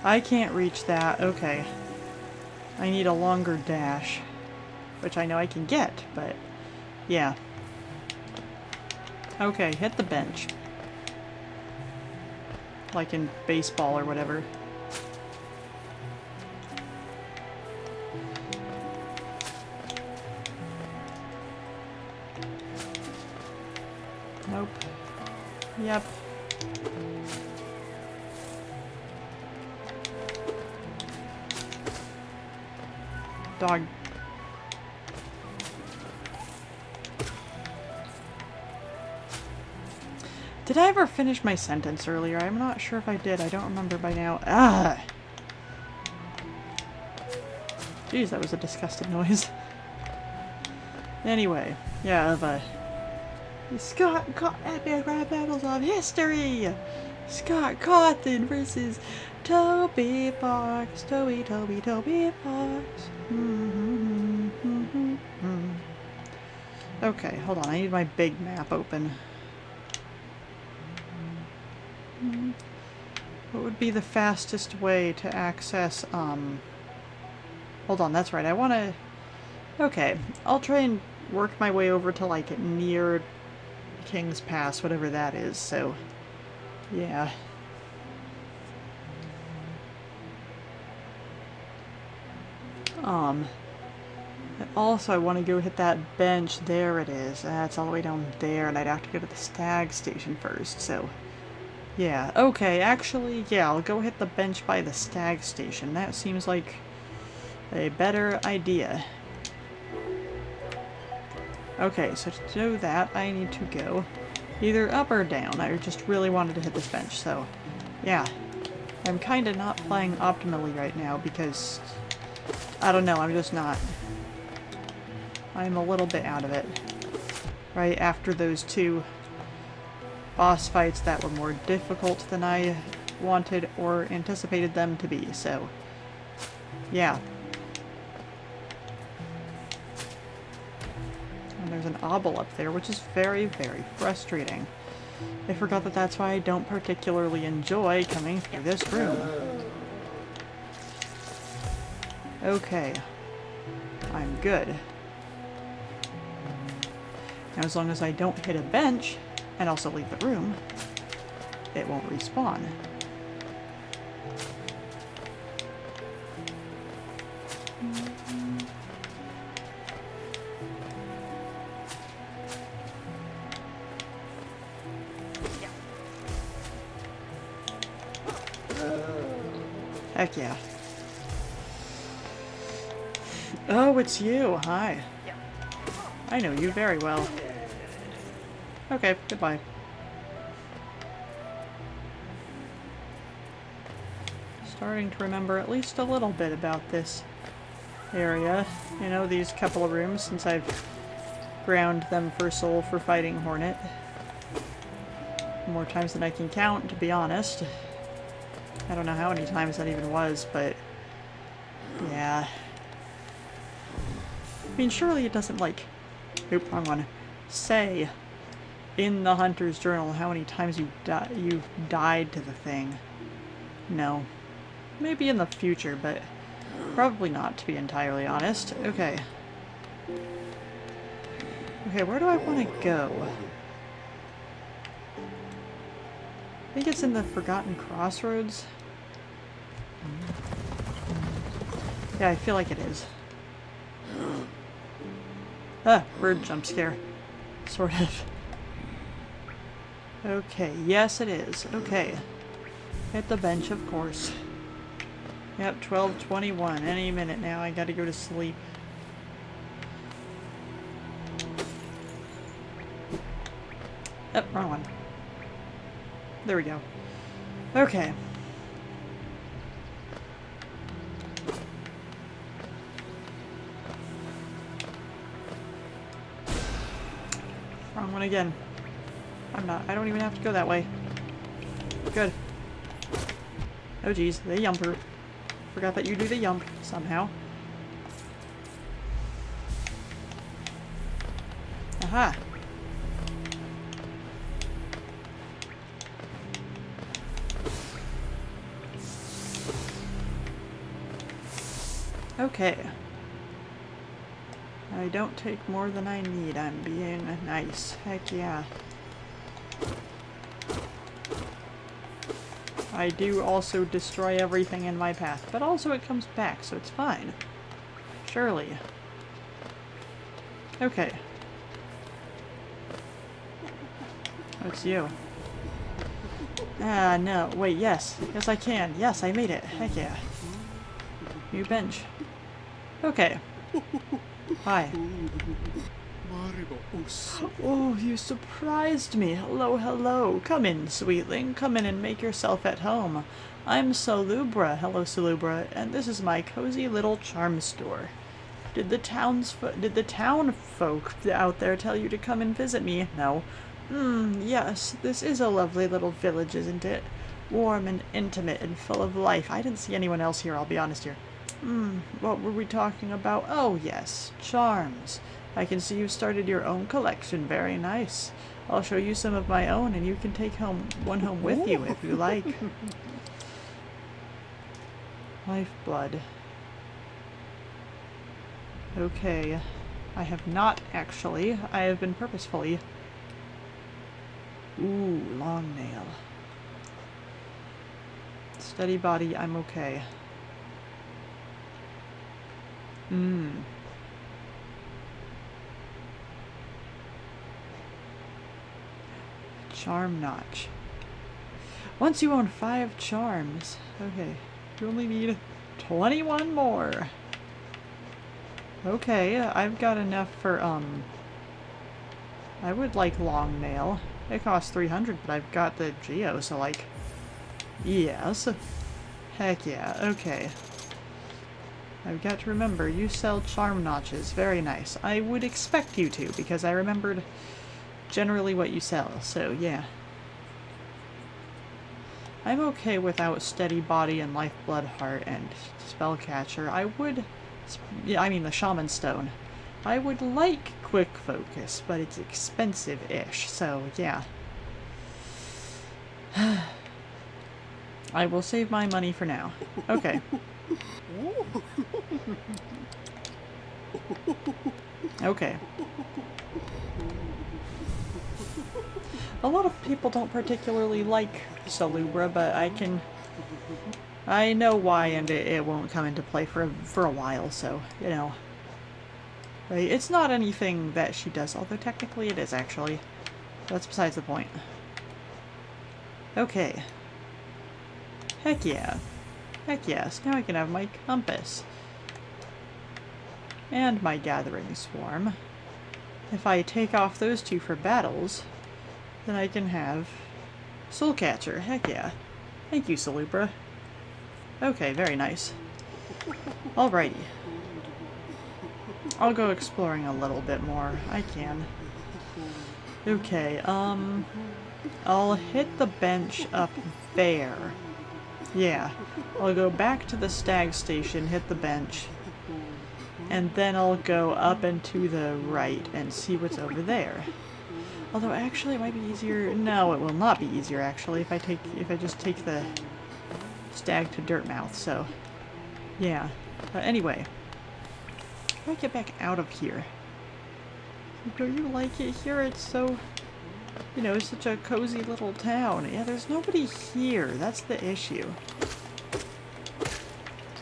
I can't reach that. Okay. I need a longer dash. Which I know I can get, but... Yeah. Okay, hit the bench. Like in baseball or whatever. Nope. Yep. Dog. Did I ever finish my sentence earlier? I'm not sure if I did. I don't remember by now. Ah! Jeez, that was a disgusting noise. Anyway, yeah, Scott caught epic rap battles of history! Scott Cawthon versus Toby Fox. Toby Fox. Okay, hold on. I need my big map open. What would be the fastest way to access, Hold on, that's right. I want to... Okay, I'll try and work my way over to, like, near King's Pass, whatever that is, so... Yeah. Also, I want to go hit that bench. There it is. That's all the way down there, and I'd have to go to the stag station first, so... Yeah, okay, actually, yeah, I'll go hit the bench by the stag station. That seems like a better idea. Okay, so to do that, I need to go either up or down. I just really wanted to hit this bench, so yeah. I'm kind of not playing optimally right now because, I don't know, I'm just not. I'm a little bit out of it. Right after those two boss fights that were more difficult than I wanted or anticipated them to be, so yeah. there's an obel up there, which is very, very frustrating. I forgot that that's why I don't particularly enjoy coming through this room. Okay. I'm good. Now, as long as I don't hit a bench, and also leave the room, it won't respawn. Heck yeah. Oh, it's you. Hi. I know you very well. Okay, goodbye. Starting to remember at least a little bit about this area. You know, these couple of rooms since I've ground them for soul for fighting Hornet. More times than I can count, to be honest. I don't know how many times that even was, but yeah. I mean, surely it doesn't, like, oop, wrong one, say in the Hunter's Journal how many times you've died to the thing. No. Maybe in the future, but probably not, to be entirely honest. Okay. Okay, where do I want to go? I think it's in the Forgotten Crossroads. Yeah, I feel like it is. Ah, bird jump scare. Sort of. Okay, yes it is. Okay. Hit the bench, of course. Yep, 12:21. Any minute now, I gotta go to sleep. Oh, wrong one. There we go. Okay. Wrong one again. I don't even have to go that way. Good. Oh geez, the yumper. Forgot that you do the yump somehow. Aha! Okay. I don't take more than I need. I'm being nice. Heck yeah. I do also destroy everything in my path, but also it comes back, so it's fine. Surely. Okay. Oh, it's you. Ah, no. Wait, yes. Yes, I can. Yes, I made it. Heck yeah. New bench. Okay. Hi. Oh, you surprised me. Hello, hello. Come in, sweetling. Come in and make yourself at home. I'm Salubra. Hello, Salubra. And this is my cozy little charm store. Did the town folk out there tell you to come and visit me? No. Yes. This is a lovely little village, isn't it? Warm and intimate and full of life. I didn't see anyone else here, I'll be honest here. What were we talking about? Oh, yes. Charms. I can see you started your own collection. Very nice. I'll show you some of my own, and you can take one home with you if you like. Lifeblood. Okay. I have not, actually. I have been purposefully. Ooh, long nail. Steady body, I'm okay. Charm notch. Once you own 5 charms. Okay. You only need 21 more. Okay, I've got enough for, I would like long nail. It costs 300, but I've got the geo, so like, yes. Heck yeah, okay. I've got to remember, you sell charm notches. Very nice. I would expect you to, because I remembered generally what you sell, so yeah. I'm okay without steady body and lifeblood heart and spellcatcher. I would, I mean the shaman stone. I would like quick focus, but it's expensive-ish, so yeah. I will save my money for now. Okay. Okay. A lot of people don't particularly like Salubra, but I know why, and it won't come into play for a while, so, you know. Right? It's not anything that she does, although technically it is, actually. That's besides the point. Okay. Heck yeah. Heck yes, now I can have my compass. And my gathering swarm. If I take off those two for battles, then I can have Soulcatcher. Heck yeah. Thank you, Salubra. Okay, very nice. Alrighty. I'll go exploring a little bit more. I can. Okay, I'll hit the bench up there. Yeah. I'll go back to the stag station, hit the bench, and then I'll go up and to the right and see what's over there. Although actually it might be easier. No, it will not be easier actually if I just take the stag to Dirtmouth. So, yeah. Anyway, how do I get back out of here? Don't you like it here? It's so, you know, it's such a cozy little town. Yeah, there's nobody here. That's the issue.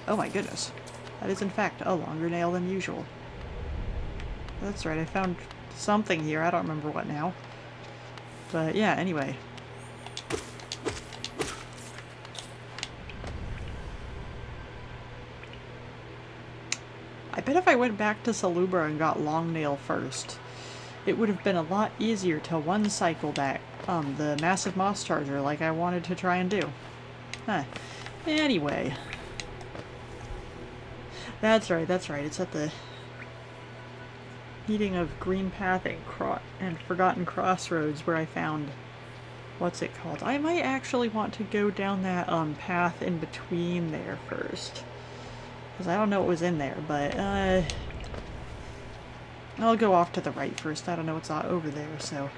Oh my goodness. That is in fact a longer nail than usual. That's right, I found something here. I don't remember what now. But yeah, anyway. I bet if I went back to Salubra and got Longnail first, it would have been a lot easier to one-cycle that, the Massive Moss Charger like I wanted to try and do. Huh. Anyway. That's right, it's at the meeting of Greenpath and Forgotten Crossroads where I found, what's it called? I might actually want to go down that, path in between there first. Because I don't know what was in there, but, I'll go off to the right first. I don't know what's over there, so...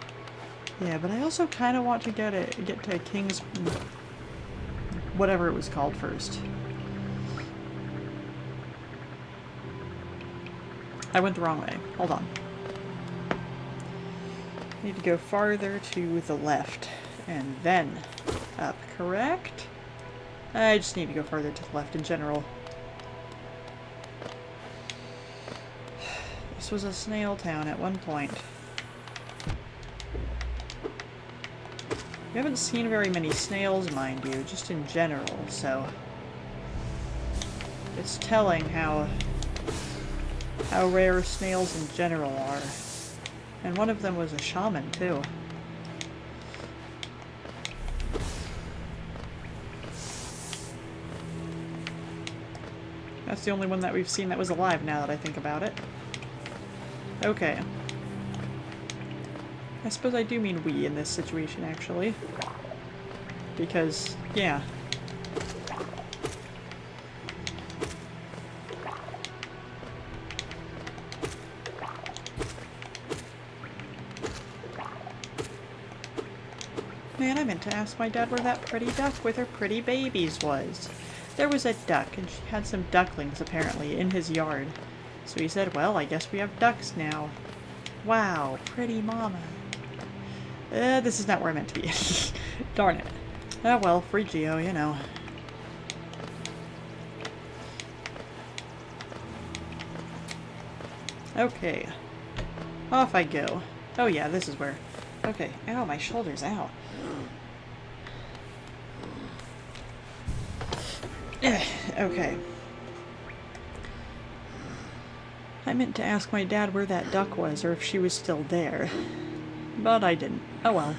Yeah, but I also kind of want to get to King's... whatever it was called first. I went the wrong way. Hold on. I need to go farther to the left, and then up, correct? I just need to go farther to the left in general. This was a snail town at one point. We haven't seen very many snails, mind you, just in general, so... It's telling how rare snails in general are. And one of them was a shaman, too. That's the only one that we've seen that was alive now that I think about it. Okay. I suppose I do mean we in this situation, actually. Because, yeah. Man, I meant to ask my dad where that pretty duck with her pretty babies was. There was a duck, and she had some ducklings, apparently, in his yard. So he said, well, I guess we have ducks now. Wow, pretty mama. This is not where I meant to be. Darn it. Oh well, free Geo, you know. Okay. Off I go. Oh yeah, this is where. Okay. Ow, my shoulders, ow. Okay. I meant to ask my dad where that duck was, or if she was still there. But I didn't. Oh well.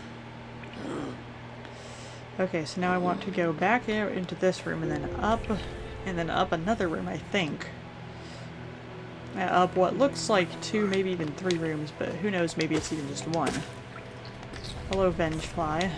Okay, so now I want to go back into this room, and then up another room, I think. Up what looks like 2, maybe even 3 rooms, but who knows, maybe it's even just 1. Hello, Vengefly.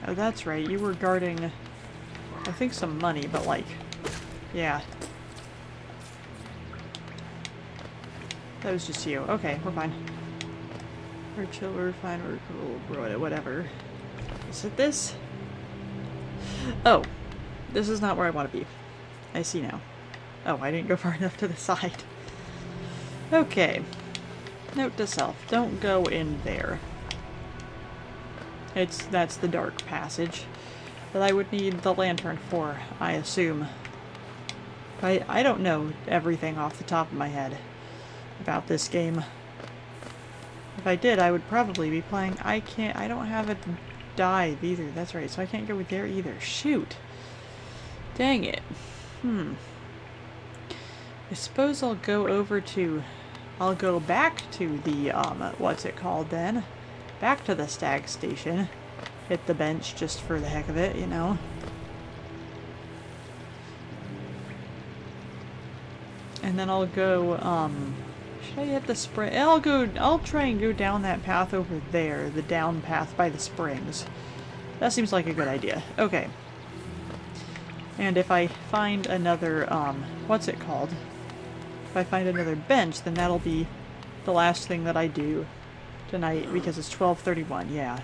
Oh, that's right. You were guarding, I think, some money, but like, yeah. That was just you. Okay, we're fine. We're chill, we're fine, we're cool, whatever. Is it this? Oh, this is not where I want to be. I see now. Oh, I didn't go far enough to the side. Okay. Note to self, don't go in there. That's the dark passage that I would need the lantern for, I assume. I don't know everything off the top of my head about this game. If I did, I would probably be playing. I don't have a dive either. That's right, so I can't go there either. Shoot. Dang it. I suppose I'll go back to the, what's it called then? Back to the stag station. Hit the bench just for the heck of it, you know? And then I'll go, should I hit the spring? I'll try and go down that path over there, the down path by the springs. That seems like a good idea. Okay. And if I find another, what's it called? If I find another bench, then that'll be the last thing that I do tonight, because it's 12:31, yeah.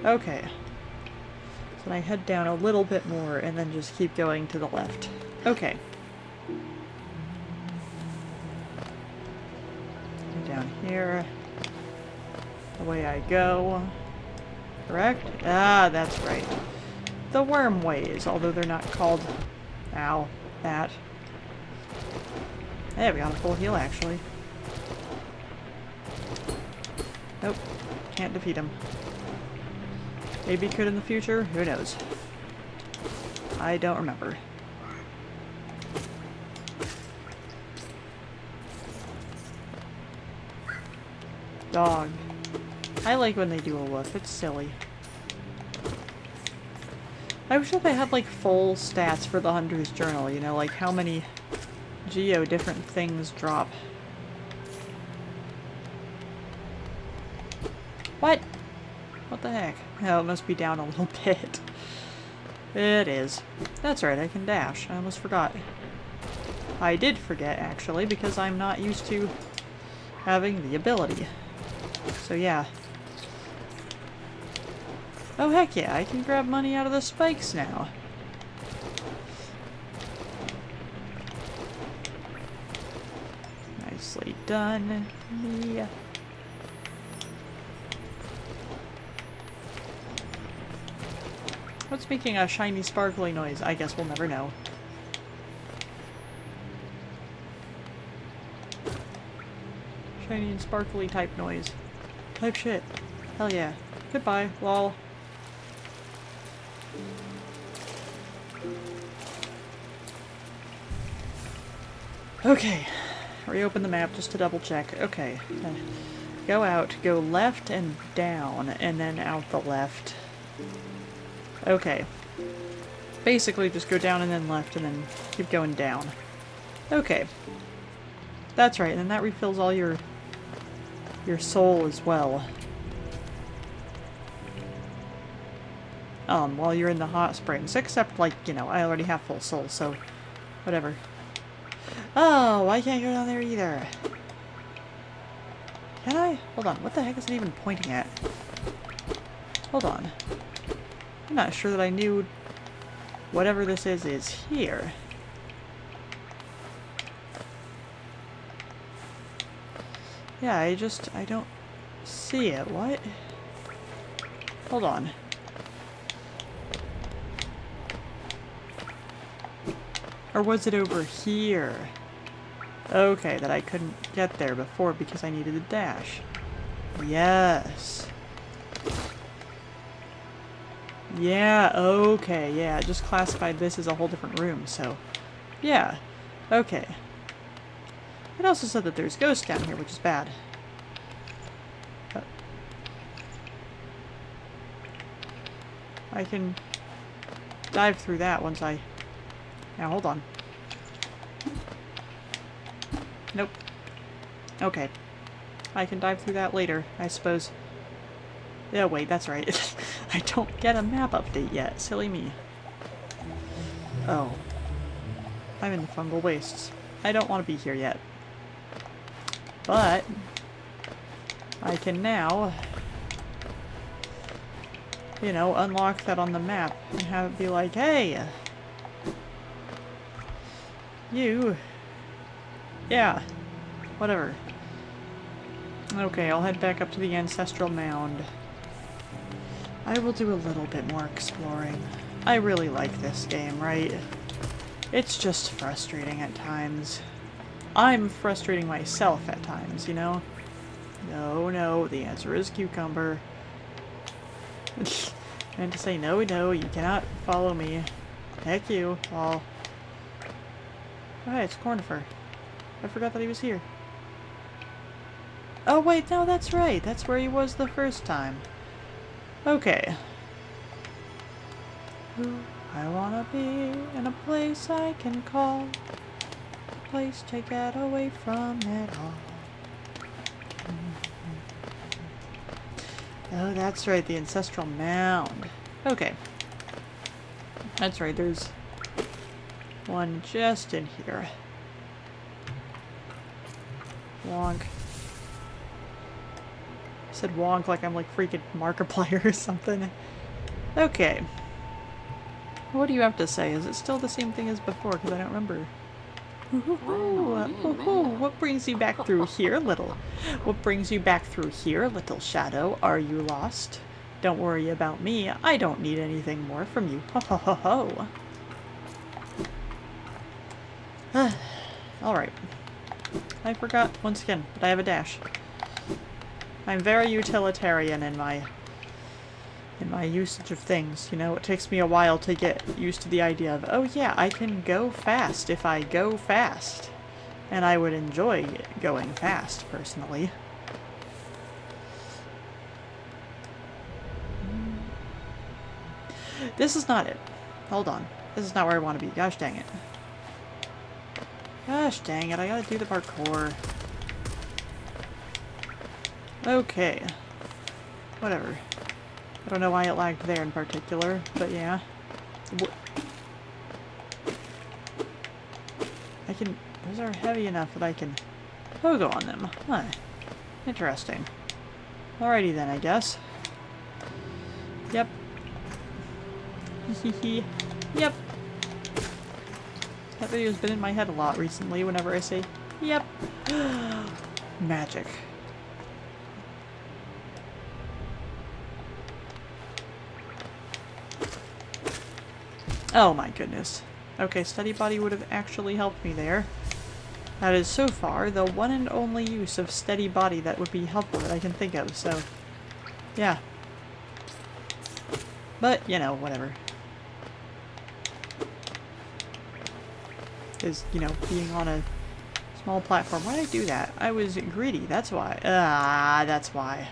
Okay. So then I head down a little bit more, and then just keep going to the left. Okay. Down here. Away I go. Correct? Ah, that's right. The worm ways, although they're not called... Ow. That. Hey, we got a full heal, actually. Nope. Can't defeat him. Maybe could in the future? Who knows? I don't remember. Dog. I like when they do a woof. It's silly. I wish that they had like full stats for the Hunter's Journal, you know, like how many different things drop. What? What the heck? Oh, it must be down a little bit. It is. That's right, I can dash. I almost forgot. I did forget, actually, because I'm not used to having the ability. So yeah. Oh heck yeah, I can grab money out of the spikes now. Nicely done. Yeah. What's making a shiny sparkly noise? I guess we'll never know. Shiny and sparkly type noise. Type shit. Hell yeah. Goodbye, lol. Okay, reopen the map just to double check. Okay, go out, go left and down, and then out the left. Okay. Basically just go down and then left and then keep going down. Okay. That's right, and then that refills all your soul as well. While you're in the hot springs, except, like, you know, I already have full soul, so whatever. Oh, I can't go down there either. Can I? Hold on, what the heck is it even pointing at? Hold on. I'm not sure that I knew whatever this is here. Yeah, I don't see it. What? Hold on. Or was it over here? Okay, that I couldn't get there before because I needed a dash. Yes. Yeah, okay, yeah, I just classified this as a whole different room, so... Yeah, okay. It also said that there's ghosts down here, which is bad. I can dive through that once I... Now, hold on. Nope. Okay. I can dive through that later, I suppose. Yeah, wait, that's right. I don't get a map update yet. Silly me. Oh. I'm in the fungal wastes. I don't want to be here yet. But I can now, you know, unlock that on the map and have it be like, hey, you, yeah, whatever. Okay, I'll head back up to the ancestral mound. I will do a little bit more exploring. I really like this game, right? It's just frustrating at times. I'm frustrating myself at times, you know? No, no, the answer is cucumber. I meant to say no, no, you cannot follow me. Heck you, all. Oh, hey, it's Cornifer. I forgot that he was here. Oh wait, no, that's right. That's where he was the first time. Okay. I wanna be in a place I can call. A place to get away from it all. Oh, that's right, the ancestral mound. Okay. That's right, there's one just in here. Wonk. I said wonk like I'm like freaking Markiplier or something. Okay. What do you have to say? Is it still the same thing as before? Because I don't remember. What brings you back through here, little? What brings you back through here, little shadow? Are you lost? Don't worry about me. I don't need anything more from you. Ho ho ho ho. Alright. I forgot once again, but I have a dash. I'm very utilitarian in my usage of things, you know. It takes me a while to get used to the idea of, oh yeah, I can go fast if I go fast. And I would enjoy going fast, personally. This is not it. Hold on. This is not where I want to be. Gosh dang it. Gosh dang it, I gotta do the parkour. Okay. Whatever. I don't know why it lagged there in particular, but yeah. I can... Those are heavy enough that I can pogo on them. Huh. Interesting. Alrighty then, I guess. Yep. Yep. That video's been in my head a lot recently whenever I say, yep. Magic. Oh my goodness. Okay, steady body would have actually helped me there. That is so far the one and only use of steady body that would be helpful that I can think of, so yeah. But, you know, whatever. Because, you know, being on a small platform, why did I do that? I was greedy, that's why. That's why.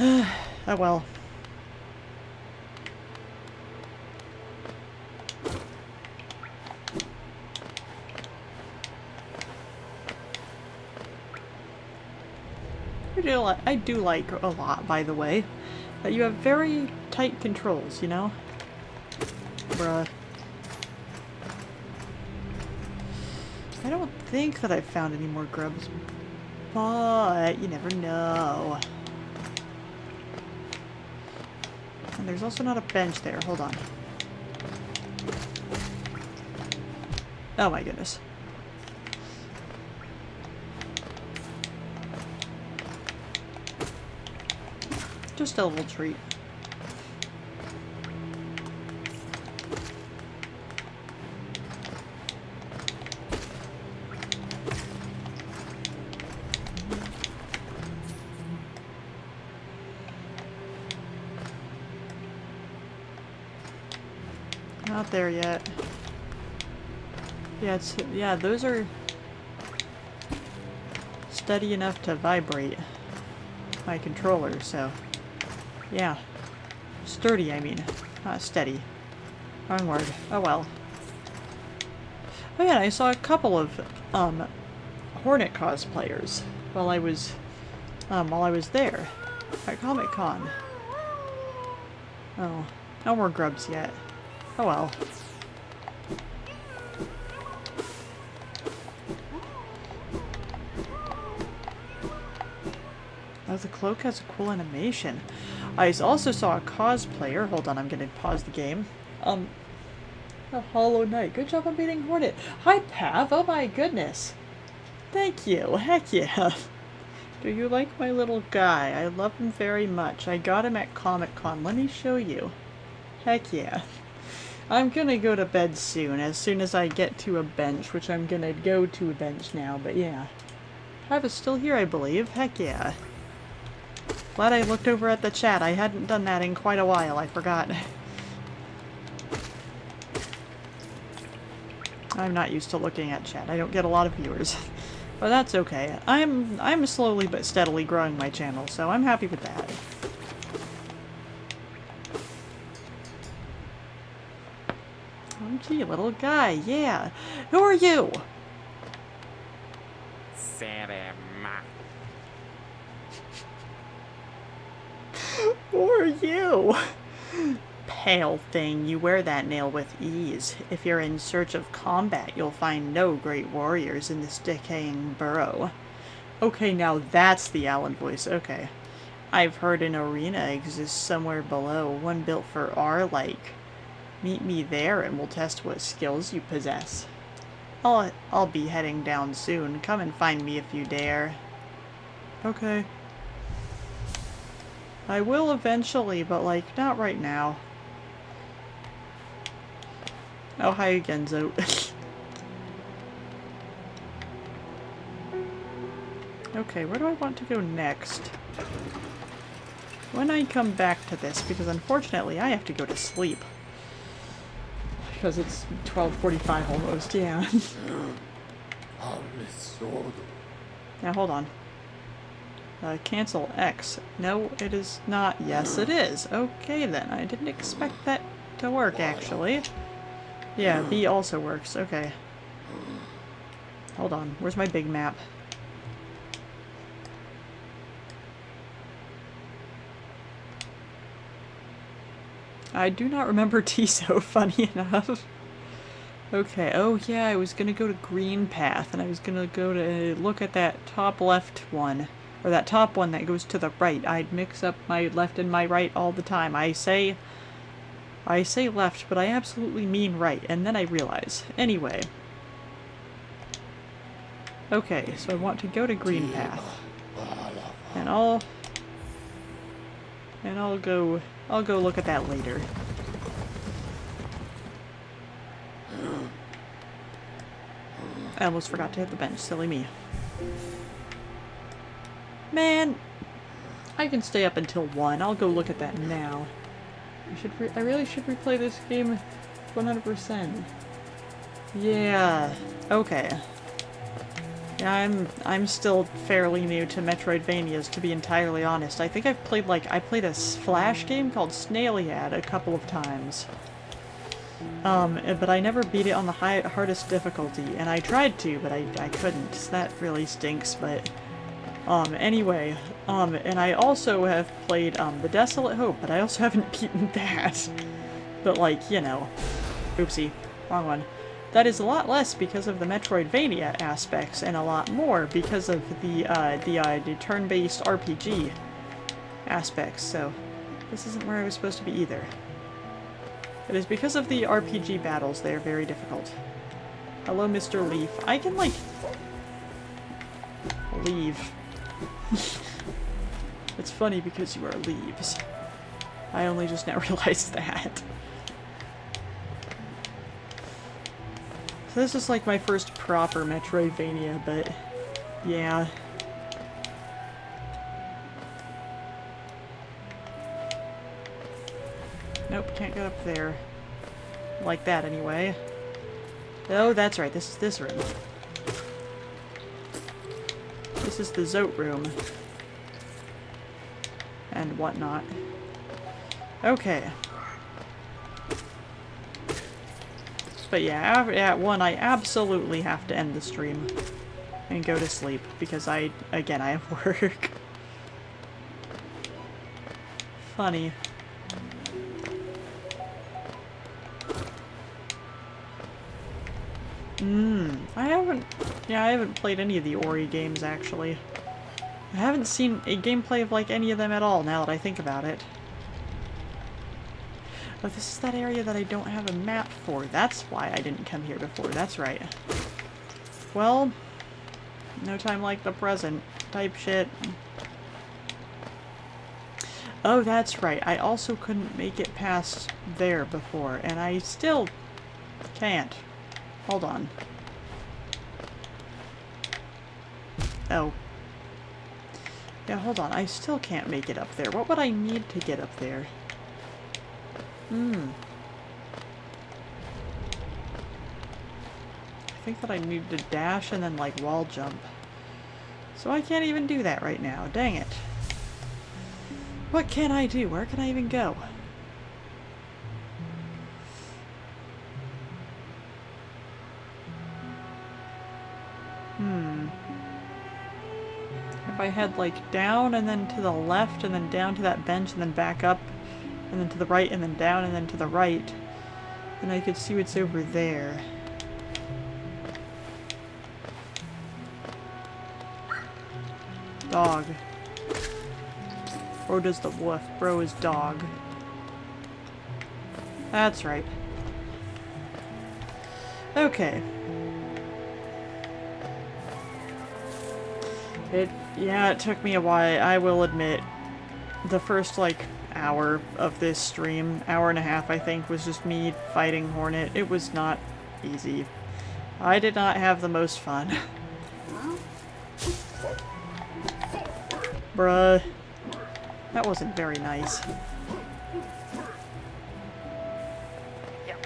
Oh well. I do like a lot, by the way, that you have very tight controls, you know? Bruh. I don't think that I've found any more grubs, but you never know. And there's also not a bench there. Hold on. Oh my goodness. Just a little treat. Not there yet. Yeah, yeah, those are steady enough to vibrate my controller, so yeah. Sturdy, I mean. Not steady. Wrong word. Oh well. Oh yeah, I saw a couple of Hornet cosplayers while I was there. At Comic Con. Oh, no more grubs yet. Oh well. Oh, the cloak has a cool animation. I also saw a cosplayer. Hold on, I'm gonna pause the game. A Hollow Knight. Good job on beating Hornet. Hi, Pav. Oh my goodness. Thank you. Heck yeah. Do you like my little guy? I love him very much. I got him at Comic Con. Let me show you. Heck yeah. I'm gonna go to bed soon as I get to a bench, which I'm gonna go to a bench now, but yeah. Pav is still here, I believe. Heck yeah. Glad I looked over at the chat. I hadn't done that in quite a while. I forgot. I'm not used to looking at chat. I don't get a lot of viewers. But that's okay. I'm slowly but steadily growing my channel, so I'm happy with that. Oh gee, little guy, yeah. Who are you? Who are you? Pale thing, you wear that nail with ease. If you're in search of combat, you'll find no great warriors in this decaying burrow. Okay, now that's the Alan voice, okay. I've heard an arena exists somewhere below, one built for our like. Meet me there and we'll test what skills you possess. I'll be heading down soon. Come and find me if you dare. Okay. I will eventually, but like, not right now. Oh, hi again, Zote. Okay, where do I want to go next? When I come back to this, because unfortunately I have to go to sleep. Because it's 12:45 almost, yeah. Now hold on. Cancel X. No, it is not. Yes, it is. Okay then, I didn't expect that to work actually. Yeah, B also works. Okay. Hold on. Where's my big map? I do not remember Tiso, funny enough. Okay, oh yeah, I was gonna go to Greenpath, and I was gonna go to look at that top left one. Or that top one that goes to the right. I'd mix up my left and my right all the time. I say left, but I absolutely mean right, and then I realize. Anyway. Okay, so I want to go to Greenpath. And I'll go look at that later. I almost forgot to hit the bench, silly me. Man, I can stay up until 1. I'll go look at that now. I really should replay this game 100%. Yeah. Okay. Yeah, I'm still fairly new to Metroidvanias, to be entirely honest. I think I played a Flash game called Snailiad a couple of times. But I never beat it on the hardest difficulty, and I tried to, but I couldn't. So that really stinks, but anyway, and I also have played, The Desolate Hope, but I also haven't beaten that. But, like, you know. Oopsie. Wrong one. That is a lot less because of the Metroidvania aspects, and a lot more because of the turn-based RPG aspects, so this isn't where I was supposed to be either. It is because of the RPG battles, they are very difficult. Hello, Mr. Leaf. I can, like, leave. It's funny because you are leaves. I only just now realized that. So this is like my first proper Metroidvania, but yeah. Nope, can't get up there. Like that anyway. Oh, that's right, this is this room. This is the Zote room. And whatnot. Okay. But yeah, at 1 I absolutely have to end the stream and go to sleep because again, I have work. funny. I haven't played any of the Ori games, actually. I haven't seen a gameplay of, like, any of them at all, now that I think about it. But this is that area that I don't have a map for. That's why I didn't come here before. That's right. Well, no time like the present type shit. Oh, that's right. I also couldn't make it past there before, and I still can't. Hold on. Oh. Yeah, hold on. I still can't make it up there. What would I need to get up there? I think that I need to dash and then, like, wall jump. So I can't even do that right now. Dang it. What can I do? Where can I even go? If I head, like, down and then to the left and then down to that bench and then back up and then to the right and then down and then to the right, then I could see what's over there. Dog. Bro does the woof. Bro is dog. That's right. Okay. Yeah, it took me a while, I will admit. The first, like, hour of this stream, hour and a half, I think, was just me fighting Hornet. It was not easy. I did not have the most fun. Bruh. That wasn't very nice.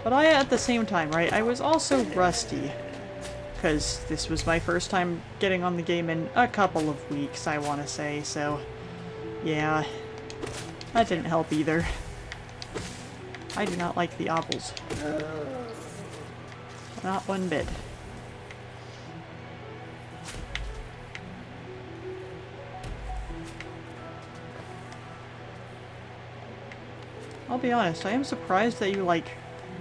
But at the same time, right, I was also rusty. Because this was my first time getting on the game in a couple of weeks, I want to say, so yeah, that didn't help either. I do not like the obbles. Not one bit. I'll be honest, I am surprised that you, like,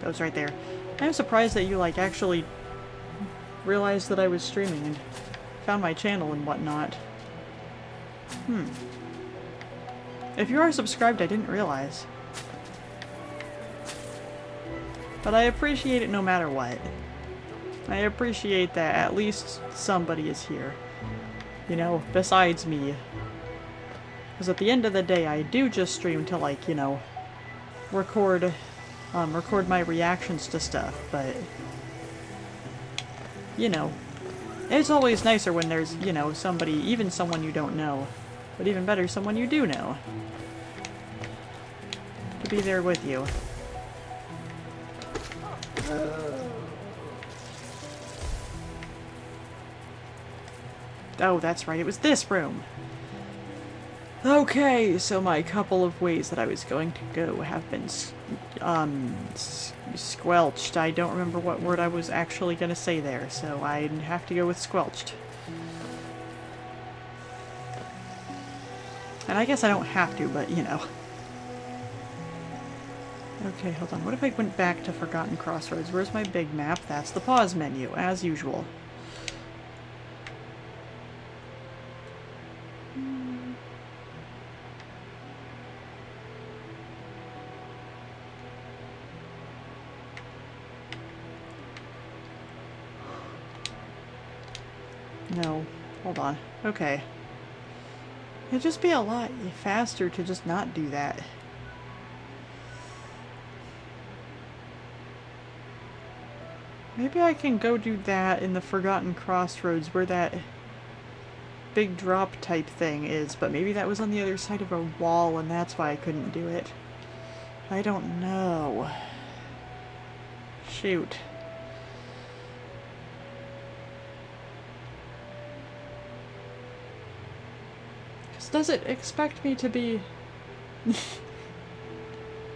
that was right there. I am surprised that you, like, actually realized that I was streaming and found my channel and whatnot. If you are subscribed, I didn't realize. But I appreciate it no matter what. I appreciate that at least somebody is here. You know, besides me. Because at the end of the day, I do just stream to, like, you know, record my reactions to stuff, but you know, it's always nicer when there's, you know, somebody, even someone you don't know, but even better, someone you do know, to be there with you. Oh, that's right, it was this room! Okay, so my couple of ways that I was going to go have been, squelched. I don't remember what word I was actually going to say there, so I have to go with squelched. And I guess I don't have to, but, you know. Okay, hold on. What if I went back to Forgotten Crossroads? Where's my big map? That's the pause menu, as usual. No. Hold on. Okay. It'd just be a lot faster to just not do that. Maybe I can go do that in the Forgotten Crossroads where that big drop type thing is, but maybe that was on the other side of a wall and that's why I couldn't do it. I don't know. Shoot. Does it expect me to be...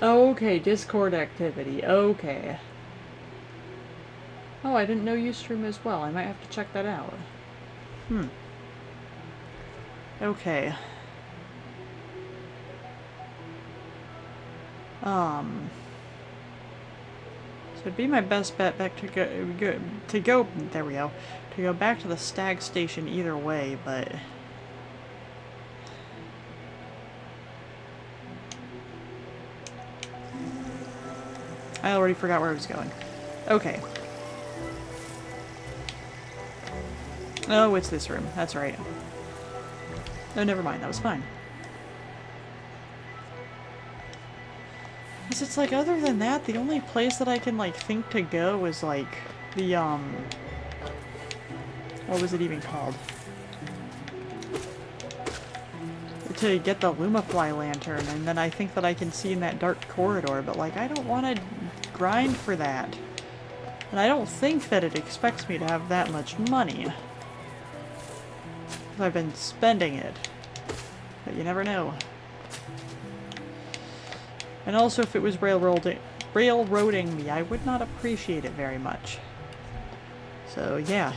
Okay, Discord activity. Okay. Oh, I didn't know you stream as well. I might have to check that out. Okay. So it'd be my best bet back to go, there we go, to go back to the stag station either way, but I already forgot where I was going. Okay. Oh, it's this room. That's right. Oh, never mind. That was fine. Because it's like, other than that, the only place that I can, like, think to go is, like, the, what was it even called? To get the Lumafly lantern, and then I think that I can see in that dark corridor, but, like, I don't want to grind for that. And I don't think that it expects me to have that much money. I've been spending it. But you never know. And also, if it was railroading me, I would not appreciate it very much. So, yeah.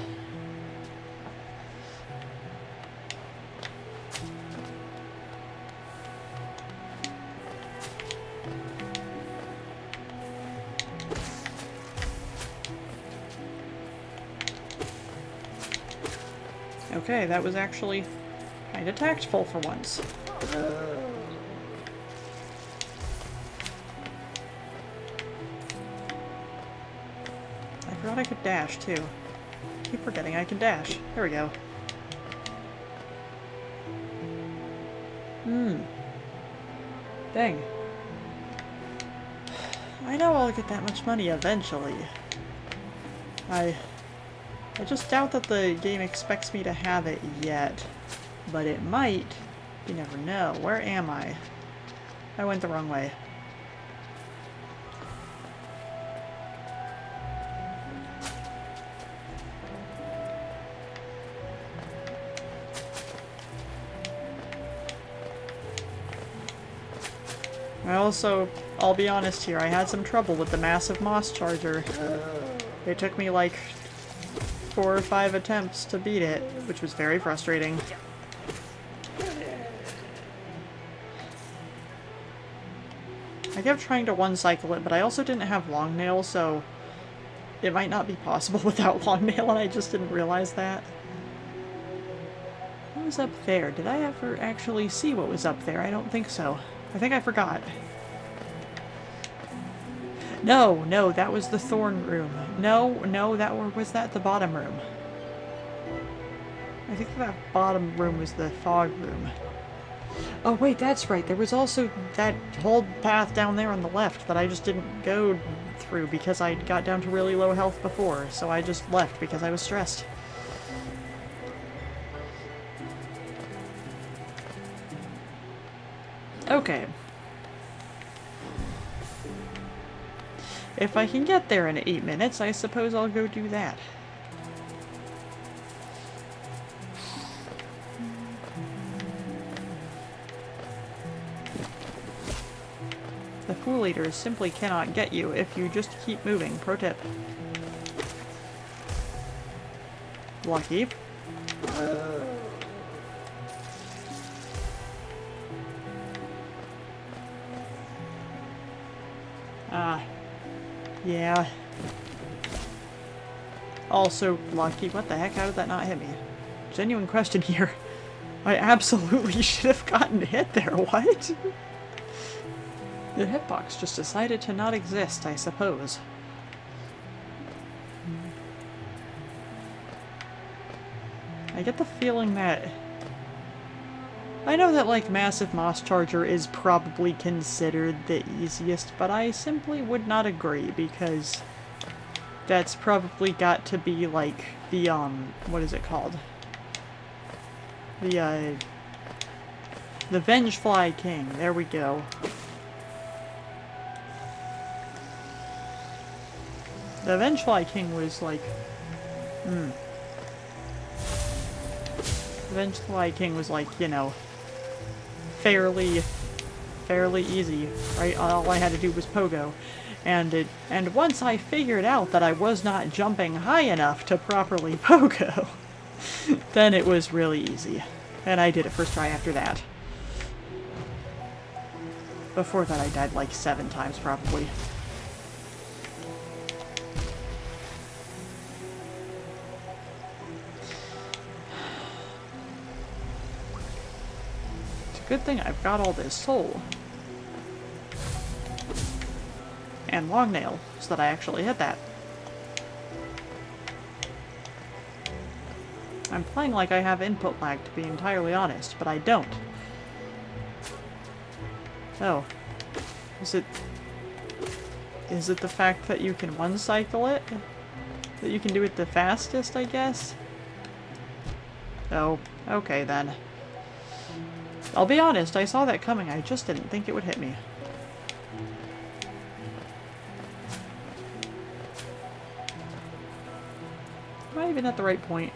Okay, that was actually kind of tactful for once. I forgot I could dash, too. Keep forgetting I can dash. There we go. Dang. I know I'll get that much money eventually. I just doubt that the game expects me to have it yet. But it might. You never know. Where am I? I went the wrong way. I'll be honest here, I had some trouble with the massive moss charger. It took me like 4 or 5 attempts to beat it, which was very frustrating. I kept trying to one-cycle it, but I also didn't have long nail, so it might not be possible without long nail, and I just didn't realize that. What was up there? Did I ever actually see what was up there? I don't think so. I think I forgot. No, that was the thorn room. No, was that the bottom room? I think that bottom room was the fog room. Oh wait, that's right. There was also that whole path down there on the left that I just didn't go through because I got down to really low health before, so I just left because I was stressed. Okay. If I can get there in 8 minutes, I suppose I'll go do that. The Fool Eaters simply cannot get you if you just keep moving. Pro tip. Lucky. Yeah. Also lucky. What the heck? How did that not hit me? Genuine question here. I absolutely should have gotten hit there. What? The hitbox just decided to not exist, I suppose. I get the feeling that... I know that, like, Massive Moss Charger is probably considered the easiest, but I simply would not agree, because that's probably got to be, like, the, what is it called? The Vengefly King. There we go. The Vengefly King was, like, The Vengefly King was, like, you know, fairly easy, right? All I had to do was pogo. And once I figured out that I was not jumping high enough to properly pogo, then it was really easy. And I did it first try after that. Before that I died like 7 times probably. It's a good thing I've got all this soul. And long nail, so that I actually hit that. I'm playing like I have input lag, to be entirely honest, but I don't. Oh. Is it the fact that you can one-cycle it? That you can do it the fastest, I guess? Oh, okay then. I'll be honest, I saw that coming, I just didn't think it would hit me. Am I even at the right point?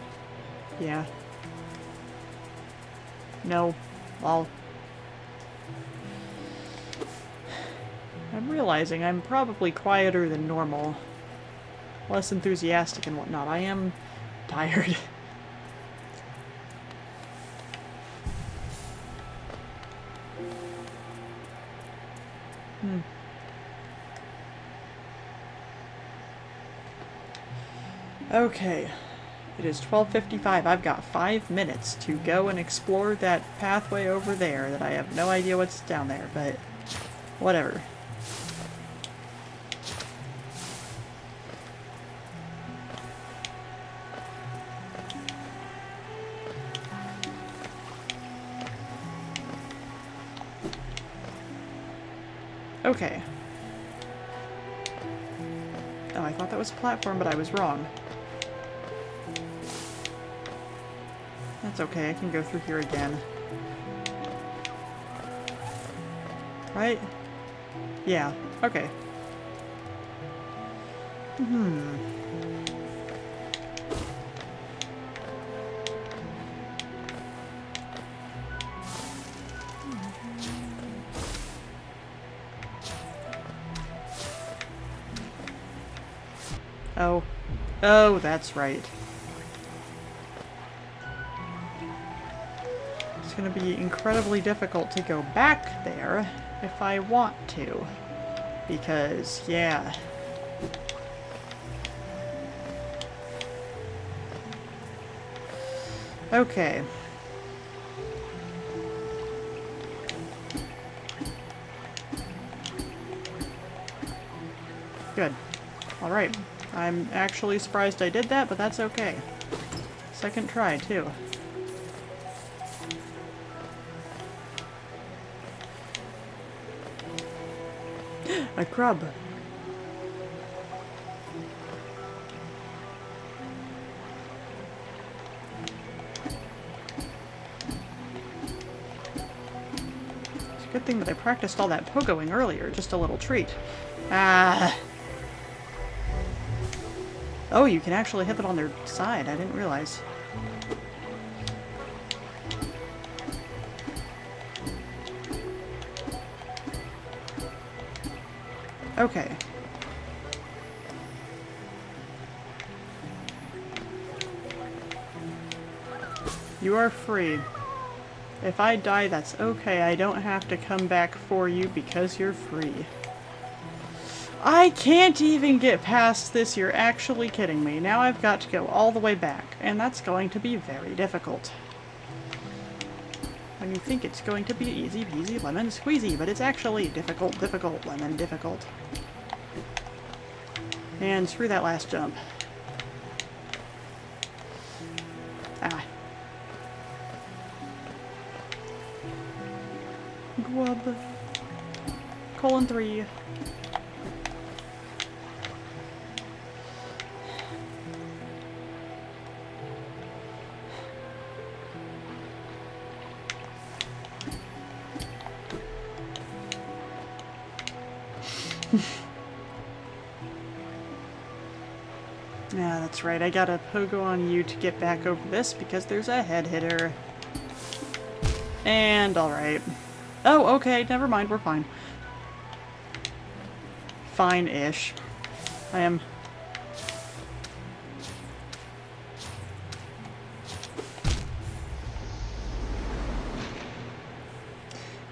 Yeah. No. I'm realizing I'm probably quieter than normal. Less enthusiastic and whatnot. I am tired. Okay. It is 12:55. I've got 5 minutes to go and explore that pathway over there that I have no idea what's down there, but whatever. Okay. Oh, I thought that was a platform, but I was wrong. That's okay, I can go through here again. Right? Yeah, okay. Oh. Oh, that's right. It's going to be incredibly difficult to go back there if I want to. Because, yeah. Okay. Good. Alright. I'm actually surprised I did that, but that's okay. Second try, too. A grub. It's a good thing that I practiced all that pogoing earlier, just a little treat. Ah. Oh, you can actually hit it on their side. I didn't realize. Okay. You are free. If I die, that's okay. I don't have to come back for you because you're free. I can't even get past this. You're actually kidding me. Now I've got to go all the way back, and that's going to be very difficult. When you think it's going to be easy peasy lemon squeezy, but it's actually difficult, difficult, lemon difficult. And screw that last jump. Ah. Gwub. Colon 3. Yeah, that's right. I gotta pogo on you to get back over this because there's a head hitter. And alright. Oh, okay. Never mind. We're fine. Fine-ish. I am...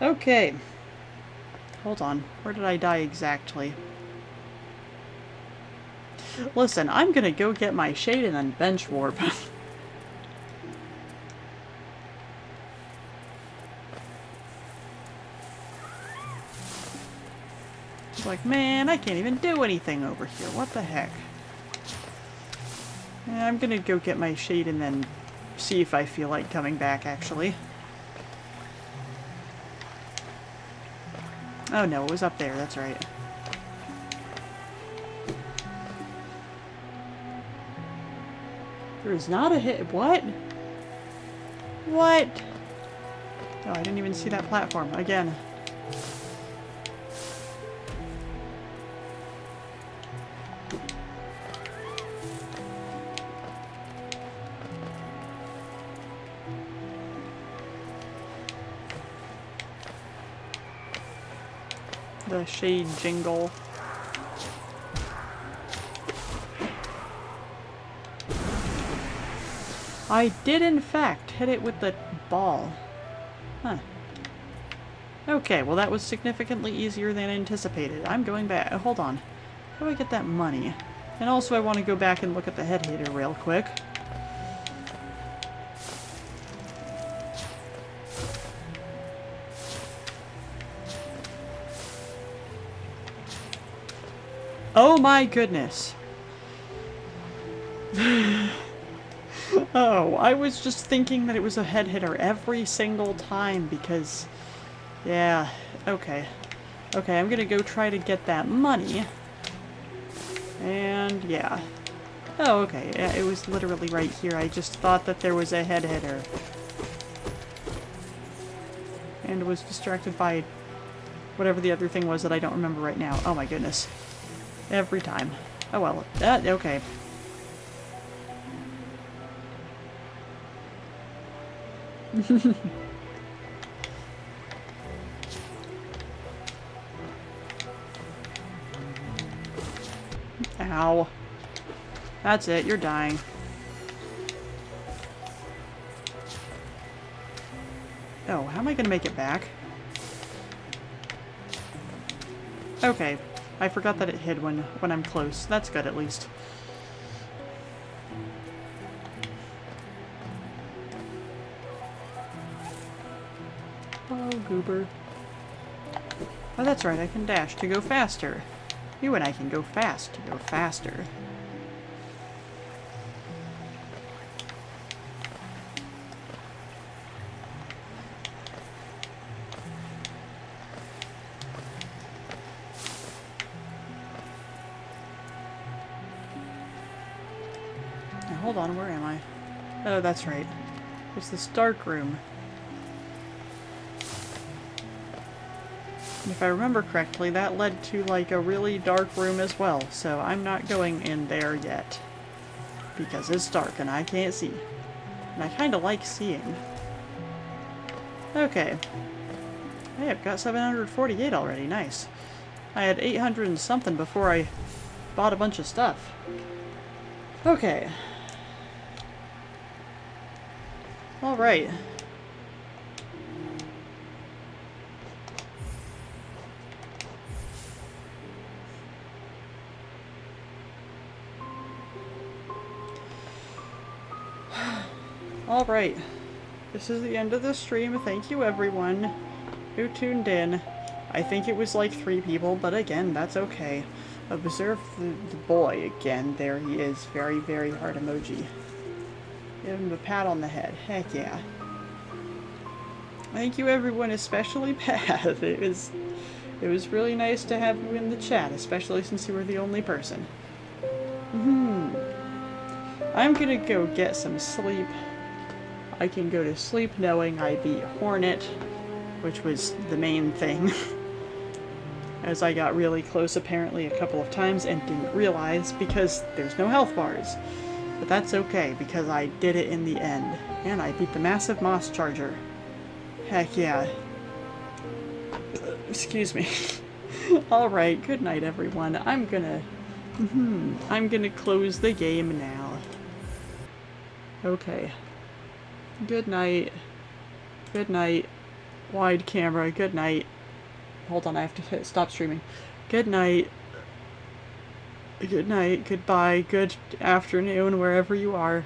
Okay. Hold on. Where did I die exactly? Listen, I'm gonna go get my shade and then bench warp. It's like, man, I can't even do anything over here. What the heck? Yeah, I'm gonna go get my shade and then see if I feel like coming back, actually. Oh no, it was up there, that's right. There is not a hit. What? What? Oh, I didn't even see that platform. Again. The shade jingle. I did in fact hit it with the ball. Huh. Okay, well that was significantly easier than anticipated. I'm going back. Hold on. How do I get that money? And also I want to go back and look at the head hitter real quick. Oh my goodness. Oh, I was just thinking that it was a head hitter every single time because... Yeah, okay. Okay, I'm gonna go try to get that money. And, yeah. Oh, okay, yeah, it was literally right here. I just thought that there was a head hitter. And was distracted by whatever the other thing was that I don't remember right now. Oh my goodness. Every time. Oh well, that, okay. Ow. That's it, you're dying. Oh, how am I gonna make it back? Okay. I forgot that it hid when I'm close. That's good, at least. Oh, goober. Oh, that's right, I can dash to go faster. You and I can go fast to go faster. Now, hold on, where am I? Oh, that's right. It's this dark room. If I remember correctly, that led to like a really dark room as well, so I'm not going in there yet. Because it's dark and I can't see. And I kinda like seeing. Okay. Hey, I've got 748 already, nice. I had 800 and something before I bought a bunch of stuff. Okay. Alright. Alright, this is the end of the stream. Thank you everyone who tuned in. I think it was like 3 people, but again, that's okay. Observe the boy again. There he is. Very, very hard emoji. Give him a pat on the head. Heck yeah. Thank you everyone, especially Pat. It was really nice to have you in the chat, especially since you were the only person. I'm gonna go get some sleep. I can go to sleep knowing I beat Hornet, which was the main thing. As I got really close apparently a couple of times and didn't realize because there's no health bars. But that's okay because I did it in the end. And I beat the massive moss charger. Heck yeah. Excuse me. Alright, good night everyone. I'm gonna close the game now. Okay. Good night. Good night. Wide camera, good night. hold on, I have to hit stop streaming. Good night. Good night, goodbye, good afternoon, wherever you are.